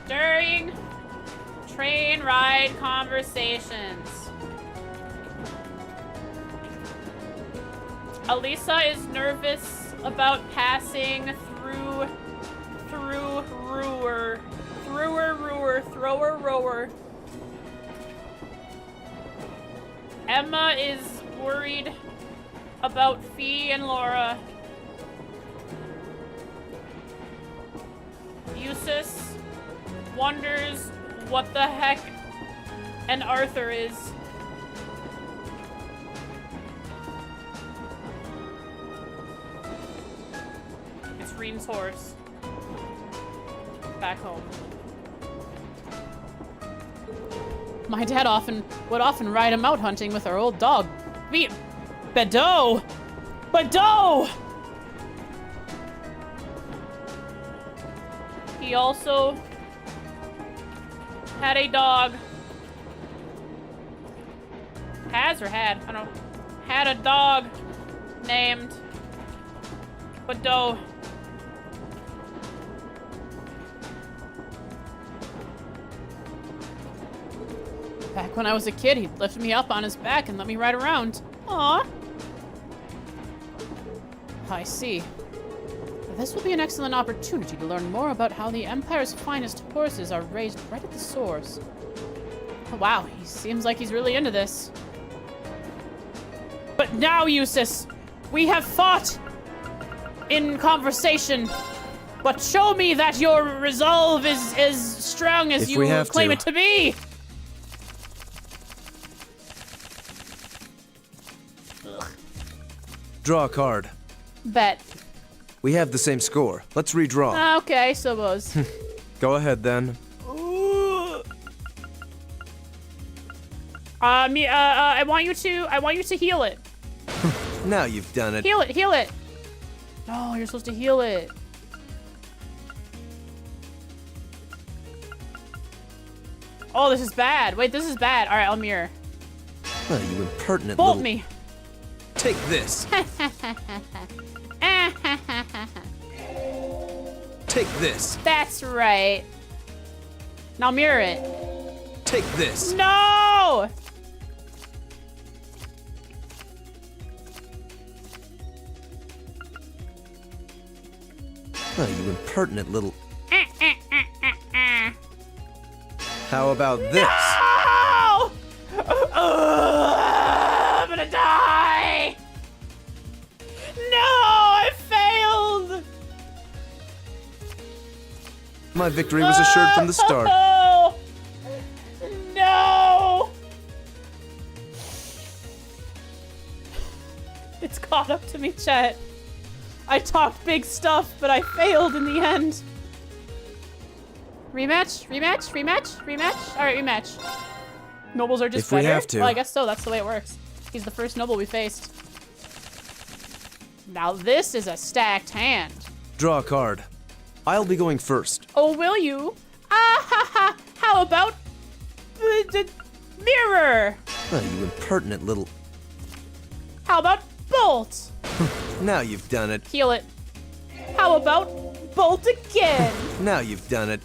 During train ride conversations. Elisa is nervous about passing through rower. Emma is worried about Fee and Laura. Eustace wonders what the heck an Arthur is. It's Reen's horse. Back home. My dad would often ride him out hunting with our old dog. Bedeau! He also had a dog. Has or had? I don't know. Had a dog named Bedeau. Back when I was a kid, he'd lift me up on his back and let me ride around. Aww. I see. This will be an excellent opportunity to learn more about how the Empire's finest horses are raised right at the source. Oh, wow, he seems like he's really into this. But now, Eustace, we have fought in conversation, but show me that your resolve is as strong as you claim it to be. Draw a card. Bet. We have the same score. Let's redraw. Okay, so was. Go ahead then. I want you to heal it. Now you've done it. Heal it. No, you're supposed to heal it. Oh, this is bad. Wait, this is bad. All right, I'll mirror. Oh, you impertinent Bolt little... me. Take this. Take this. That's right. Now mirror it. Take this. No! Oh, you impertinent little... How about this? No! I'm gonna die! No, I failed! My victory was assured from the start. Oh, no! It's caught up to me, chat. I talked big stuff, but I failed in the end. Rematch? Rematch? Rematch? Rematch? Alright, rematch. Nobles are just If better? we have to. Well, I guess so. That's the way it works. He's the first noble we faced. Now this is a stacked hand. Draw a card. I'll be going first. Oh, will you? Ah ha ha! How about the mirror? Oh, you impertinent little... How about bolt? Now you've done it. Heal it. How about bolt again? Now you've done it.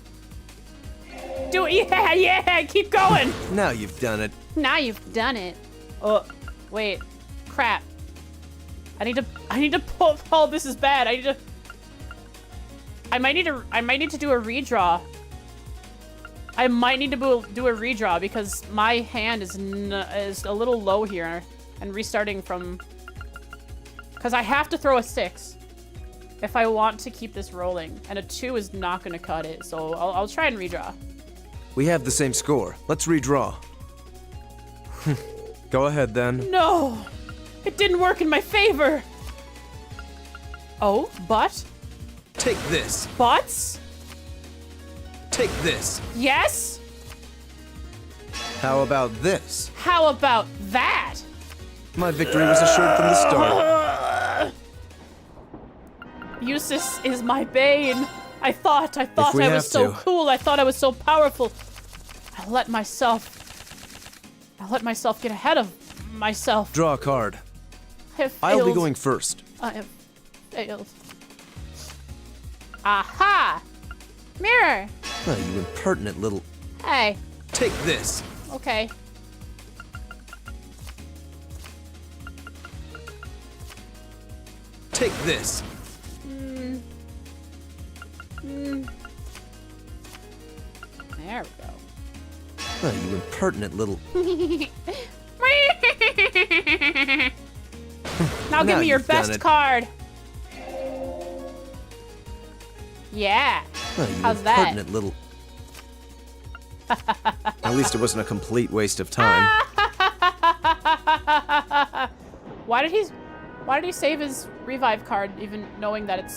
Do it. Yeah, yeah. Keep going. Now you've done it. Now you've done it. Oh, wait. Crap. I need to pull. Oh, this is bad. I might need to do a redraw. I might need to do a redraw because my hand is a little low here, and restarting from. Because I have to throw a 6 if I want to keep this rolling, and a 2 is not gonna cut it. So I'll try and redraw. We have the same score. Let's redraw. Go ahead then. No, it didn't work in my favor. Oh, but. Take this. Buts? Take this. Yes? How about this? How about that? My victory was assured from the start. Eustace is my bane. I thought I we was have so to. cool. I thought I was so powerful. I let myself get ahead of myself. Draw a card. I have failed. I'll be going first. I have failed. Aha! Mirror! Oh, you impertinent little... Hey. Take this. Okay. Take this. There we go. Oh, you impertinent little... Now give me your you've done best it. card. Yeah. Oh, you How's that? impertinent little... At least it wasn't a complete waste of time. Why did he save his revive card even knowing that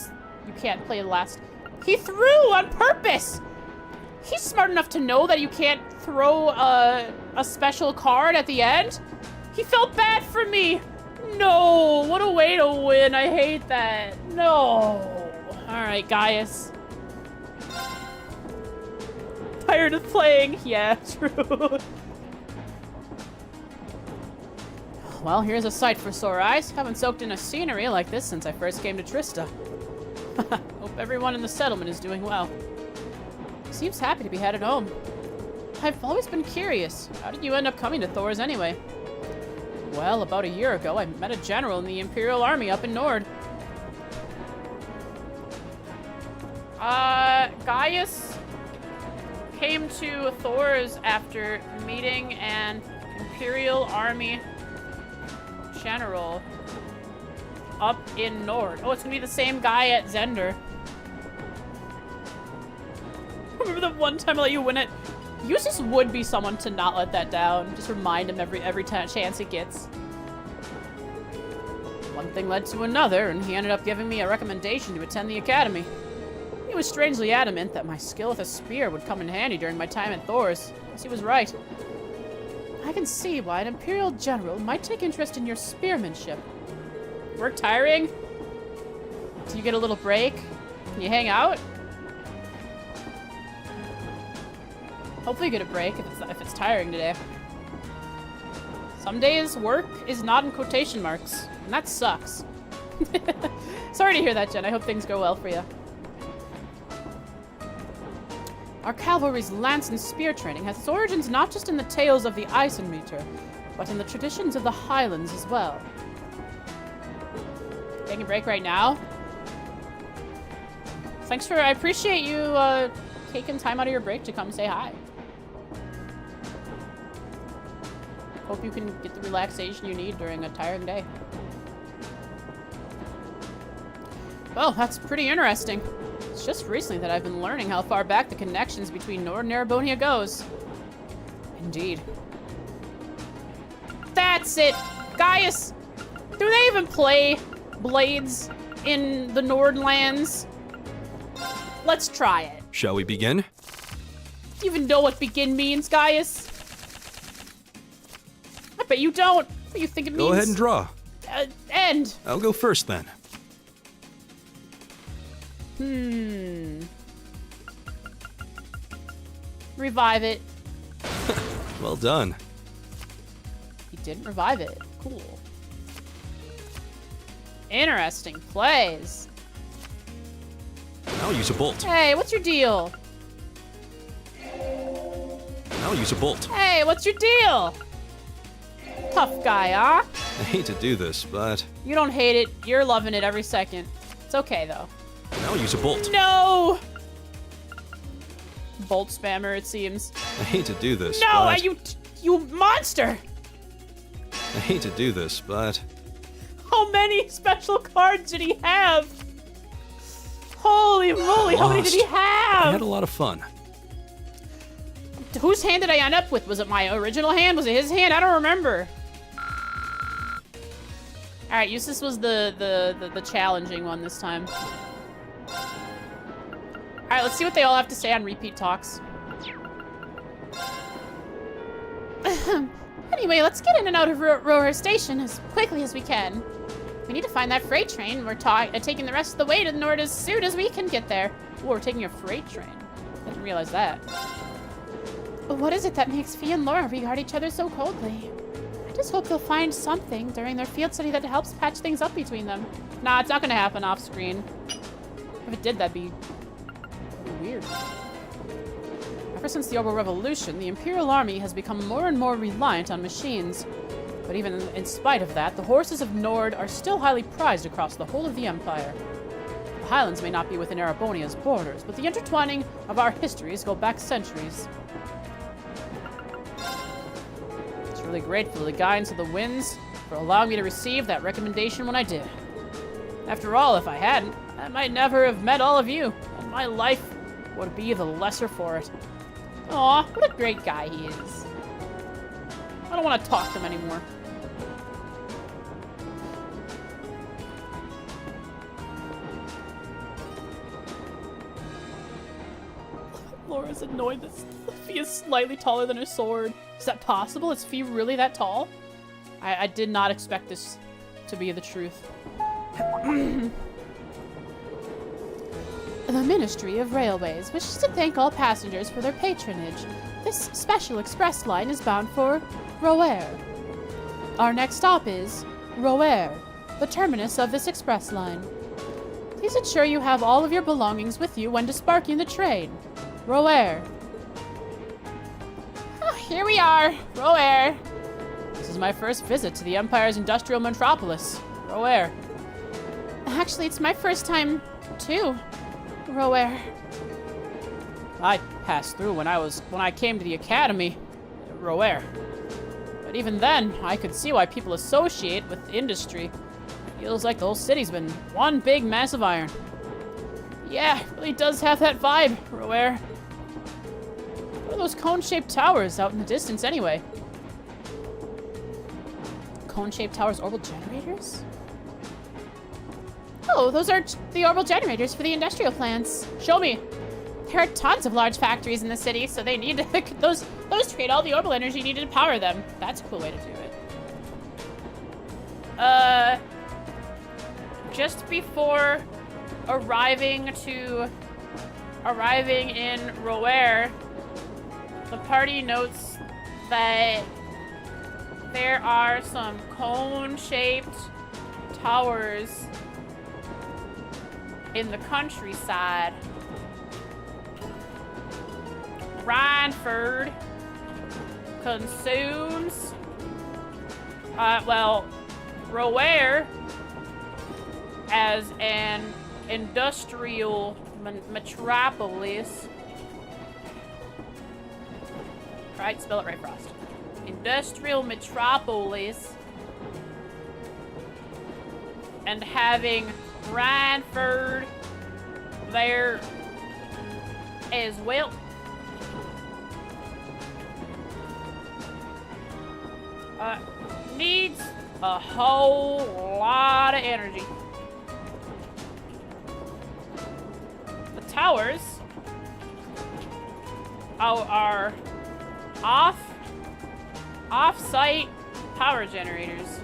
you can't play last? He threw on purpose. He's smart enough to know that you can't throw a special card at the end. He felt bad for me. No, what a way to win. I hate that. No. All right, Gaius. Tired of playing. Yeah, true. Well, here's a sight for sore eyes. Haven't soaked in a scenery like this since I first came to Trista. Hope everyone in the settlement is doing well. Seems happy to be headed home. I've always been curious. How did you end up coming to Thor's anyway? Well, about a year ago, I met a general in the Imperial Army up in Nord. Gaius came to Thor's after meeting an Imperial Army general up in Nord. Oh, it's gonna be the same guy at Zender. Remember the one time I let you win it? Eustace would be someone to not let that down. Just remind him every chance he gets. One thing led to another, and he ended up giving me a recommendation to attend the academy. He was strangely adamant that my skill with a spear would come in handy during my time at Thor's. Yes, he was right. I can see why an Imperial general might take interest in your spearmanship. Work tiring? Do you get a little break? Can you hang out? Hopefully you get a break if it's tiring today. Some days work is not in quotation marks, and that sucks. Sorry to hear that, Jen. I hope things go well for you. Our cavalry's lance and spear training has its origins not just in the tales of the Eisenmeter, but in the traditions of the Highlands as well. Taking a break right now? Thanks I appreciate you taking time out of your break to come say hi. Hope you can get the relaxation you need during a tiring day. Well, that's pretty interesting. It's just recently that I've been learning how far back the connections between Nord and Erebonia goes. Indeed. That's it! Gaius! Do they even play Blades in the Nordlands? Let's try it. Shall we begin? Do you even know what begin means, Gaius? I bet you don't. What do you think it means? Go ahead and draw. End. I'll go first then. Revive it. Well done. He didn't revive it. Cool. Interesting plays. I'll use a bolt. Hey, what's your deal? I'll use a bolt. Hey, what's your deal? Tough guy, huh? I hate to do this, but You don't hate it. You're loving it every second. It's okay, though. I'll use a bolt. No! Bolt spammer, it seems. I hate to do this, No, but you monster! I hate to do this, but How many special cards did he have? Holy moly, how many did he I have? had a lot of fun. Whose hand did I end up with? Was it my original hand? Was it his hand? I don't remember. All right, Eustace was the challenging one this time. All right, let's see what they all have to say on repeat talks. Anyway, let's get in and out of Rower Station as quickly as we can. We need to find that freight train. We're taking the rest of the way to the Nord as soon as we can get there. Ooh, we're taking a freight train. I didn't realize that. But what is it that makes Fee and Laura regard each other so coldly? I just hope they'll find something during their field study that helps patch things up between them. Nah, it's not gonna happen off screen. If it did, that'd be weird. Ever since the Orbital Revolution, the Imperial Army has become more and more reliant on machines. But even in spite of that, the horses of Nord are still highly prized across the whole of the Empire. The Highlands may not be within Erebonia's borders, but the intertwining of our histories go back centuries. It's really grateful to the Guardians of the Winds for allowing me to receive that recommendation when I did. After all, if I hadn't, I might never have met all of you, and my life would be the lesser for it. Aw, what a great guy he is. I don't want to talk to him anymore. Laura's annoyed that Fee is slightly taller than her sword. Is that possible? Is Fee really that tall? I did not expect this to be the truth. The Ministry of Railways wishes to thank all passengers for their patronage. This special express line is bound for Roer. Our next stop is Roer, the terminus of this express line. Please ensure you have all of your belongings with you when disembarking the train. Roer. Oh, here we are, Roer. This is my first visit to the Empire's industrial metropolis, Roer. Actually, it's my first time, too, Roer. I passed through when I came to the academy, Roer. But even then, I could see why people associate with industry. Feels like the whole city's been one big mass of iron. Yeah, it really does have that vibe, Roer. What are those cone-shaped towers out in the distance anyway? Cone-shaped towers, orbital generators? Oh, those are the orbital generators for the industrial plants. Show me. There are tons of large factories in the city, so they need to, those create all the orbital energy needed to power them. That's a cool way to do it. Just before arriving in Roer, the party notes that there are some cone-shaped towers in the countryside. Rhineford consumes, well, Roer as an industrial metropolis. Right, spell it right, Frost. Industrial metropolis. And having Rhineford there as well. Needs a whole lot of energy. The towers are off-site power generators.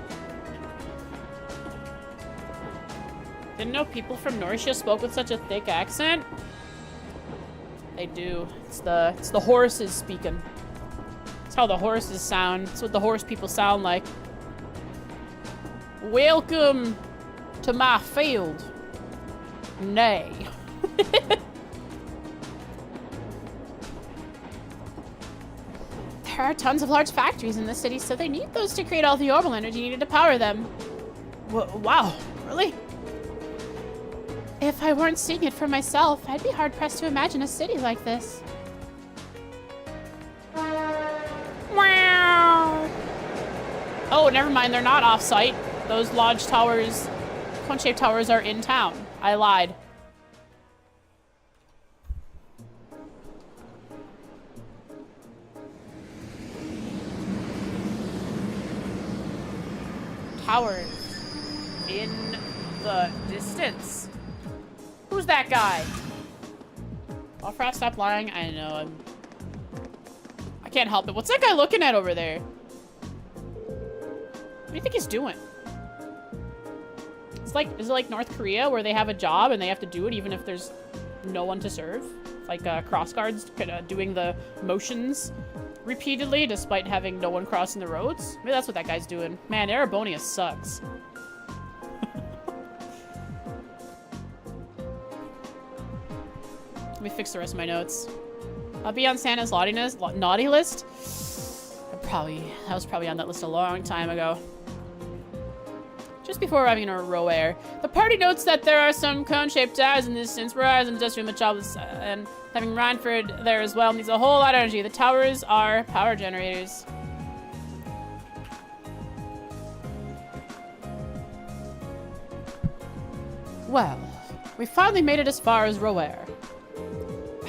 Didn't know people from Norcia spoke with such a thick accent. They do. It's the horses speaking. That's how the horses sound. That's what the horse people sound like. Welcome to my field. Nay. There are tons of large factories in the city, so they need those to create all the orbital energy needed to power them. Wow, really? If I weren't seeing it for myself, I'd be hard-pressed to imagine a city like this. Wow. Oh, never mind. They're not off-site. Those lodge towers, cone-shaped towers, are in town. I lied. Towers in the distance. Who's that guy? I'll Frost, stop lying. I know. I can't help it. What's that guy looking at over there? What do you think he's doing? It's like, is it like North Korea where they have a job and they have to do it even if there's no one to serve? Like cross guards doing the motions repeatedly despite having no one crossing the roads? Maybe that's what that guy's doing. Man, Erebonia sucks. Let me fix the rest of my notes. I'll be on Santa's naughty list. That was probably on that list a long time ago. Just before arriving in Roer, the party notes that there are some cone-shaped towers in the distance, whereas an industrial metropolis, and having Rhineford there as well needs a whole lot of energy. The towers are power generators. Well, we finally made it as far as Roer.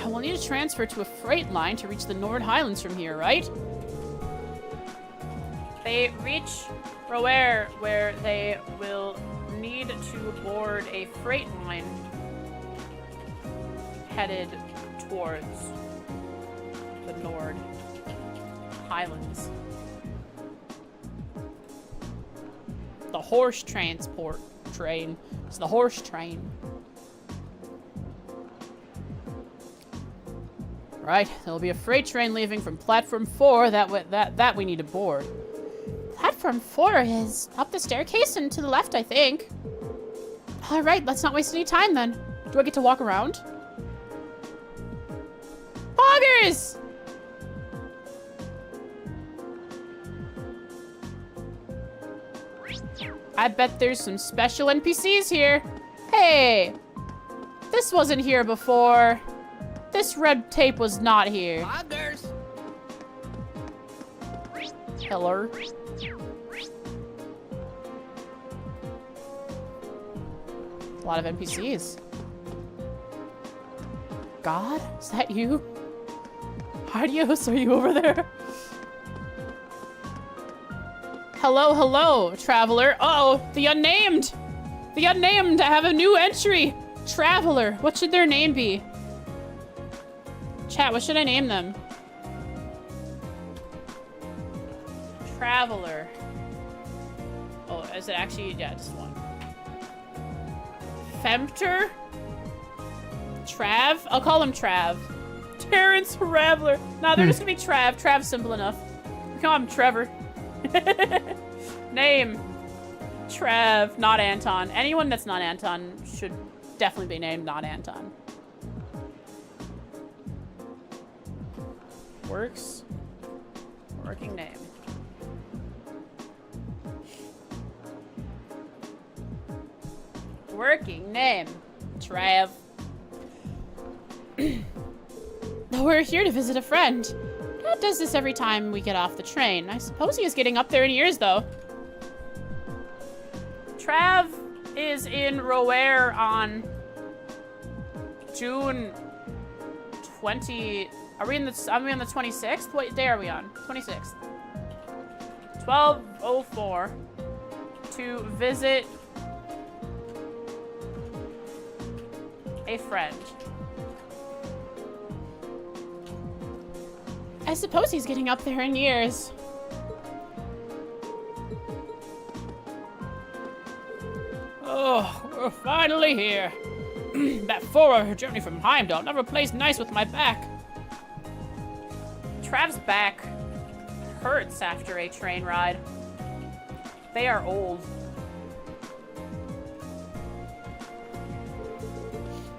We'll need to transfer to a freight line to reach the Nord Highlands from here, right? They reach Roer, where they will need to board a freight line headed towards the Nord Highlands. The horse transport train. It's the horse train. Right, there'll be a freight train leaving from platform 4 that we need to board. Platform 4 is up the staircase and to the left, I think. All right, let's not waste any time then. Do I get to walk around? Poggers! I bet there's some special NPCs here. Hey, this wasn't here before. This red tape was not here. Poggers! Hello. A lot of NPCs. God? Is that you? Adios, are you over there? Hello, hello, traveler. Uh-oh, the unnamed! The unnamed! I have a new entry! Traveler. What should their name be? Chat, what should I name them? Traveler. Oh, is it actually? Yeah, just one. Femter? Trav? I'll call him Trav. Terrence Traveler. Nah, they're just gonna be Trav. Trav's simple enough. We call him Trevor. Name. Trav, not Anton. Anyone that's not Anton should definitely be named not Anton. Works. Working name. Working name. Trav. We're here to visit a friend. Dad does this every time we get off the train. I suppose he is getting up there in years, though. Trav is in Rower on June 20. Are we on the 26th? What day are we on? 26th. 12:04 to visit a friend. I suppose he's getting up there in years. Oh, we're finally here. That 4-hour journey from Heimdall never plays nice with my back. Trav's back hurts after a train ride. They are old.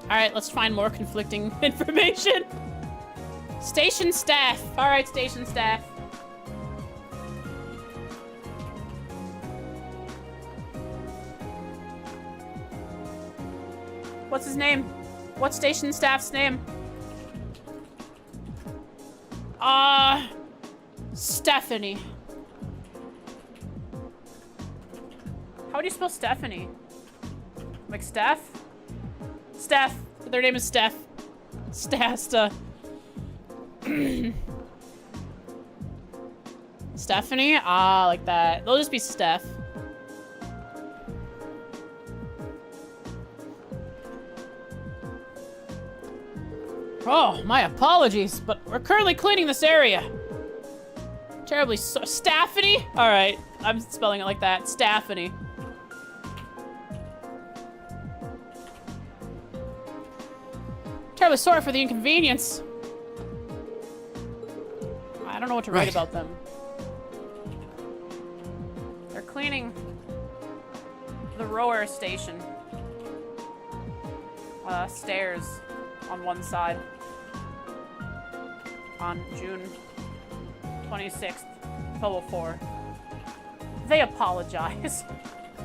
Alright, let's find more conflicting information. Station staff. Alright, station staff. What's his name? What's station staff's name? Stephanie. How do you spell Stephanie? Like Steph? Steph. Their name is Steph. Stasta. Stephanie? Ah, like that. They'll just be Steph. Oh, my apologies, but we're currently cleaning this area. Terribly so. Staffany? Alright, I'm spelling it like that. Staffany. Terribly sorry for the inconvenience. I don't know what to write about them. They're cleaning the Rower station. Stairs on one side. On June 26th, 12:04. They apologize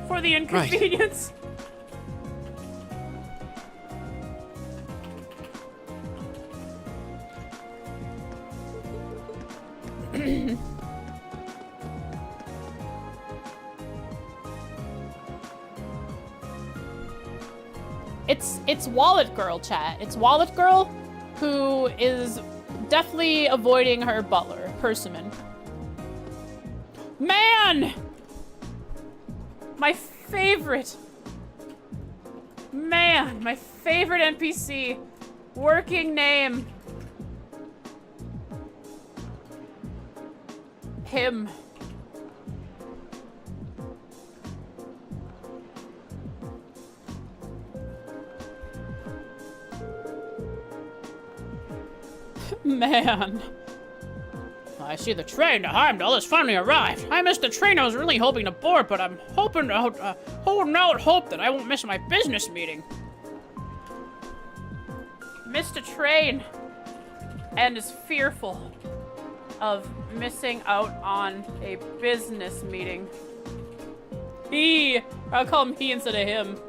for the inconvenience. It's Wallet Girl, chat. It's Wallet Girl who is definitely avoiding her butler, Persimmon. Man! My favorite. Man, my favorite NPC. Working name. Him. Man. I see the train to Heimdall has finally arrived. I missed the train I was really hoping to board, but I'm holding out hope that I won't miss my business meeting. Missed a train and is fearful of missing out on a business meeting. I'll call him he instead of him.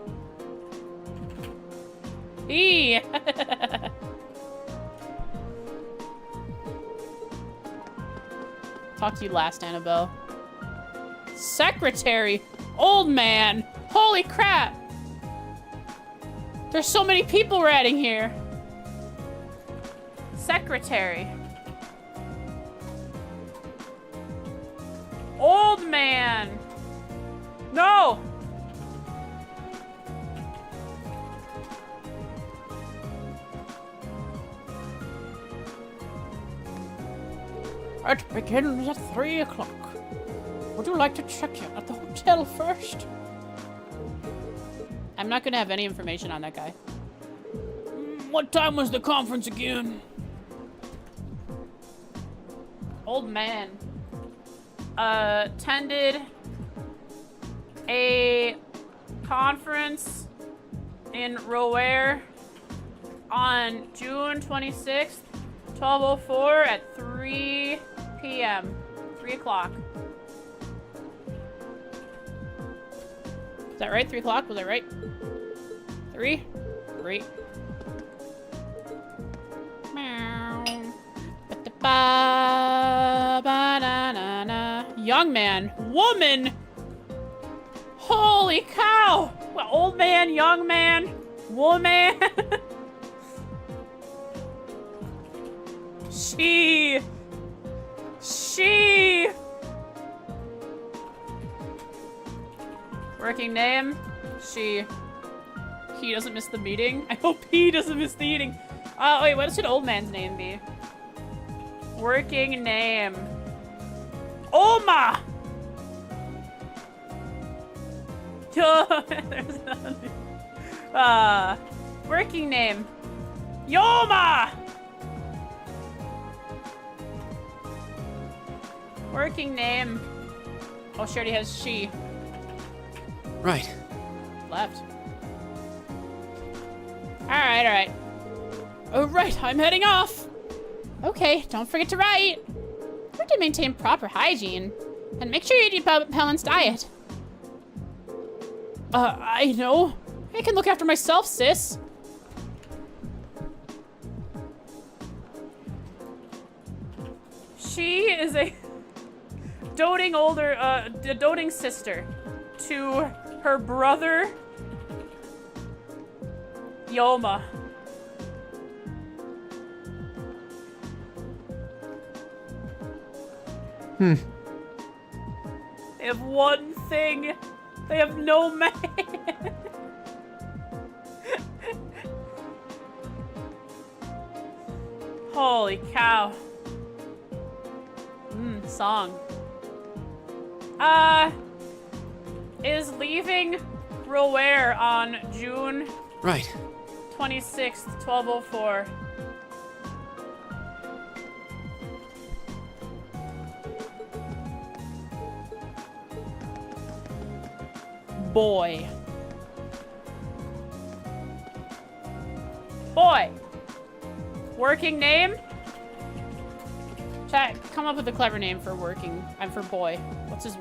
Talk to you last, Annabelle. Secretary! Old man! Holy crap! There's so many people we're adding here. Secretary. Old man. No! It begins at 3 o'clock. Would you like to check in at the hotel first? I'm not gonna have any information on that guy. What time was the conference again? Old man. Attended a conference in Rower on June 26th 12:04 at 3 p.m. 3 o'clock. Is that right? 3 o'clock? Was I right? 3? Great. Meow. Ba-da-ba-na-na-na. Young man. Woman! Holy cow! Well, old man, young man, woman. She. Working name. She. He doesn't miss the meeting. I hope he doesn't miss the meeting. Wait, what should old man's name be? Working name. Oma! There's nothing. Working name. Yoma! Working name. Oh, she already has she. Right. Left. Alright. Alright, I'm heading off. Okay, don't forget to write. You have to maintain proper hygiene. And make sure you eat a balanced diet. I know. I can look after myself, sis. She is a doting sister to her brother, Yoma. They have one thing. They have no man. Holy cow. Song. Is leaving Rower on June Right. 26th, 12:04. Boy. Working name? Chat, come up with a clever name for working. I'm for boy. What's his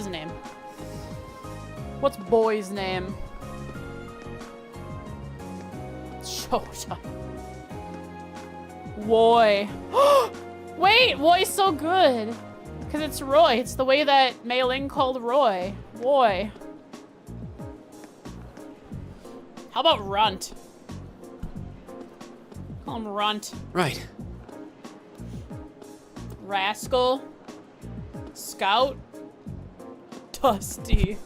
name? What's boy's name? Shota. Roy. Wait, Roy's so good. Because it's Roy. It's the way that Mei Ling called Roy. Roy. How about Runt? Call him Runt. Right. Rascal. Scout. Dusty.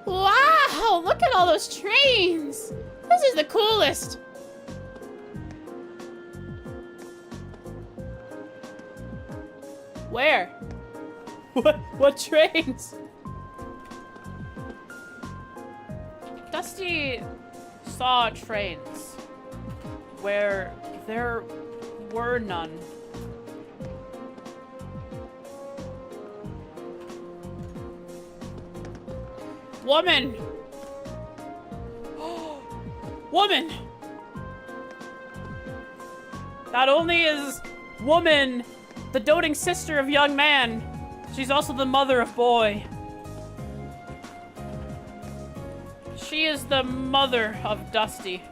Wow, look at all those trains. This is the coolest. Where? What trains? Dusty saw trains where there were none. Woman! Woman! Not only is woman the doting sister of young man, she's also the mother of boy. She is the mother of Dusty.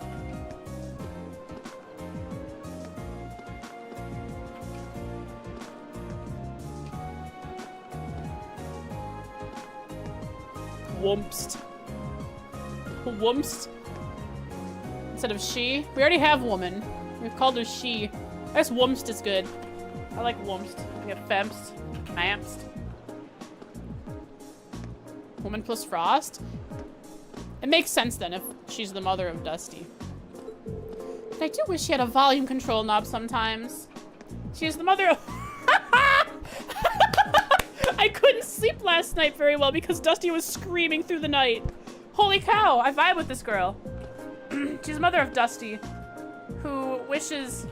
Wompst. Wompst? Instead of she? We already have woman. We've called her she. I guess wompst is good. I like wompst. We have femst. Mamst. Woman plus frost? It makes sense then if she's the mother of Dusty. But I do wish she had a volume control knob sometimes. She is the mother of... I couldn't sleep last night very well because Dusty was screaming through the night. Holy cow, I vibe with this girl. She's the mother of Dusty, who wishes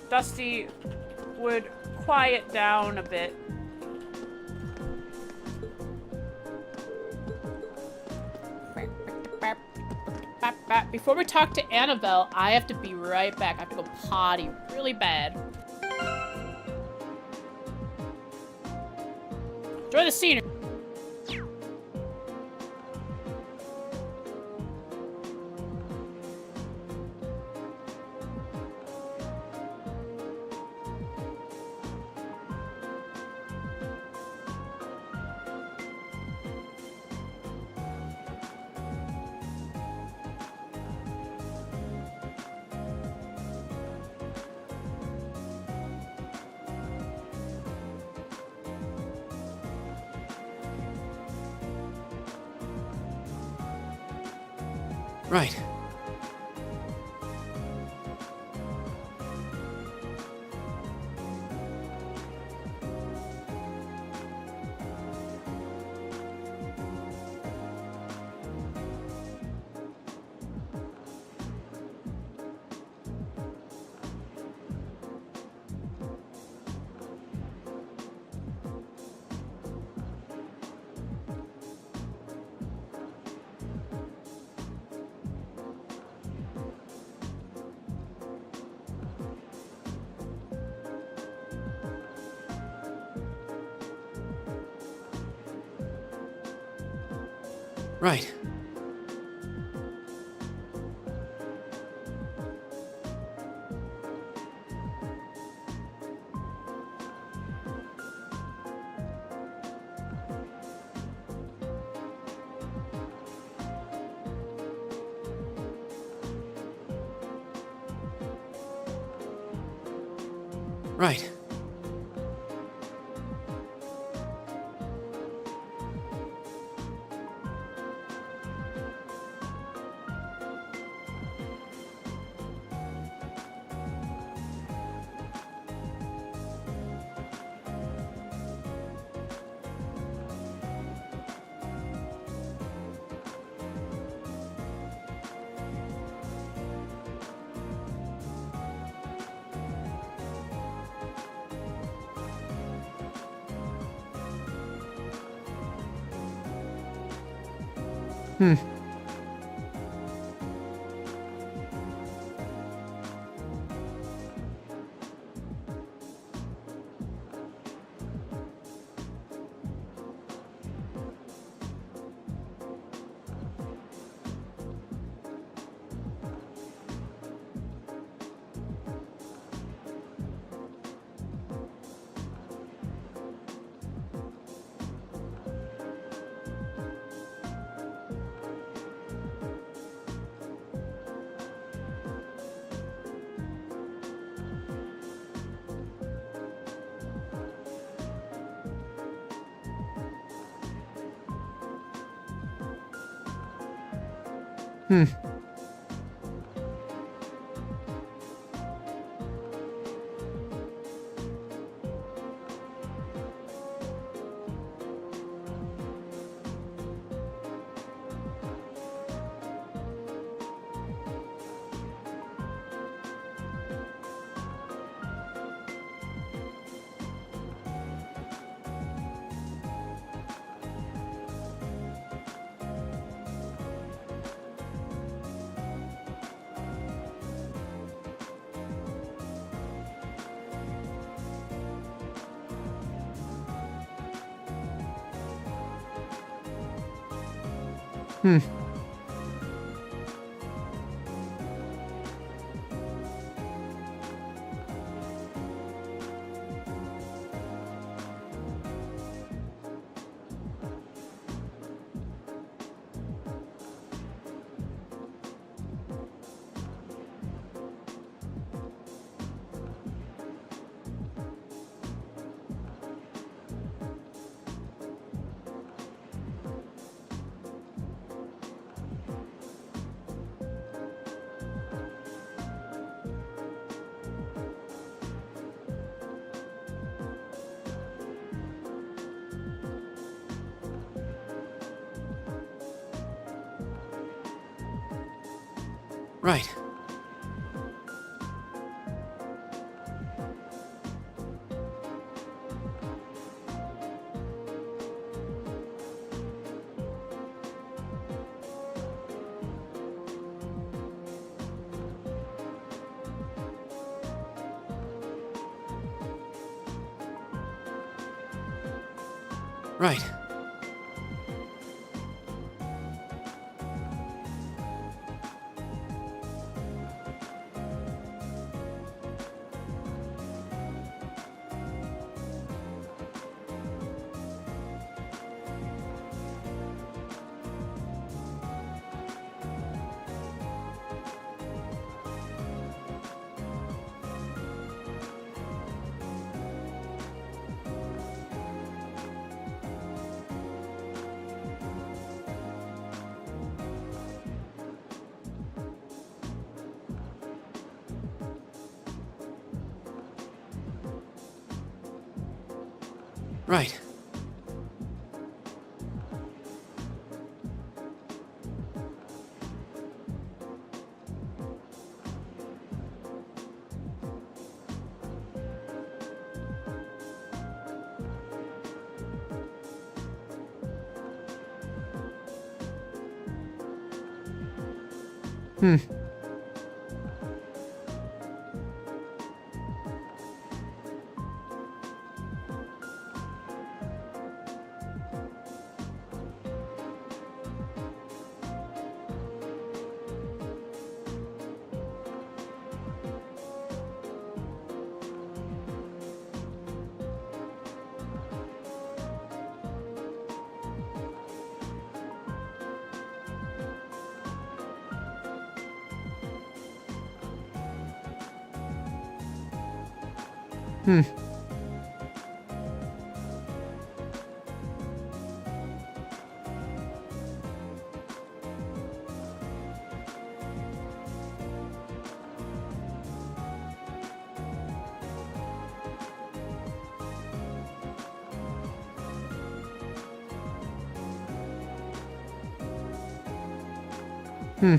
Dusty would quiet down a bit. Before we talk to Annabelle, I have to be right back. I have to go potty really bad. Enjoy the scenery. Right. Right. Right. Right. Right. Right. Hmm. Hmm. Hmm.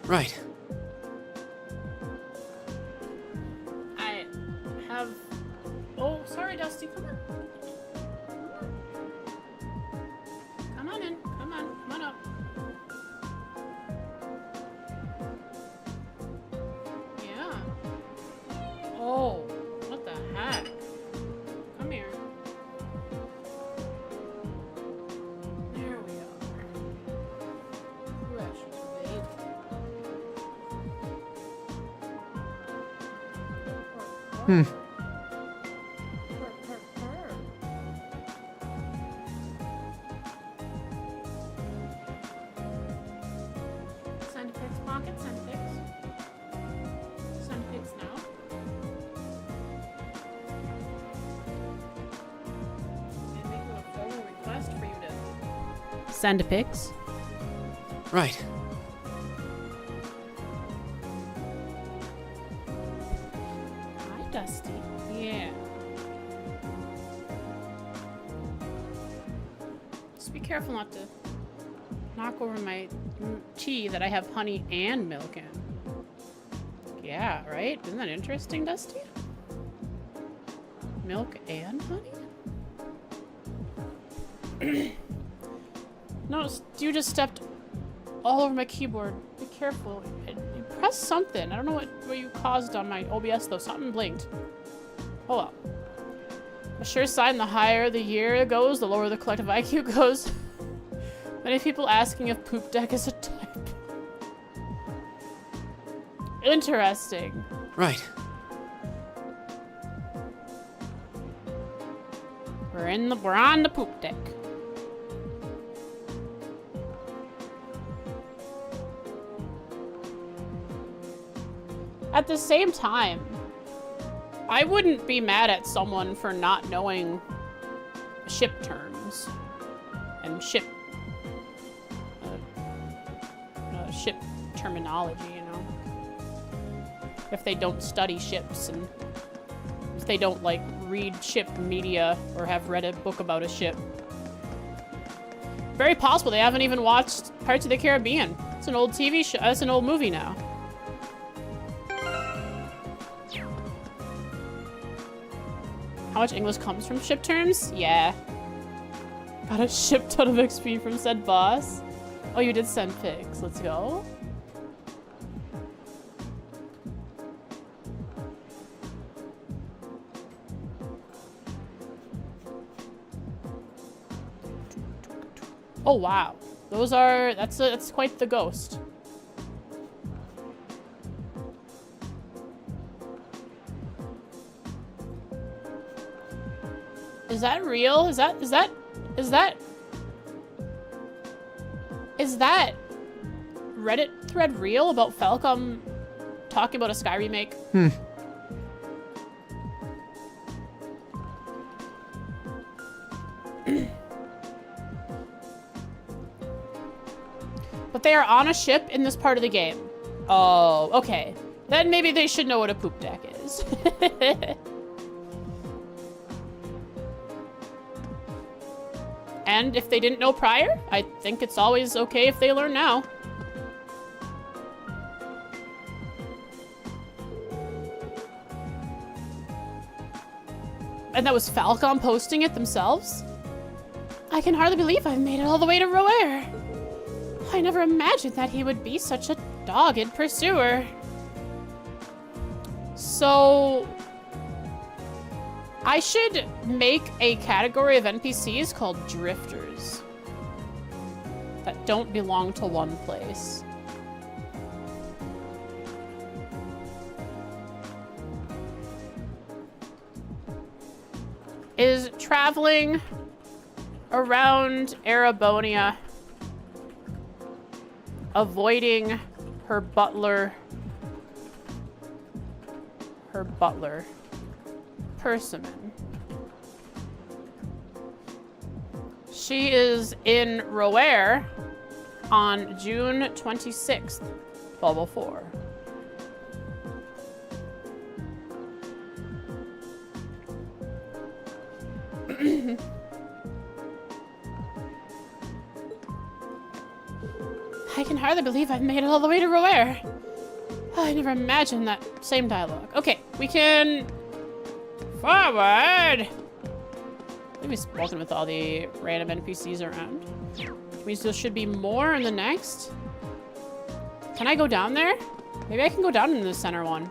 Right. I have... Oh, sorry, Dusty. Come on. Come on in. Come on. Come on up. Yeah. Oh, what the heck? Come here. There we are. Precious baby. Hmm. Send pics pocket, send pics. Send pics now. And make a formal request for you to send pics. Right. Hi, Dusty. Yeah. Just be careful not to knock over my tea that I have honey and milk in. Yeah, right? Isn't that interesting, Dusty? Milk and honey? Notice you just stepped all over my keyboard. Be careful. You pressed something. I don't know what you caused on my OBS though. Something blinked. Oh well. A sure sign the higher the year goes, the lower the collective IQ goes. Many people asking if poop deck is a type. Interesting. Right. We're on the poop deck. At the same time, I wouldn't be mad at someone for not knowing ship terms and ship terminology, you know? If they don't study ships and if they don't, like, read ship media or have read a book about a ship. very possible they haven't even watched Pirates of the Caribbean. It's an old TV show. It's an old movie now. How much English comes from ship terms? Yeah. Got a ship ton of XP from said boss. Oh, you did send pics. Let's go. Oh wow, those are that's quite the ghost. Is that real? Is that Reddit thread real about Falcom talking about a Sky remake? But they are on a ship in this part of the game. Oh, okay. Then maybe they should know what a poop deck is. And if they didn't know prior, I think it's always okay if they learn now. And that was Falcom posting it themselves? I can hardly believe I've made it all the way to Roer. I never imagined that he would be such a dogged pursuer. So I should make a category of NPCs called drifters that don't belong to one place. Is traveling around Erebonia, avoiding her butler, Persimmon. She is in Roer on June 26th, 1204. I can hardly believe I've made it all the way to Roer. I never imagined that same dialogue. Okay, we can forward. Maybe spoken with all the random NPCs around. Which means there should be more in the next. Can I go down there? Maybe I can go down into the center one.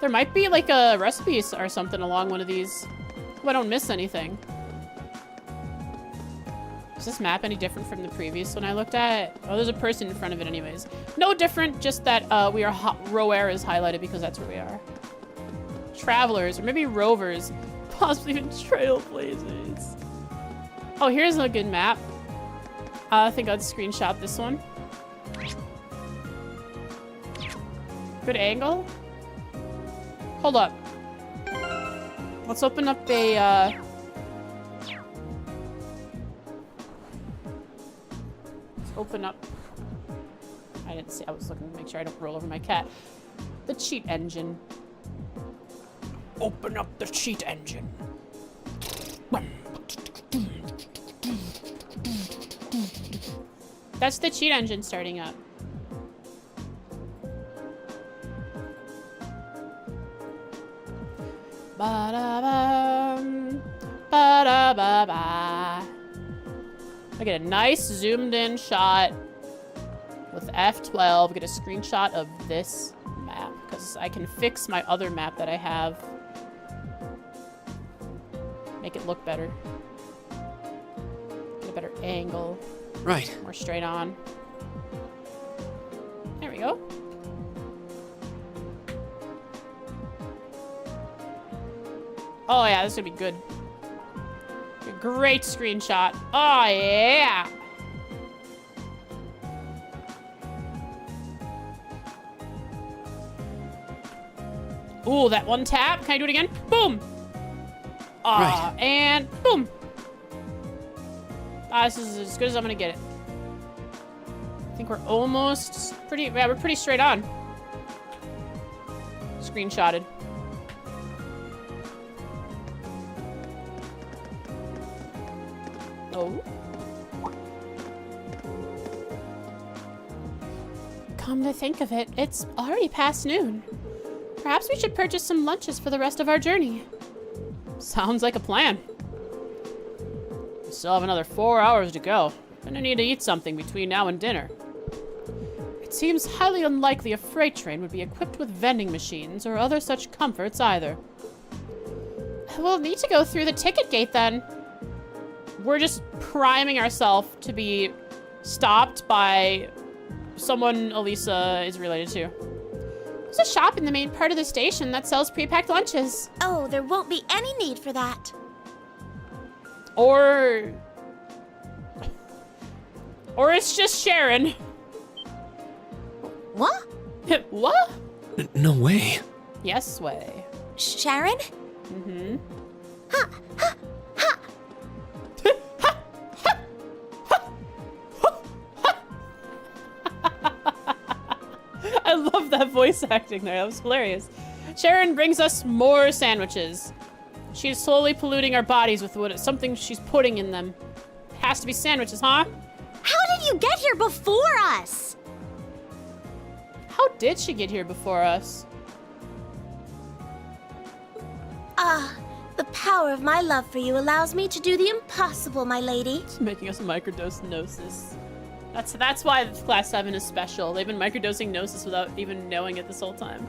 There might be like a recipe or something along one of these. Hope I don't miss anything. Is this map any different from the previous one I looked at? Oh, there's a person in front of it anyways. No different, just that Roer is highlighted because that's where we are. Travelers, or maybe rovers. Possibly even trailblazers. Oh, here's a good map. I think I'd screenshot this one. Good angle. Hold up. Let's open up a, open up. I didn't see. I was looking to make sure I don't roll over my cat. The cheat engine. Open up the cheat engine. That's the cheat engine starting up. Ba-da-bum, ba-da-ba-ba. I get a nice zoomed in shot with F12. Get a screenshot of this map because I can fix my other map that I have. Make it look better. Get a better angle. Right. More straight on. There we go. Oh yeah, this is gonna be good. A great screenshot. Oh yeah. Ooh, that one tap. Can I do it again? Boom. Right. And boom. This is as good as I'm gonna get it. I think we're almost pretty, yeah, we're pretty straight on. Screenshotted. Oh. Come to think of it, it's already past noon. Perhaps we should purchase some lunches for the rest of our journey. Sounds like a plan. We still have another 4 hours to go. Gonna need to eat something between now and dinner. It seems highly unlikely a freight train would be equipped with vending machines or other such comforts either. We'll need to go through the ticket gate then. We're just priming ourselves to be stopped by someone Elisa is related to. There's a shop in the main part of the station that sells pre-packed lunches. Oh, there won't be any need for that. Or it's just Sharon. What? What? No way. Yes way. Sharon? Mm-hmm. I love that voice acting there. That was hilarious. Sharon brings us more sandwiches. She's slowly polluting our bodies with something she's putting in them. Has to be sandwiches, huh? How did you get here before us? How did she get here before us? The power of my love for you allows me to do the impossible, my lady. It's making us microdose Gnosis. That's why Class 7 is special. They've been microdosing Gnosis without even knowing it this whole time.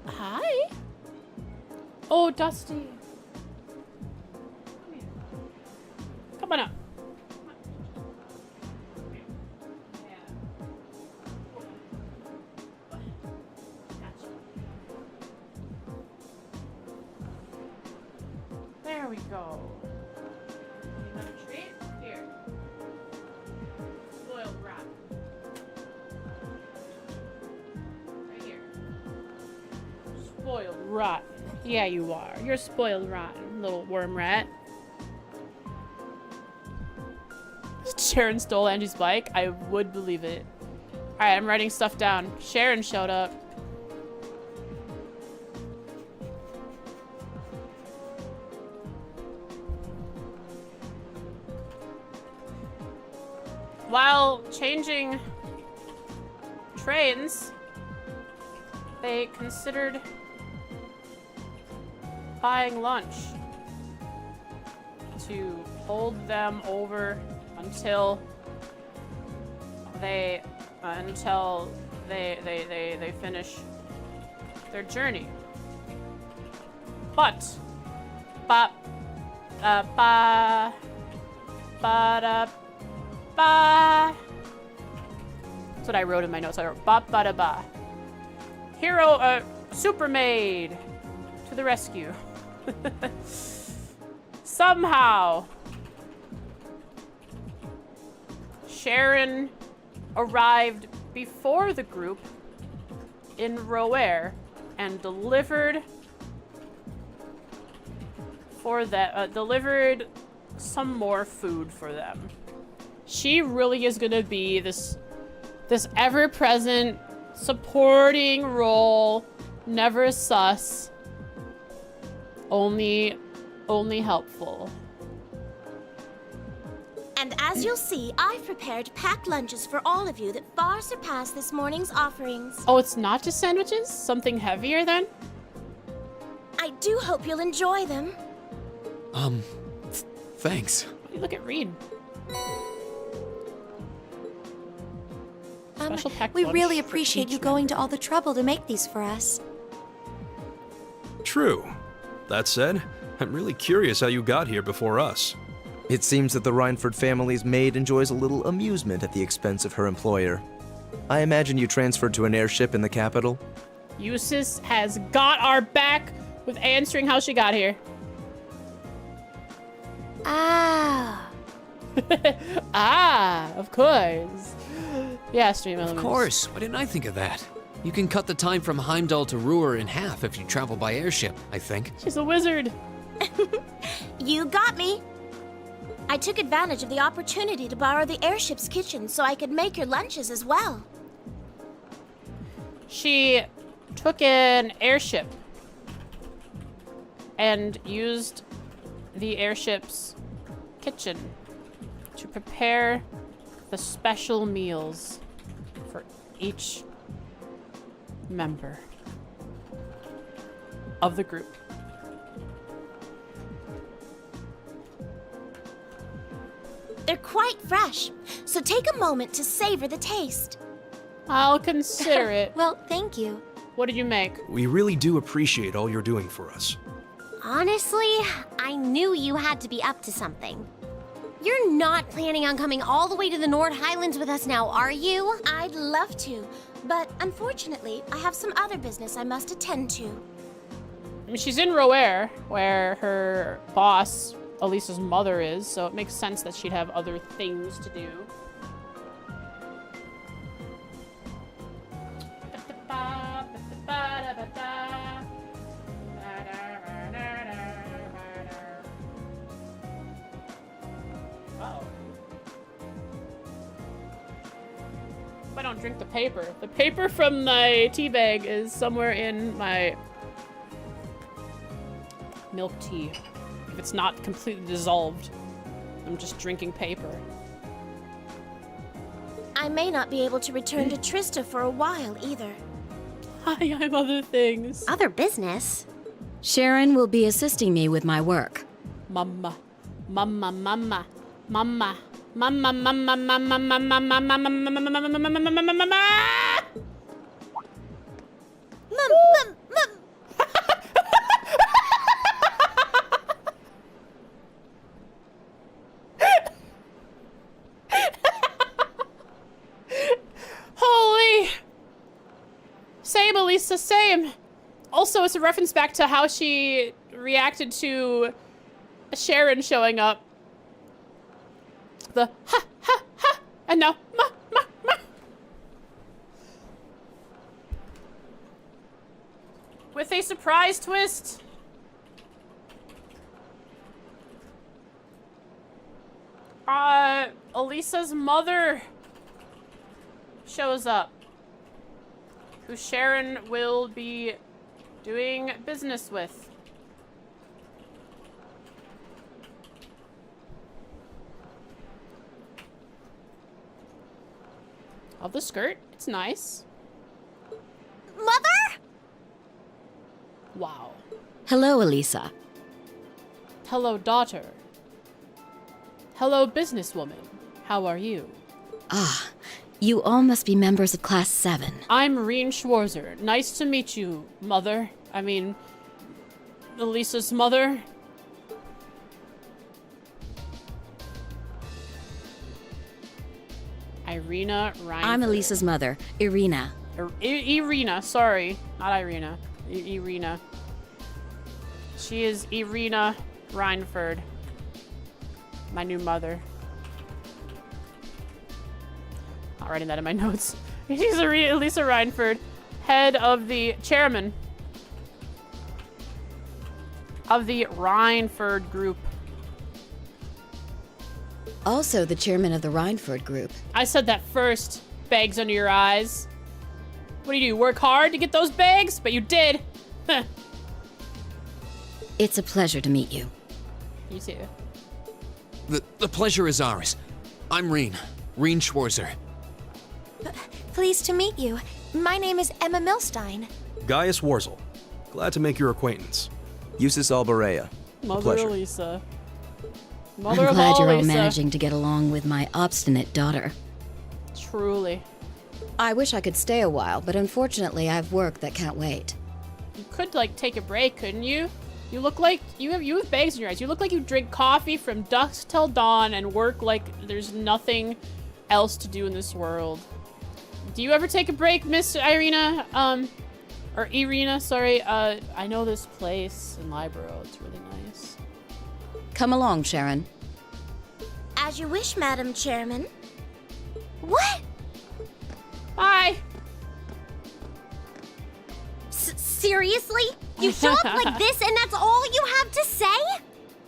Hi. Oh, Dusty. Come on up. There we go. Another treat? Here. Spoiled rat. Right here. Spoiled rotten. Yeah, you are. You're spoiled rotten, little worm rat. Sharon stole Angie's bike? I would believe it. Alright, I'm writing stuff down. Sharon showed up. While changing trains, they considered buying lunch to hold them over until they finish their journey. But that's what I wrote in my notes. I wrote ba. Hero super maid to the rescue. Somehow Sharon arrived before the group in Roer and delivered some more food for them. She really is gonna be this ever-present supporting role, never sus, only helpful. And as you'll see, I've prepared packed lunches for all of you that far surpass this morning's offerings. Oh, it's not just sandwiches? Something heavier then? I do hope you'll enjoy them. Thanks. Look at Reed. Special packed We lunch really for appreciate each you going to all the trouble to make these for us. True. That said, I'm really curious how you got here before us. It seems that the Rhineford family's maid enjoys a little amusement at the expense of her employer. I imagine you transferred to an airship in the capital? Eustace has got our back with answering how she got here. Ah. Ah, of course. Yeah, stream Of elements. course, why didn't I think of that? You can cut the time from Heimdall to Ruhr in half if you travel by airship, I think. She's a wizard. You got me. I took advantage of the opportunity to borrow the airship's kitchen so I could make your lunches as well. She took an airship and used the airship's kitchen to prepare the special meals for each member of the group. They're quite fresh, so take a moment to savor the taste. I'll consider it. Well, thank you. What did you make? We really do appreciate all you're doing for us. Honestly, I knew you had to be up to something. You're not planning on coming all the way to the Nord Highlands with us now, are you? I'd love to, but unfortunately, I have some other business I must attend to. I mean, she's in Roer, where her boss, Elisa's mother, is, so it makes sense that she'd have other things to do. Uh-oh. I don't drink the paper. The paper from my tea bag is somewhere in my milk tea. If it's not completely dissolved, I'm just drinking paper. I may not be able to return to Trista for a while either. Hi, I have other things. Other business? Sharon will be assisting me with my work. Mama. Mama, mama. Mama. Mama, mama, mama, mama, mama, mama, mama, mama. Holy! Same, Elisa, same. Also, it's a reference back to how she reacted to Sharon showing up. The ha, ha, ha, and now ma, ma, ma. With a surprise twist. Elisa's mother shows up, who Sharon will be doing business with. Of the skirt, it's nice. Mother? Wow. Hello, Elisa. Hello, daughter. Hello, businesswoman. How are you? Ah, you all must be members of Class 7. I'm Reen Schwarzer. Nice to meet you, mother. I mean, Elisa's mother. Irina Ryan. I'm Elisa's mother, Irina. Irina, sorry. Not Irina. Irina. She is Irina Reinford. My new mother. Not writing that in my notes. She's Elisa Reinford, head of the chairman of the Reinford Group. Also the chairman of the Reinford Group. I said that first. Bags under your eyes. What do? Work hard to get those bags? But you did. Huh. It's a pleasure to meet you. You too. The pleasure is ours. I'm Reen Schwarzer. Pleased to meet you. My name is Emma Milstein. Gaius Warzel. Glad to make your acquaintance. Eustace Alberea. Mother Pleasure. Elisa. Mother I'm of glad all you're all Elisa. managing to get along with my obstinate daughter. Truly. I wish I could stay a while, but unfortunately I have work that can't wait. You could, like, take a break, couldn't you? You look like you have bags in your eyes. You look like you drink coffee from dusk till dawn and work like there's nothing else to do in this world. Do you ever take a break, Miss Irina? Or Irina, sorry. I know this place in Libero. It's really nice. Come along, Sharon. As you wish, Madam Chairman. What? Bye. Seriously? You show up like this and that's all you have to say?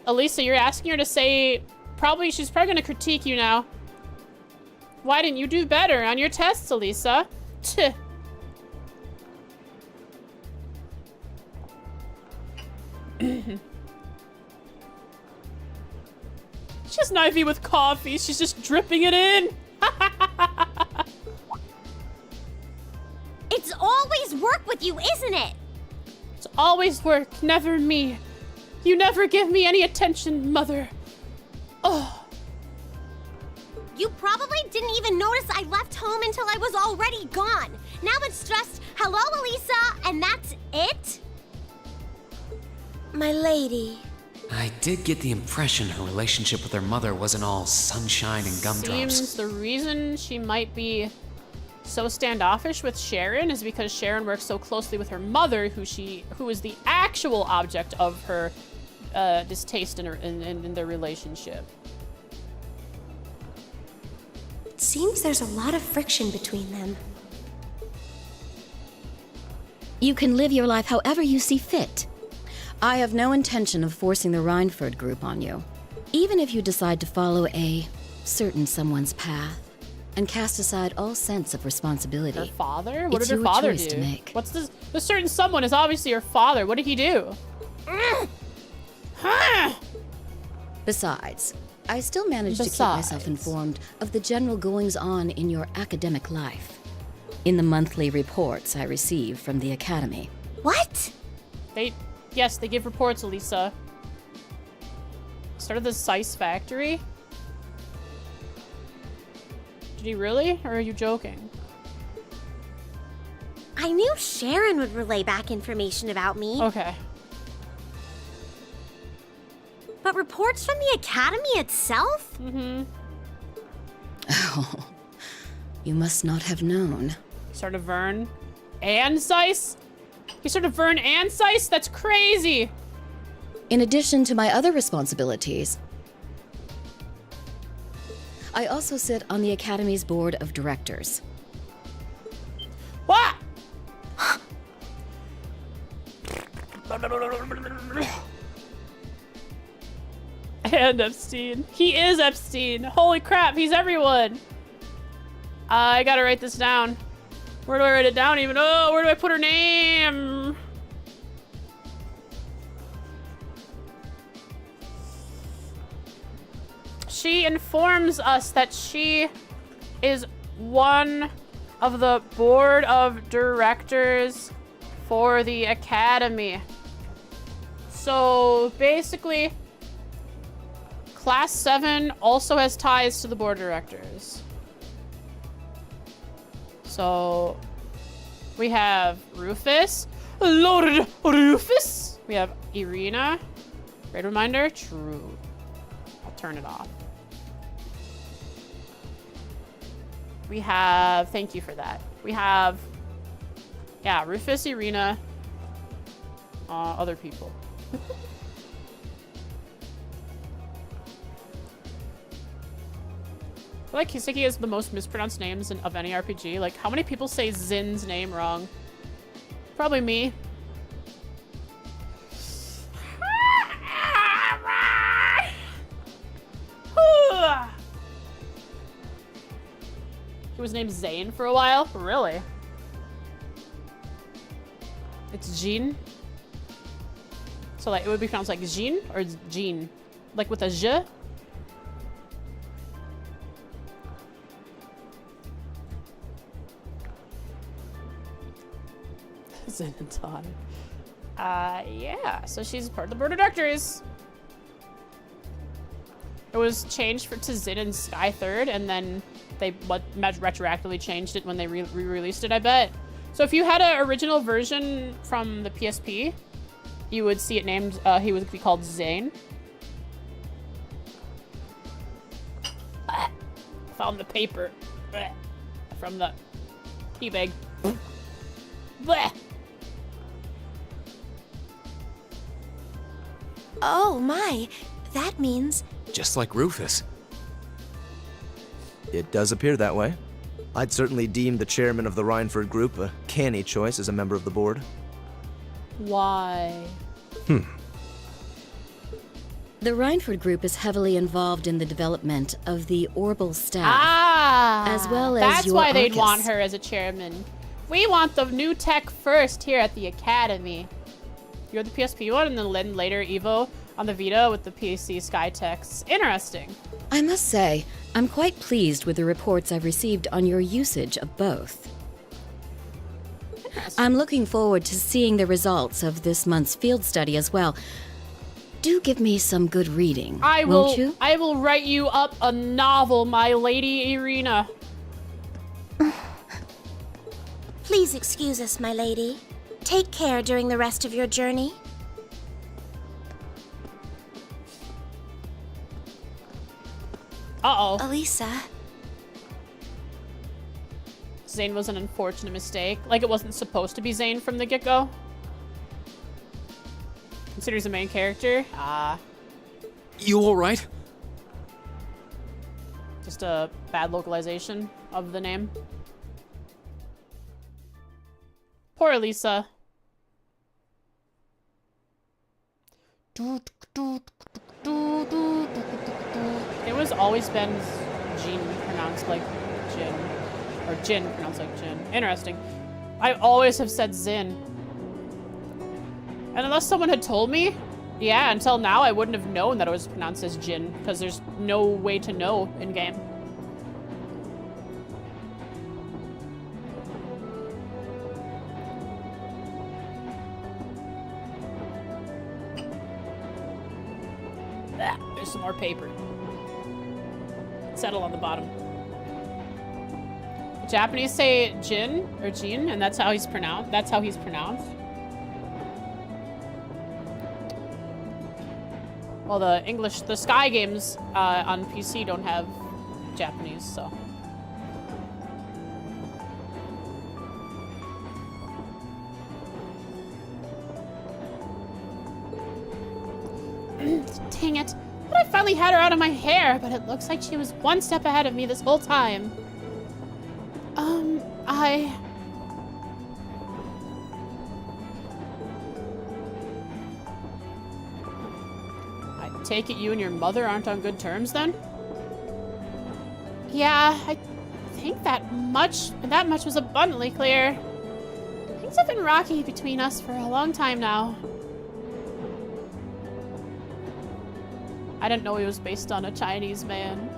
Elisa, you're asking her to say... She's probably going to critique you now. Why didn't you do better on your tests, Elisa? Tch. She's knifey with coffee. She's just dripping it in. It's always work with you, isn't it? It's always work, never me. You never give me any attention, Mother. Oh. You probably didn't even notice I left home until I was already gone. Now it's just, hello, Elisa, and that's it? My lady. I did get the impression her relationship with her mother wasn't all sunshine and gumdrops. Seems the reason she might be so standoffish with Sharon is because Sharon works so closely with her mother, who is the actual object of her distaste in their relationship. It seems there's a lot of friction between them. You can live your life however you see fit. I have no intention of forcing the Rhineford group on you. Even if you decide to follow a certain someone's path and cast aside all sense of responsibility. Her father? What it's did her your father choice do? to make. What's this? This certain someone is obviously her father. What did he do? Besides, I still manage to keep myself informed of the general goings-on in your academic life. In the monthly reports I receive from the Academy. What? Yes, they give reports, Elisa. Started the Sice factory? Did he really? Or are you joking? I knew Sharon would relay back information about me. Okay. But reports from the Academy itself? Mm-hmm. Oh, you must not have known. Started Vern and Sice? He started Vern and Sice? That's crazy! In addition to my other responsibilities, I also sit on the Academy's board of directors. What? And Epstein. He is Epstein. Holy crap, he's everyone. I gotta write this down. Where do I write it down even? Oh, where do I put her name? She informs us that she is one of the board of directors for the Academy. So basically, Class 7 also has ties to the board of directors. So we have Rufus. Lord Rufus. We have Irina. Great reminder. True. I'll turn it off. We have, thank you for that. We have, yeah, Rufus, Irina, other people. I feel like Kiseki has the most mispronounced names of any RPG. Like, how many people say Zin's name wrong? Probably me. He was named Zane for a while? Really? It's Jean? So, like, it would be pronounced like Jean or Jean? Like with a J? Zin and Todd. Yeah, so she's part of the board of directors. It was changed to Zin and Sky Third, and then they retroactively changed it when they re-released it, I bet. So if you had an original version from the PSP, you would see it named, he would be called Zane. Found the paper from the tea bag. Oh my, that means... Just like Rufus. It does appear that way. I'd certainly deem the chairman of the Rhineford group a canny choice as a member of the board. Why? The Rhineford group is heavily involved in the development of the Orbital staff. As well as that's your why they'd Arcus. want her as a chairman. We want the new tech first here at the Academy. You're the PSP one, and then later Evo on the Vita with the PC Sky Techs. Interesting. I must say, I'm quite pleased with the reports I've received on your usage of both. I'm looking forward to seeing the results of this month's field study as well. Do give me some good reading, won't you? I will write you up a novel, my lady Irina. Please excuse us, my lady. Take care during the rest of your journey. Uh-oh. Elisa. Zane was an unfortunate mistake. Like, it wasn't supposed to be Zane from the get-go. Consider he's the main character. You alright? Just a bad localization of the name. Poor Elisa. It was always been Jean pronounced like Jin. Or Jin pronounced like Jin. Interesting. I always have said Zin. And unless someone had told me, yeah, until now I wouldn't have known that it was pronounced as Jin, because there's no way to know in-game. There's some more paper. Settle on the bottom. The Japanese say Jin or Jin, and that's how he's pronounced. That's how he's pronounced. Well, the Sky games on PC don't have Japanese, so. Dang it. But I finally had her out of my hair, but it looks like she was one step ahead of me this whole time. I take it you and your mother aren't on good terms then? Yeah, I think that much was abundantly clear. Things have been rocky between us for a long time now. I didn't know he was based on a Chinese man.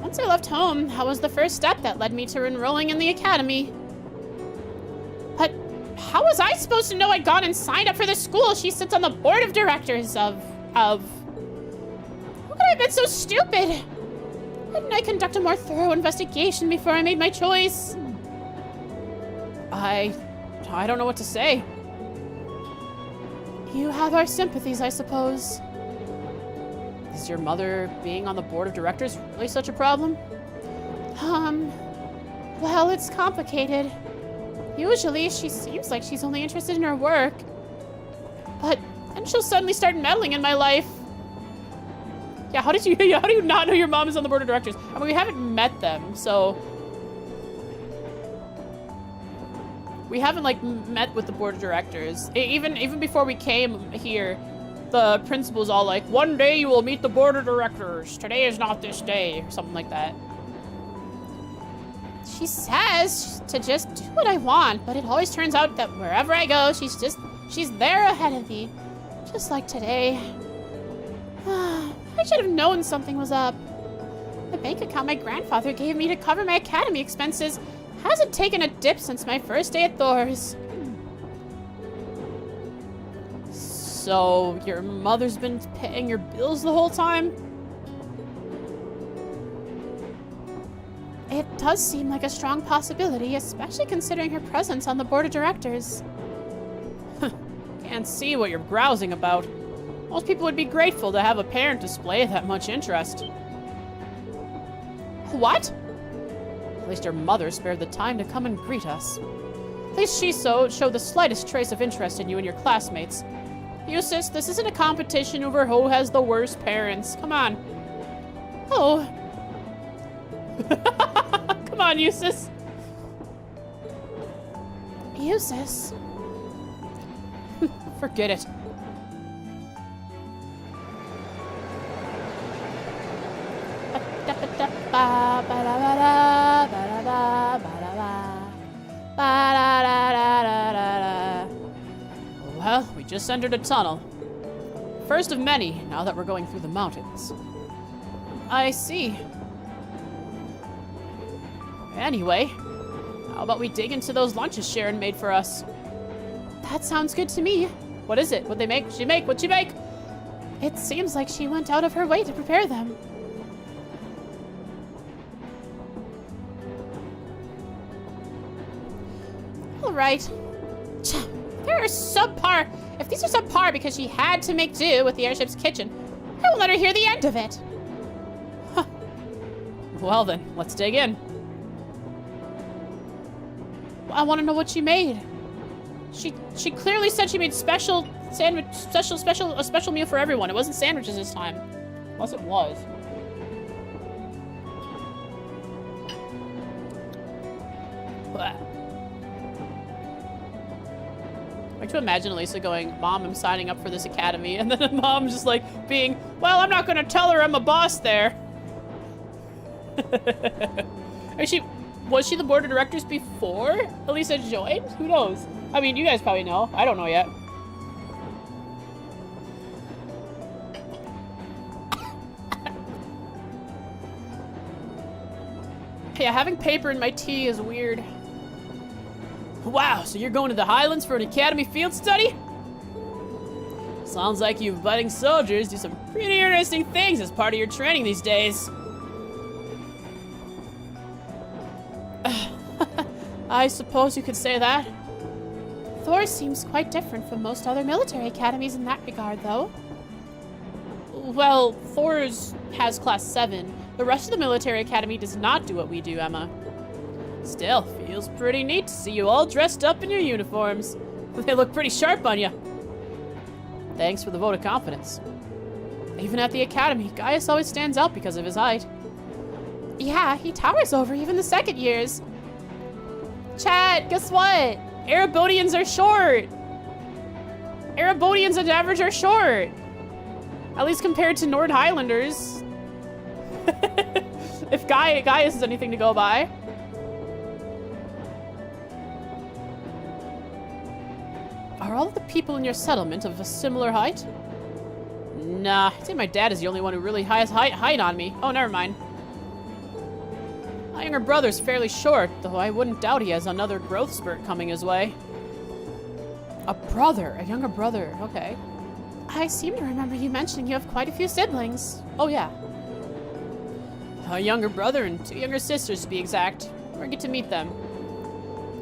Once I left home, that was the first step that led me to enrolling in the academy. But how was I supposed to know I'd gone and signed up for the school she sits on the board of directors of? How could I have been so stupid? Why didn't I conduct a more thorough investigation before I made my choice? I don't know what to say. You have our sympathies, I suppose. Is your mother being on the board of directors really such a problem? Well, it's complicated. Usually, she seems like she's only interested in her work. But then she'll suddenly start meddling in my life. Yeah, how do you not know your mom is on the board of directors? I mean, we haven't met them, so. We haven't, like, met with the board of directors. Even before we came here, the principal's all like, one day you will meet the board of directors. Today is not this day, or something like that. She says to just do what I want, but it always turns out that wherever I go, she's there ahead of me. Just like today. I should have known something was up. The bank account my grandfather gave me to cover my academy expenses hasn't taken a dip since my first day at Thor's. So, your mother's been paying your bills the whole time? It does seem like a strong possibility, especially considering her presence on the board of directors. Can't see what you're grousing about. Most people would be grateful to have a parent display that much interest. What? At least your mother spared the time to come and greet us. At least she showed the slightest trace of interest in you and your classmates. Eustace, this isn't a competition over who has the worst parents. Come on. Oh. Come on, Eustace. Eustace? Forget it. Well, we just entered a tunnel. First of many, now that we're going through the mountains. I see. Anyway, how about we dig into those lunches Sharon made for us? That sounds good to me. What is it? What'd they make? What'd she make? It seems like she went out of her way to prepare them. All right. They're subpar. If these are subpar because she had to make do with the airship's kitchen, I won't let her hear the end of it. Huh. Well then, let's dig in. I want to know what she made. She clearly said she made special a special meal for everyone. It wasn't sandwiches this time. Unless it was. Blah. I like to imagine Elisa going, Mom, I'm signing up for this academy, and then Mom just like being, well, I'm not gonna tell her I'm a boss there. Was she the board of directors before Elisa joined? Who knows? I mean, you guys probably know. I don't know yet. Yeah, having paper in my tea is weird. Wow, so you're going to the Highlands for an academy field study? Sounds like you budding soldiers do some pretty interesting things as part of your training these days. I suppose you could say that. Thor seems quite different from most other military academies in that regard, though. Well, Thor's has class 7. The rest of the military academy does not do what we do, Emma. Still, feels pretty neat to see you all dressed up in your uniforms. They look pretty sharp on you. Thanks for the vote of confidence. Even at the academy, Gaius always stands out because of his height. Yeah, he towers over even the second years. Chat, guess what? Erebodians are short. Erebodians on average are short. At least compared to Nord Highlanders. If Gaius is anything to go by. Are all of the people in your settlement of a similar height? Nah, I'd say my dad is the only one who really has height on me. Oh, never mind. My younger brother's fairly short, though I wouldn't doubt he has another growth spurt coming his way. A younger brother, okay. I seem to remember you mentioning you have quite a few siblings. Oh, yeah. A younger brother and 2 younger sisters, to be exact. Or get to meet them.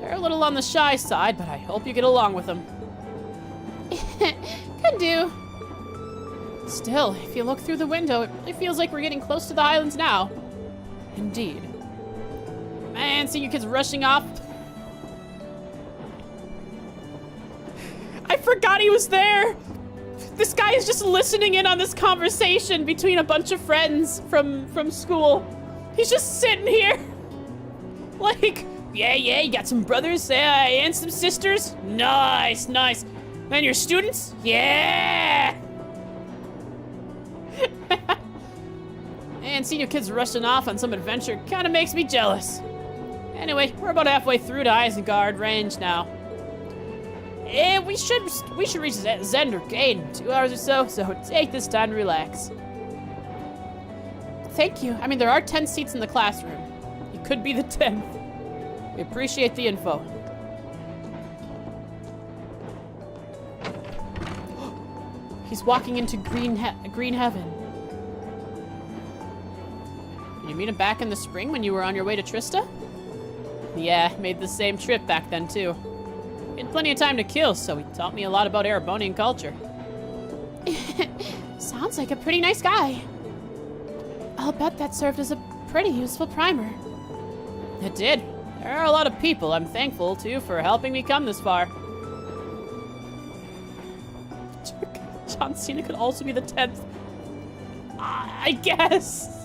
They're a little on the shy side, but I hope you get along with them. Could do. Still, if you look through the window, it really feels like we're getting close to the Highlands now. Indeed. Man, seeing you kids rushing off. I forgot he was there! This guy is just listening in on this conversation between a bunch of friends from school. He's just sitting here. Like, yeah, you got some brothers and some sisters? Nice. And your students? Yeah! And seeing you kids rushing off on some adventure kind of makes me jealous. Anyway, we're about halfway through to Isengard range now. And we should reach Zender Gate in 2 hours or so take this time to relax. Thank you. I mean, there are 10 seats in the classroom. You could be the 10th. We appreciate the info. He's walking into green heaven. Did you meet him back in the spring when you were on your way to Trista? Yeah, made the same trip back then, too. He had plenty of time to kill, so he taught me a lot about Erebonian culture. Sounds like a pretty nice guy. I'll bet that served as a pretty useful primer. It did. There are a lot of people I'm thankful to for helping me come this far. John Cena could also be the 10th. I guess.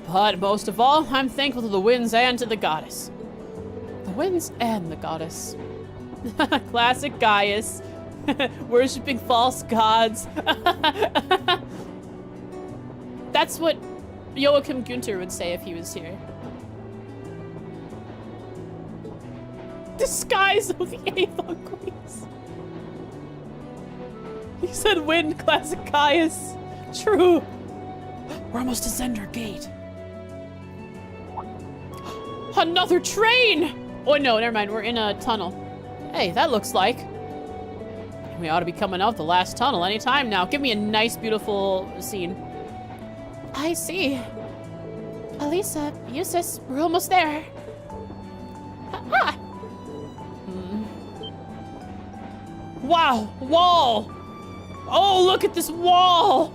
But most of all, I'm thankful to the winds and to the goddess. The winds and the goddess. Classic Gaius. Worshipping false gods. That's what Joachim Günther would say if he was here. Disguise of the Avon Queens. He said wind, classic Gaius. True. We're almost to Zender Gate. Another train! Oh no, never mind. We're in a tunnel. Hey, that looks like. We ought to be coming out the last tunnel anytime now. Give me a nice, beautiful scene. I see. Elisa, Eustace, we're almost there. Ah! Wow, wall! Oh, look at this wall!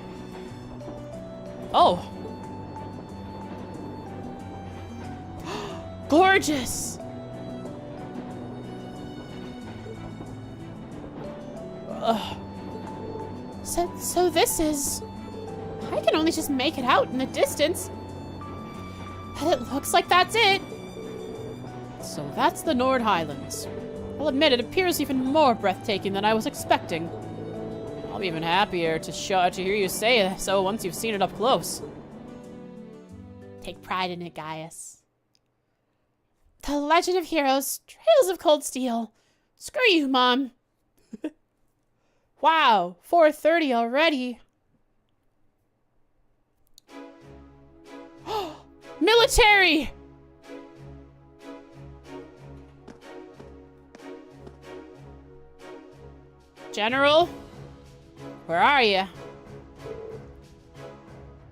Oh. Gorgeous! So this is... I can only just make it out in the distance. But it looks like that's it. So that's the Nord Highlands. I'll admit it appears even more breathtaking than I was expecting. I'll be even happier to hear you say so once you've seen it up close. Take pride in it, Gaius. The Legend of Heroes, Trails of Cold Steel. Screw you, Mom. Wow, 4:30 already. Military! General? Where are you?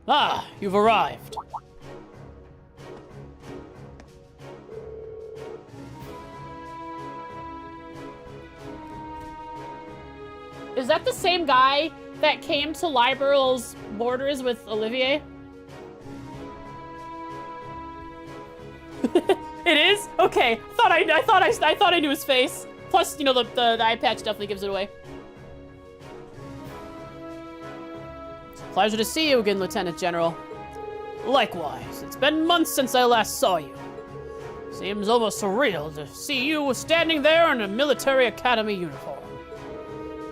Ah, you've arrived. Is that the same guy that came to Liberal's borders with Olivier? It is? Okay. I thought I knew his face. Plus, you know, the eye patch definitely gives it away. It's a pleasure to see you again, Lieutenant General. Likewise. It's been months since I last saw you. Seems almost surreal to see you standing there in a military academy uniform.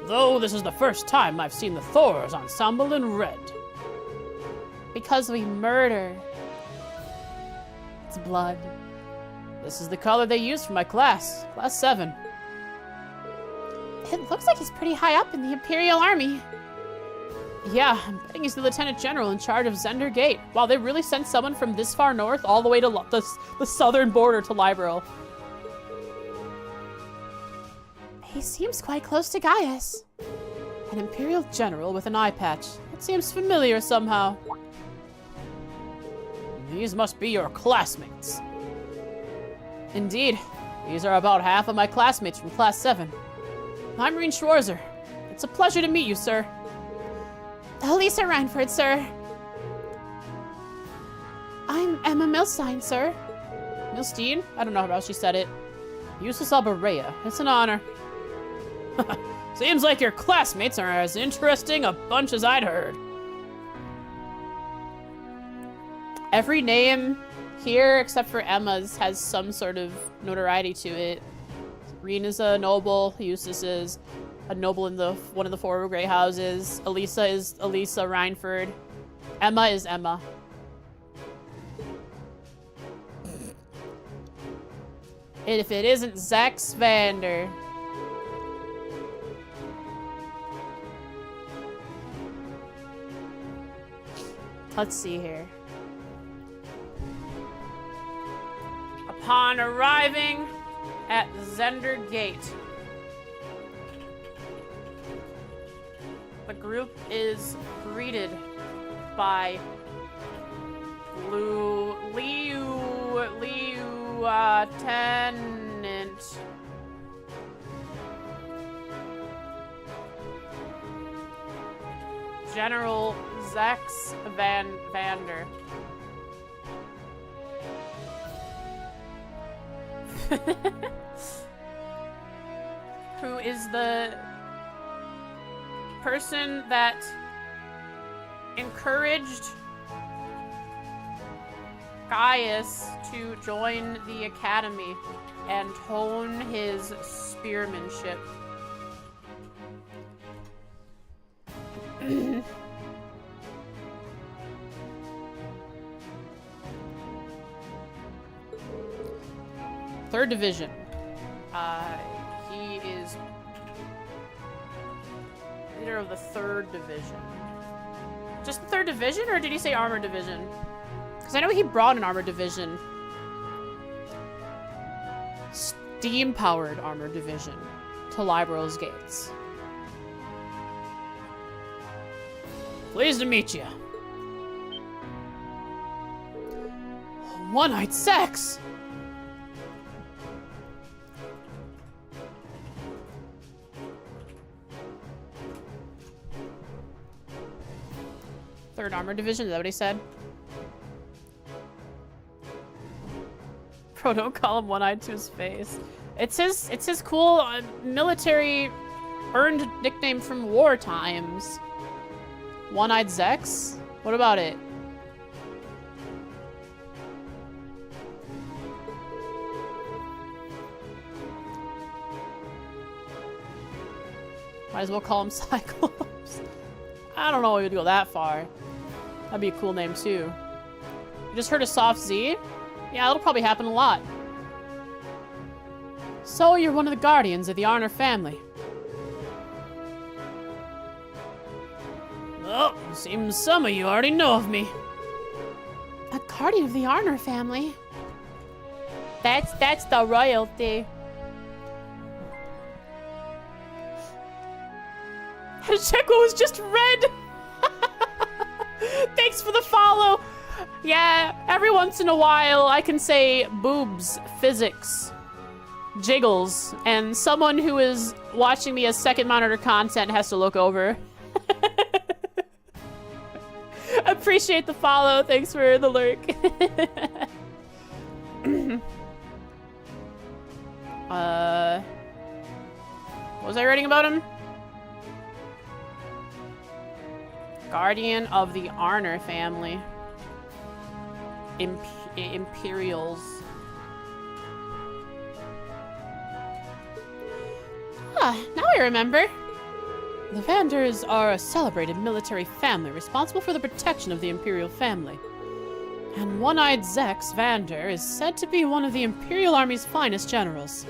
Though this is the first time I've seen the Thor's ensemble in red. Because we murder. It's blood. This is the color they used for my class. Class 7. It looks like he's pretty high up in the Imperial Army. Yeah, I'm betting he's the Lieutenant General in charge of Zender Gate. Wow, they really sent someone from this far north all the way to the southern border to Liberal. He seems quite close to Gaius. An Imperial General with an eye patch. It seems familiar somehow. These must be your classmates. Indeed. These are about half of my classmates from Class 7. I'm Reen Schwarzer. It's a pleasure to meet you, sir. Elisa Reinford, sir. I'm Emma Milstein, sir. Milstein? I don't know how she said it. Eustace Alberea. It's an honor. Seems like your classmates are as interesting a bunch as I'd heard. Every name here, except for Emma's, has some sort of notoriety to it. Reen is a noble. Eustace is a noble in one of the 4 Grey Houses. Elisa is Elisa Reinford. Emma is Emma. And if it isn't Zax Vander. Let's see here. Upon arriving at Zender Gate, the group is greeted by Lieutenant General Zax Vander. Who is the person that encouraged Gaius to join the academy and hone his spearmanship. Third Division. He is leader of the 3rd Division. Just the 3rd Division, or did he say Armored Division? Because I know he brought an Armored Division. Steam-powered Armored Division to Libro's gates. Pleased to meet you. One-eyed sex! Third Armored Division, is that what he said? Bro, don't call him One-Eyed to his face. It's his cool military earned nickname from war times. One-Eyed Zex? What about it? Might as well call him Cyclops. I don't know if we'd go that far. That'd be a cool name too. You just heard of Soft Z? Yeah, that'll probably happen a lot. So you're one of the guardians of the Arner family. Well, seems some of you already know of me. A guardian of the Arner family? That's the royalty. Had to check what was just red. Thanks for the follow. Yeah, every once in a while I can say boobs, physics, jiggles, and someone who is watching me as second monitor content has to look over. Appreciate the follow. Thanks for the lurk. What was I writing about him? Guardian of the Arner family. Imperials. Ah, now I remember. The Vanders are a celebrated military family responsible for the protection of the Imperial family. And One-Eyed Zex Vander is said to be one of the Imperial Army's finest generals.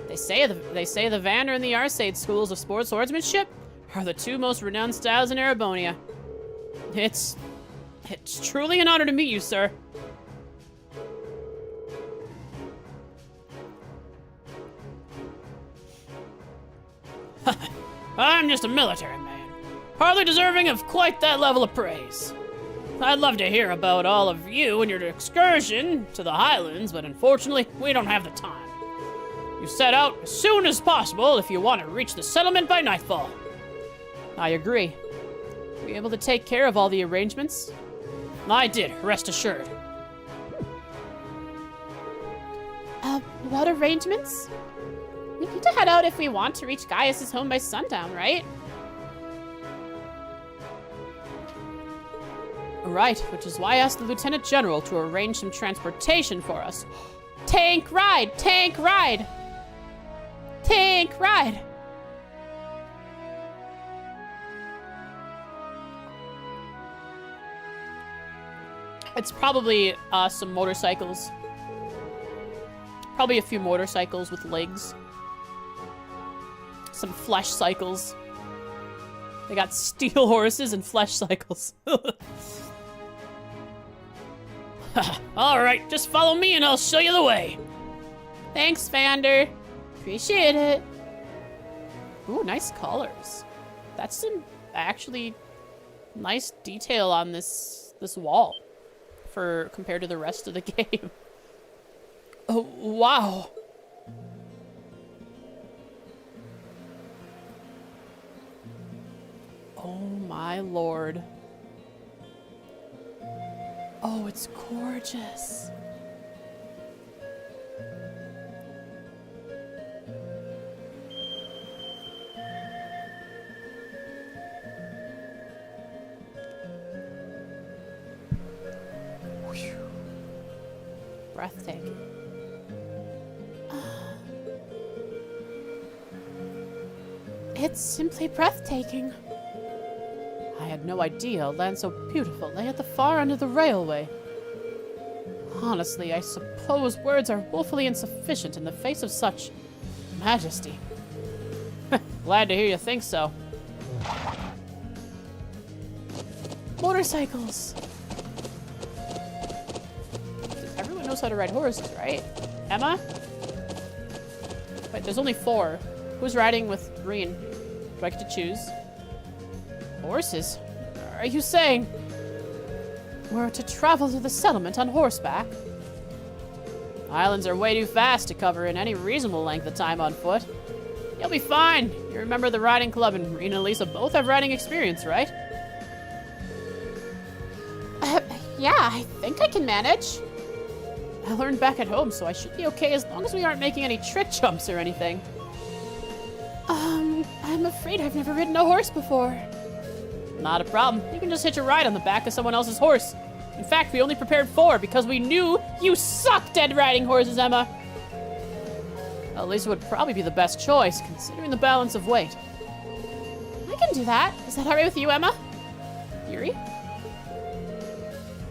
They say the Vander and the Arcade schools of sport swordsmanship are the 2 most renowned styles in Erebonia. It's truly an honor to meet you, sir. I'm just a military man, hardly deserving of quite that level of praise. I'd love to hear about all of you and your excursion to the Highlands, but unfortunately, we don't have the time. You set out as soon as possible if you want to reach the settlement by nightfall. I agree. Were you able to take care of all the arrangements? I did, rest assured. What arrangements? We need to head out if we want to reach Gaius' home by sundown, right? Right, which is why I asked the Lieutenant General to arrange some transportation for us. Tank ride! Tank ride! Tank ride! It's probably some motorcycles. Probably a few motorcycles with legs. Some flesh cycles. They got steel horses and flesh cycles. Alright, just follow me and I'll show you the way. Thanks, Vander. Appreciate it. Ooh, nice colors. That's some actually nice detail on this wall for compared to the rest of the game. Oh, wow. Oh my lord. Oh, it's gorgeous. Whew. Breathtaking. It's simply breathtaking. I had no idea a land so beautiful lay at the far end of the railway. Honestly, I suppose words are woefully insufficient in the face of such majesty. Glad to hear you think so. motorcycles. Everyone knows how to ride horses, right? Emma? Wait, there's only 4. Who's riding with Green? Do I get to choose? Horses? Are you saying we're to travel to the settlement on horseback? Islands are way too fast to cover in any reasonable length of time on foot. You'll be fine. You remember the riding club and Rena and Lisa both have riding experience, right? Yeah, I think I can manage. I learned back at home, so I should be okay as long as we aren't making any trick jumps or anything. I'm afraid I've never ridden a horse before. Not a problem. You can just hitch a ride on the back of someone else's horse. In fact, we only prepared 4 because we knew you sucked at riding horses, Emma. Well, Lisa would probably be the best choice, considering the balance of weight. I can do that. Is that all right with you, Emma? Yuri?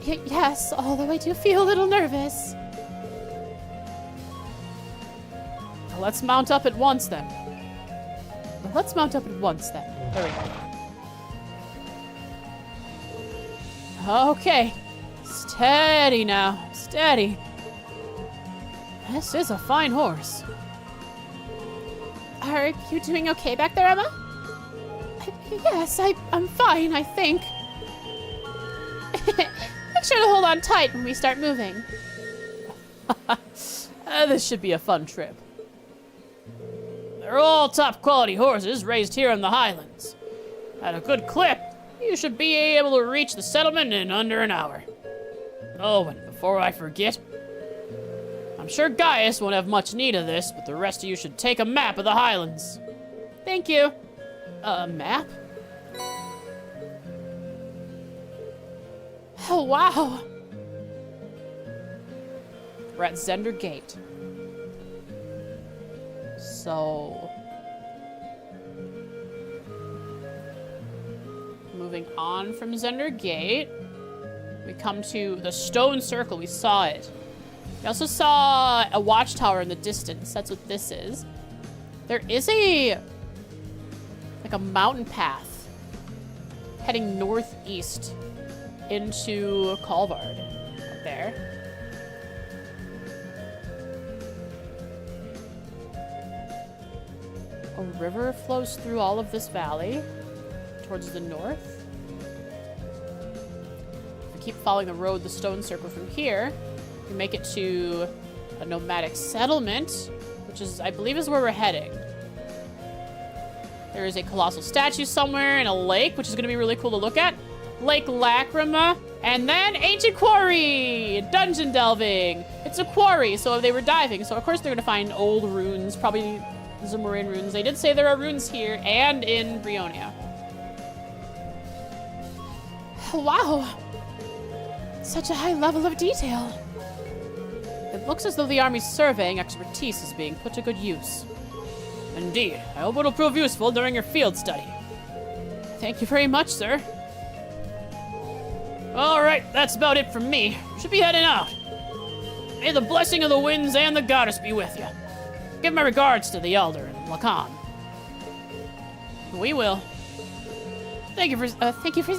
Yes, although I do feel a little nervous. Well, let's mount up at once, then. There we go. Okay. Steady now. Steady. This is a fine horse. Are you doing okay back there, Emma? Yes, I'm fine, I think. Make sure to hold on tight when we start moving. This should be a fun trip. They're all top quality horses raised here in the Highlands. At a good clip, you should be able to reach the settlement in under an hour. Oh, and before I forget, I'm sure Gaius won't have much need of this, but the rest of you should take a map of the Highlands. Thank you. A map? Oh, wow. We're at Zender Gate. So, moving on from Zender Gate, we come to the stone circle. We saw it. We also saw a watchtower in the distance. That's what this is. There is like a mountain path heading northeast into Calvard up there. A river flows through all of this valley towards the north. If we keep following the road, the stone circle from here, we make it to a nomadic settlement, which is, I believe, is where we're heading. There is a colossal statue somewhere in a lake, which is going to be really cool to look at. Lake Lacrima, and then Ancient Quarry! Dungeon delving! It's a quarry, so they were diving, so of course they're going to find old runes, probably Zamoran runes. They did say there are runes here and in Brionia. Wow. Such a high level of detail. It looks as though the army's surveying expertise is being put to good use. Indeed. I hope it'll prove useful during your field study. Thank you very much, sir. Alright, that's about it from me. Should be heading out. May the blessing of the winds and the goddess be with you. Give my regards to the elder and Lacan. We will. Thank you for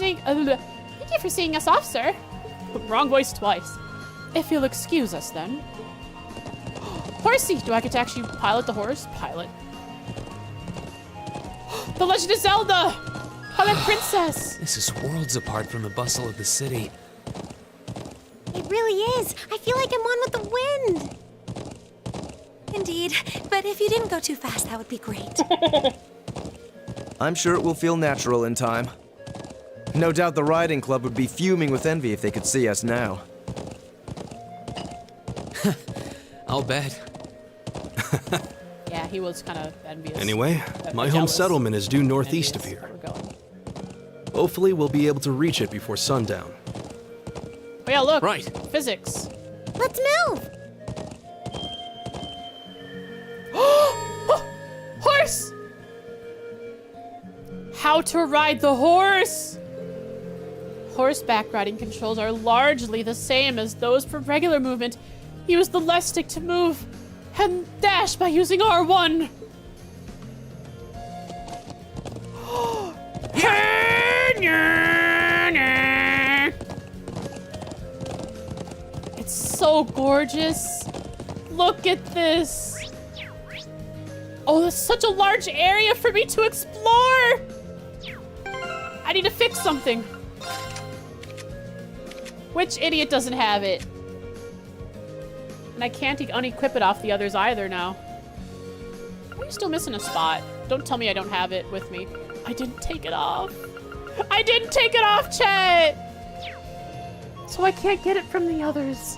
seeing us off, sir. Wrong voice twice. If you'll excuse us, then. Horsey! Do I get to actually pilot the horse? Pilot. The Legend of Zelda! Twilight Princess! This is worlds apart from the bustle of the city. It really is. I feel like I'm one with the wind. Indeed, but if you didn't go too fast, that would be great. I'm sure it will feel natural in time. No doubt the riding club would be fuming with envy if they could see us now. I'll bet. Yeah, he was kind of envious. Anyway, my home settlement is due northeast of here. Hopefully we'll be able to reach it before sundown. Oh yeah, look! Right. Physics. Let's move! Horse! How to ride the horse! Horseback riding controls are largely the same as those for regular movement. Use the left stick to move, and dash by using R1. It's so gorgeous. Look at this. Oh, there's such a large area for me to explore. I need to fix something. Which idiot doesn't have it? And I can't unequip it off the others either now. Are you still missing a spot? Don't tell me I don't have it with me. I didn't take it off. I didn't take it off, chat! So I can't get it from the others.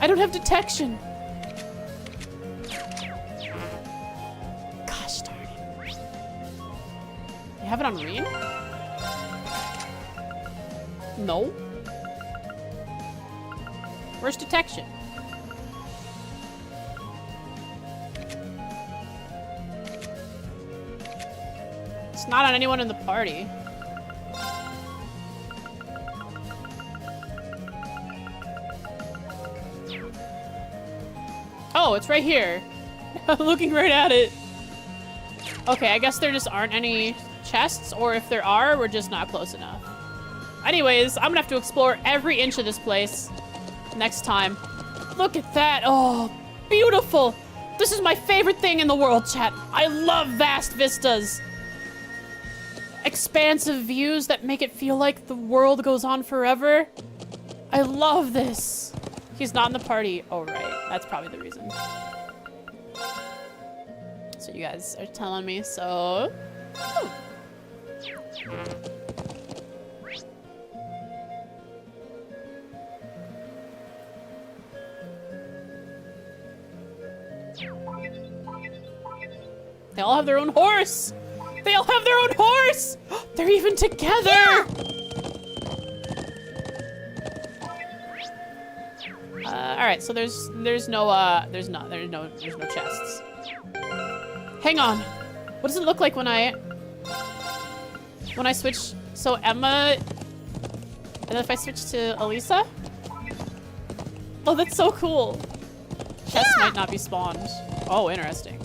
I don't have detection. Gosh darn it. You have it on Reen? No. Where's detection? It's not on anyone in the party. Oh, it's right here. I'm looking right at it. Okay, I guess there just aren't any chests, or if there are, we're just not close enough. Anyways, I'm gonna have to explore every inch of this place next time. Look at that. Oh, beautiful. This is my favorite thing in the world, chat. I love vast vistas. Expansive views that make it feel like the world goes on forever. I love this. He's not in the party. Oh, right. That's probably the reason. So you guys are telling me, so... Oh. They all have their own horse! They all have their own horse! They're even together! Yeah! Alright, so there's no chests. Hang on. What does it look like when I switch? So Emma, and then if I switch to Elisa? Oh, that's so cool. Chests might not be spawned. Oh, interesting.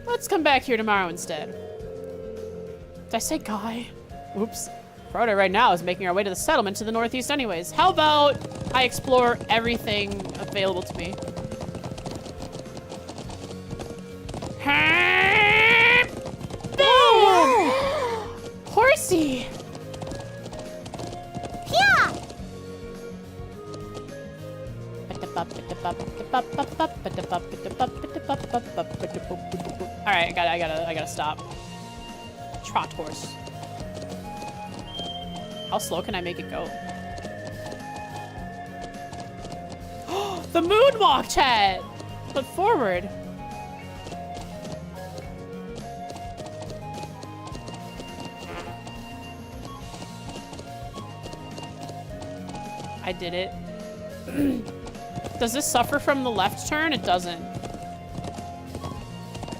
Let's come back here tomorrow instead. Did I say Guy? Oops. Priority right now is making our way to the settlement to the northeast anyways. How about I explore everything available to me? Boom! Horsey! Yeah! Alright, I gotta stop. Trot horse. How slow can I make it go? The moonwalk, chat! But forward. I did it. Does this suffer from the left turn? It doesn't.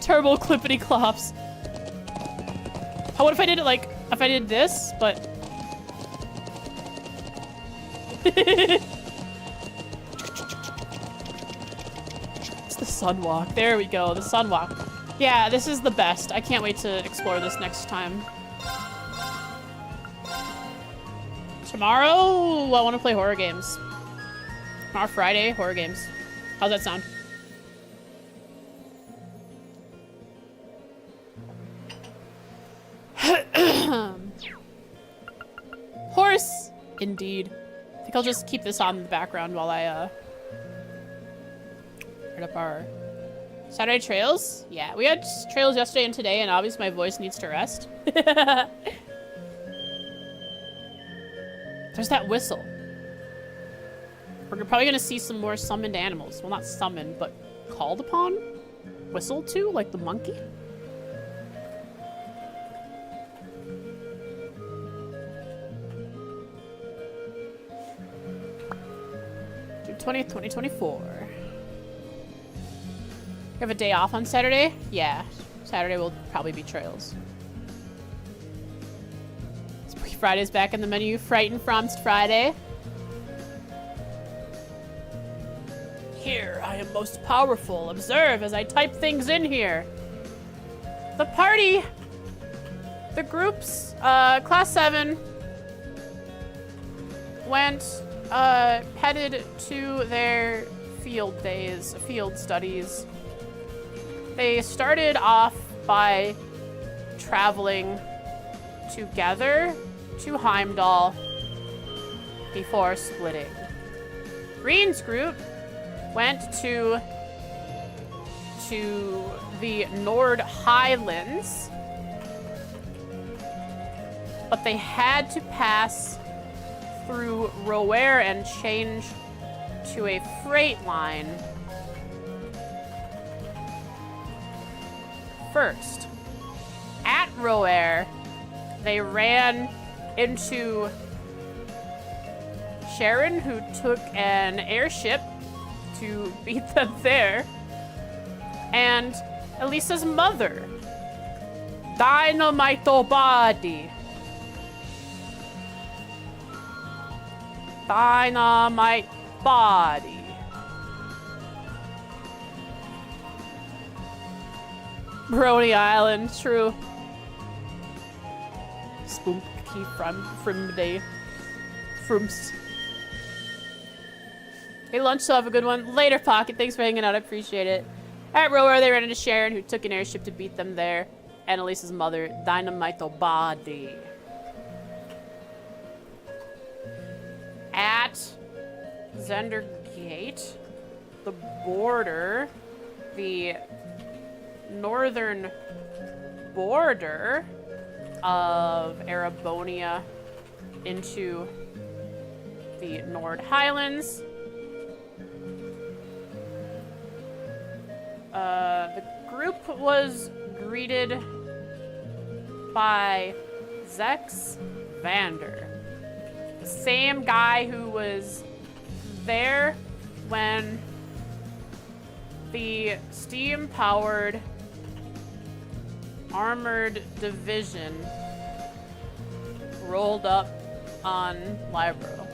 Turbo clippity clops. How, what if I did it like, if I did this, but... It's the sunwalk. There we go, the sunwalk. Yeah, this is the best. I can't wait to explore this next time. Tomorrow, I want to play horror games. Tomorrow, Friday, horror games. How's that sound? Horse! Indeed. I think I'll just keep this on in the background while I, write up our Saturday trails. Yeah, we had trails yesterday and today, and obviously my voice needs to rest. There's that whistle. We're probably gonna see some more summoned animals. Well, not summoned, but called upon? Whistled to, like the monkey? June 20th, 2024. You have a day off on Saturday? Yeah, Saturday will probably be trails. Spooky Friday's back in the menu. Frightened Fromst Friday. Here, I am most powerful. Observe as I type things in here. The party. The groups. Class 7. headed to their field days, field studies. They started off by traveling together to Heimdall before splitting. Green's group went to the Nord Highlands, but they had to pass through Roer and change to a freight line first. At Roer, they ran into Sharon, who took an airship to beat them there, and Elisa's mother, Dynamite Body. Dynamite Body. Brony Island, true. Spooky from day. Frooms. Hey, lunch, so have a good one. Later, Pocket. Thanks for hanging out. I appreciate it. At Rower, they ran into Sharon, who took an airship to beat them there, and Elisa's mother, Dynamite Body. At Zendergate, the border, the northern border of Erebonia into the Nord Highlands. The group was greeted by Zex Vander, the same guy who was there when the steam-powered armored division rolled up on Libro.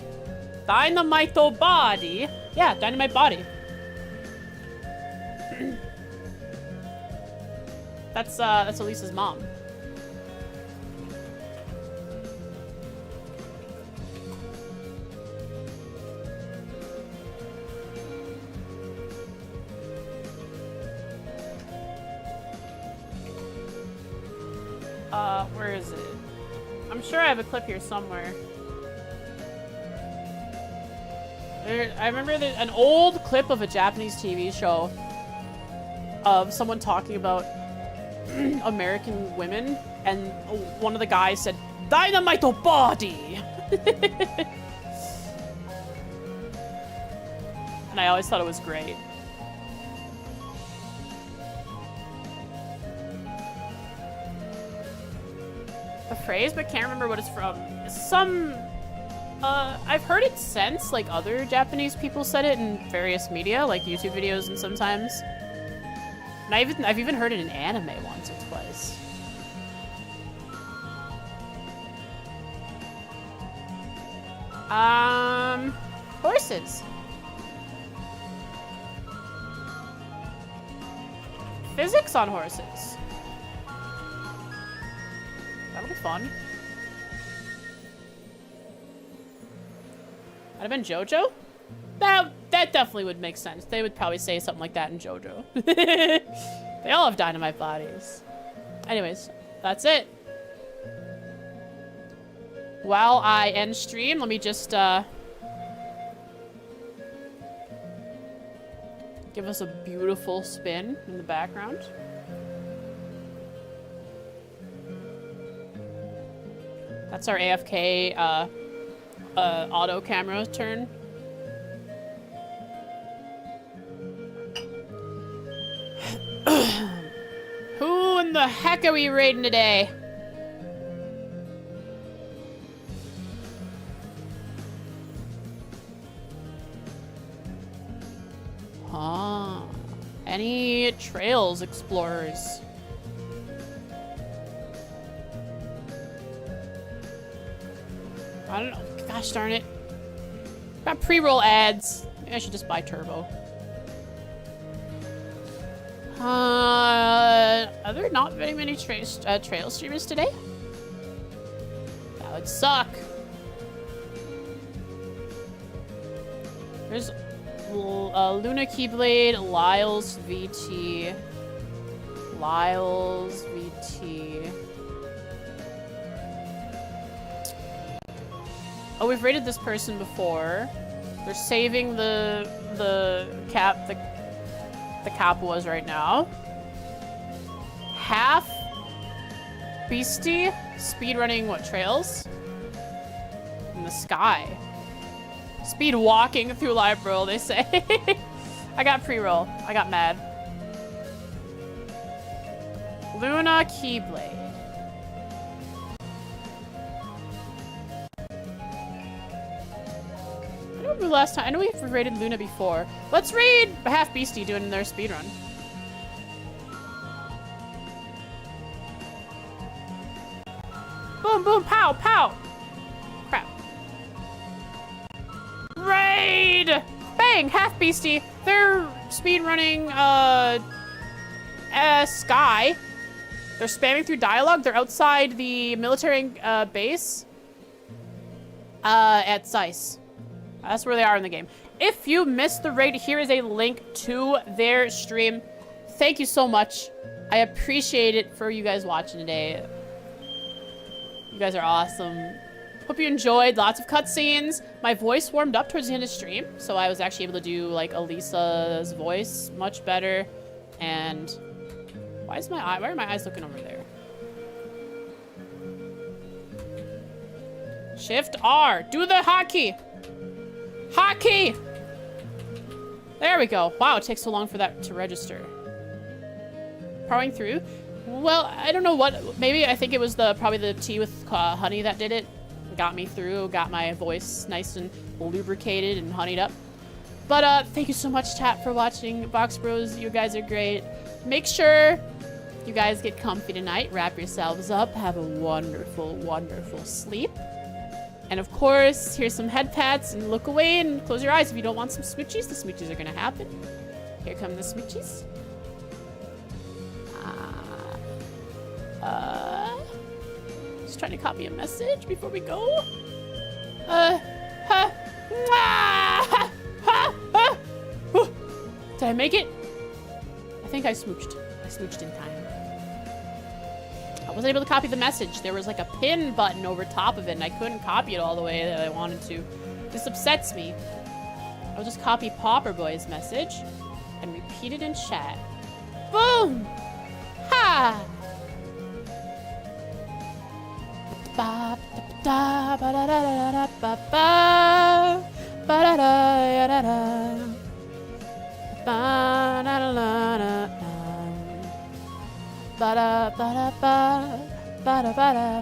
Dynamite Body? Yeah, Dynamite Body. That's Elisa's mom. Where is it? I'm sure I have a clip here somewhere. I remember there's an old clip of a Japanese TV show of someone talking about American women, and one of the guys said, "Dynamite Body!" And I always thought it was great. A phrase, but can't remember what it's from. I've heard it since, like other Japanese people said it in various media, like YouTube videos and sometimes. And I've even heard it in anime once or twice. Horses. Physics on horses. That'll be fun. That'd have been JoJo? That definitely would make sense. They would probably say something like that in JoJo. They all have dynamite bodies. Anyways, that's it. While I end stream, let me just give us a beautiful spin in the background. That's our AFK auto camera turn. Who in the heck are we raiding today? Huh. Any trails explorers? I don't know. Gosh darn it. Got pre-roll ads. Maybe I should just buy Turbo. Are there not very many trail streamers today? That would suck. There's Luna Keyblade, Lyle's VT. Lyle's VT. Oh, we've rated this person before. They're saving the Capuas right now. Half Beastie, speedrunning what, trails? In the sky. Speed walking through Library, they say. I got pre-roll. I got mad. Luna Keyblade. I don't remember the last time. I know we've rated Luna before. Let's raid Half Beastie doing their speedrun. Boom, boom, pow, pow. Crap. Raid! Bang! Half Beastie. They're speedrunning, Sky. They're spamming through dialogue. They're outside the military base at Zeiss. That's where they are in the game. If you missed the raid, here is a link to their stream. Thank you so much. I appreciate it for you guys watching today. You guys are awesome. Hope you enjoyed. Lots of cutscenes. My voice warmed up towards the end of the stream, so I was actually able to do like Elisa's voice much better. And why are my eyes looking over there? Shift R. Do the hotkey. Hotkey. There we go. Wow, it takes so long for that to register. Powering through. Well, I don't know what. Maybe I think it was probably the tea with honey that did it. Got me through. Got my voice nice and lubricated and honeyed up. But thank you so much, chat, for watching. Box Bros, you guys are great. Make sure you guys get comfy tonight. Wrap yourselves up. Have a wonderful, wonderful sleep. And of course, here's some head pats and look away and close your eyes if you don't want some smoochies. The smoochies are gonna happen. Here come the smoochies. Just trying to copy a message before we go. Did I make it? I think I smooched. I smooched in time. I wasn't able to copy the message. There was like a pin button over top of it, and I couldn't copy it all the way that I wanted to. This upsets me. I'll just copy Popper Boy's message and repeat it in chat. Boom! Ha! Ba da ba da da da ba ba ba da da da da ba da da da da ba da ba da ba ba da ba da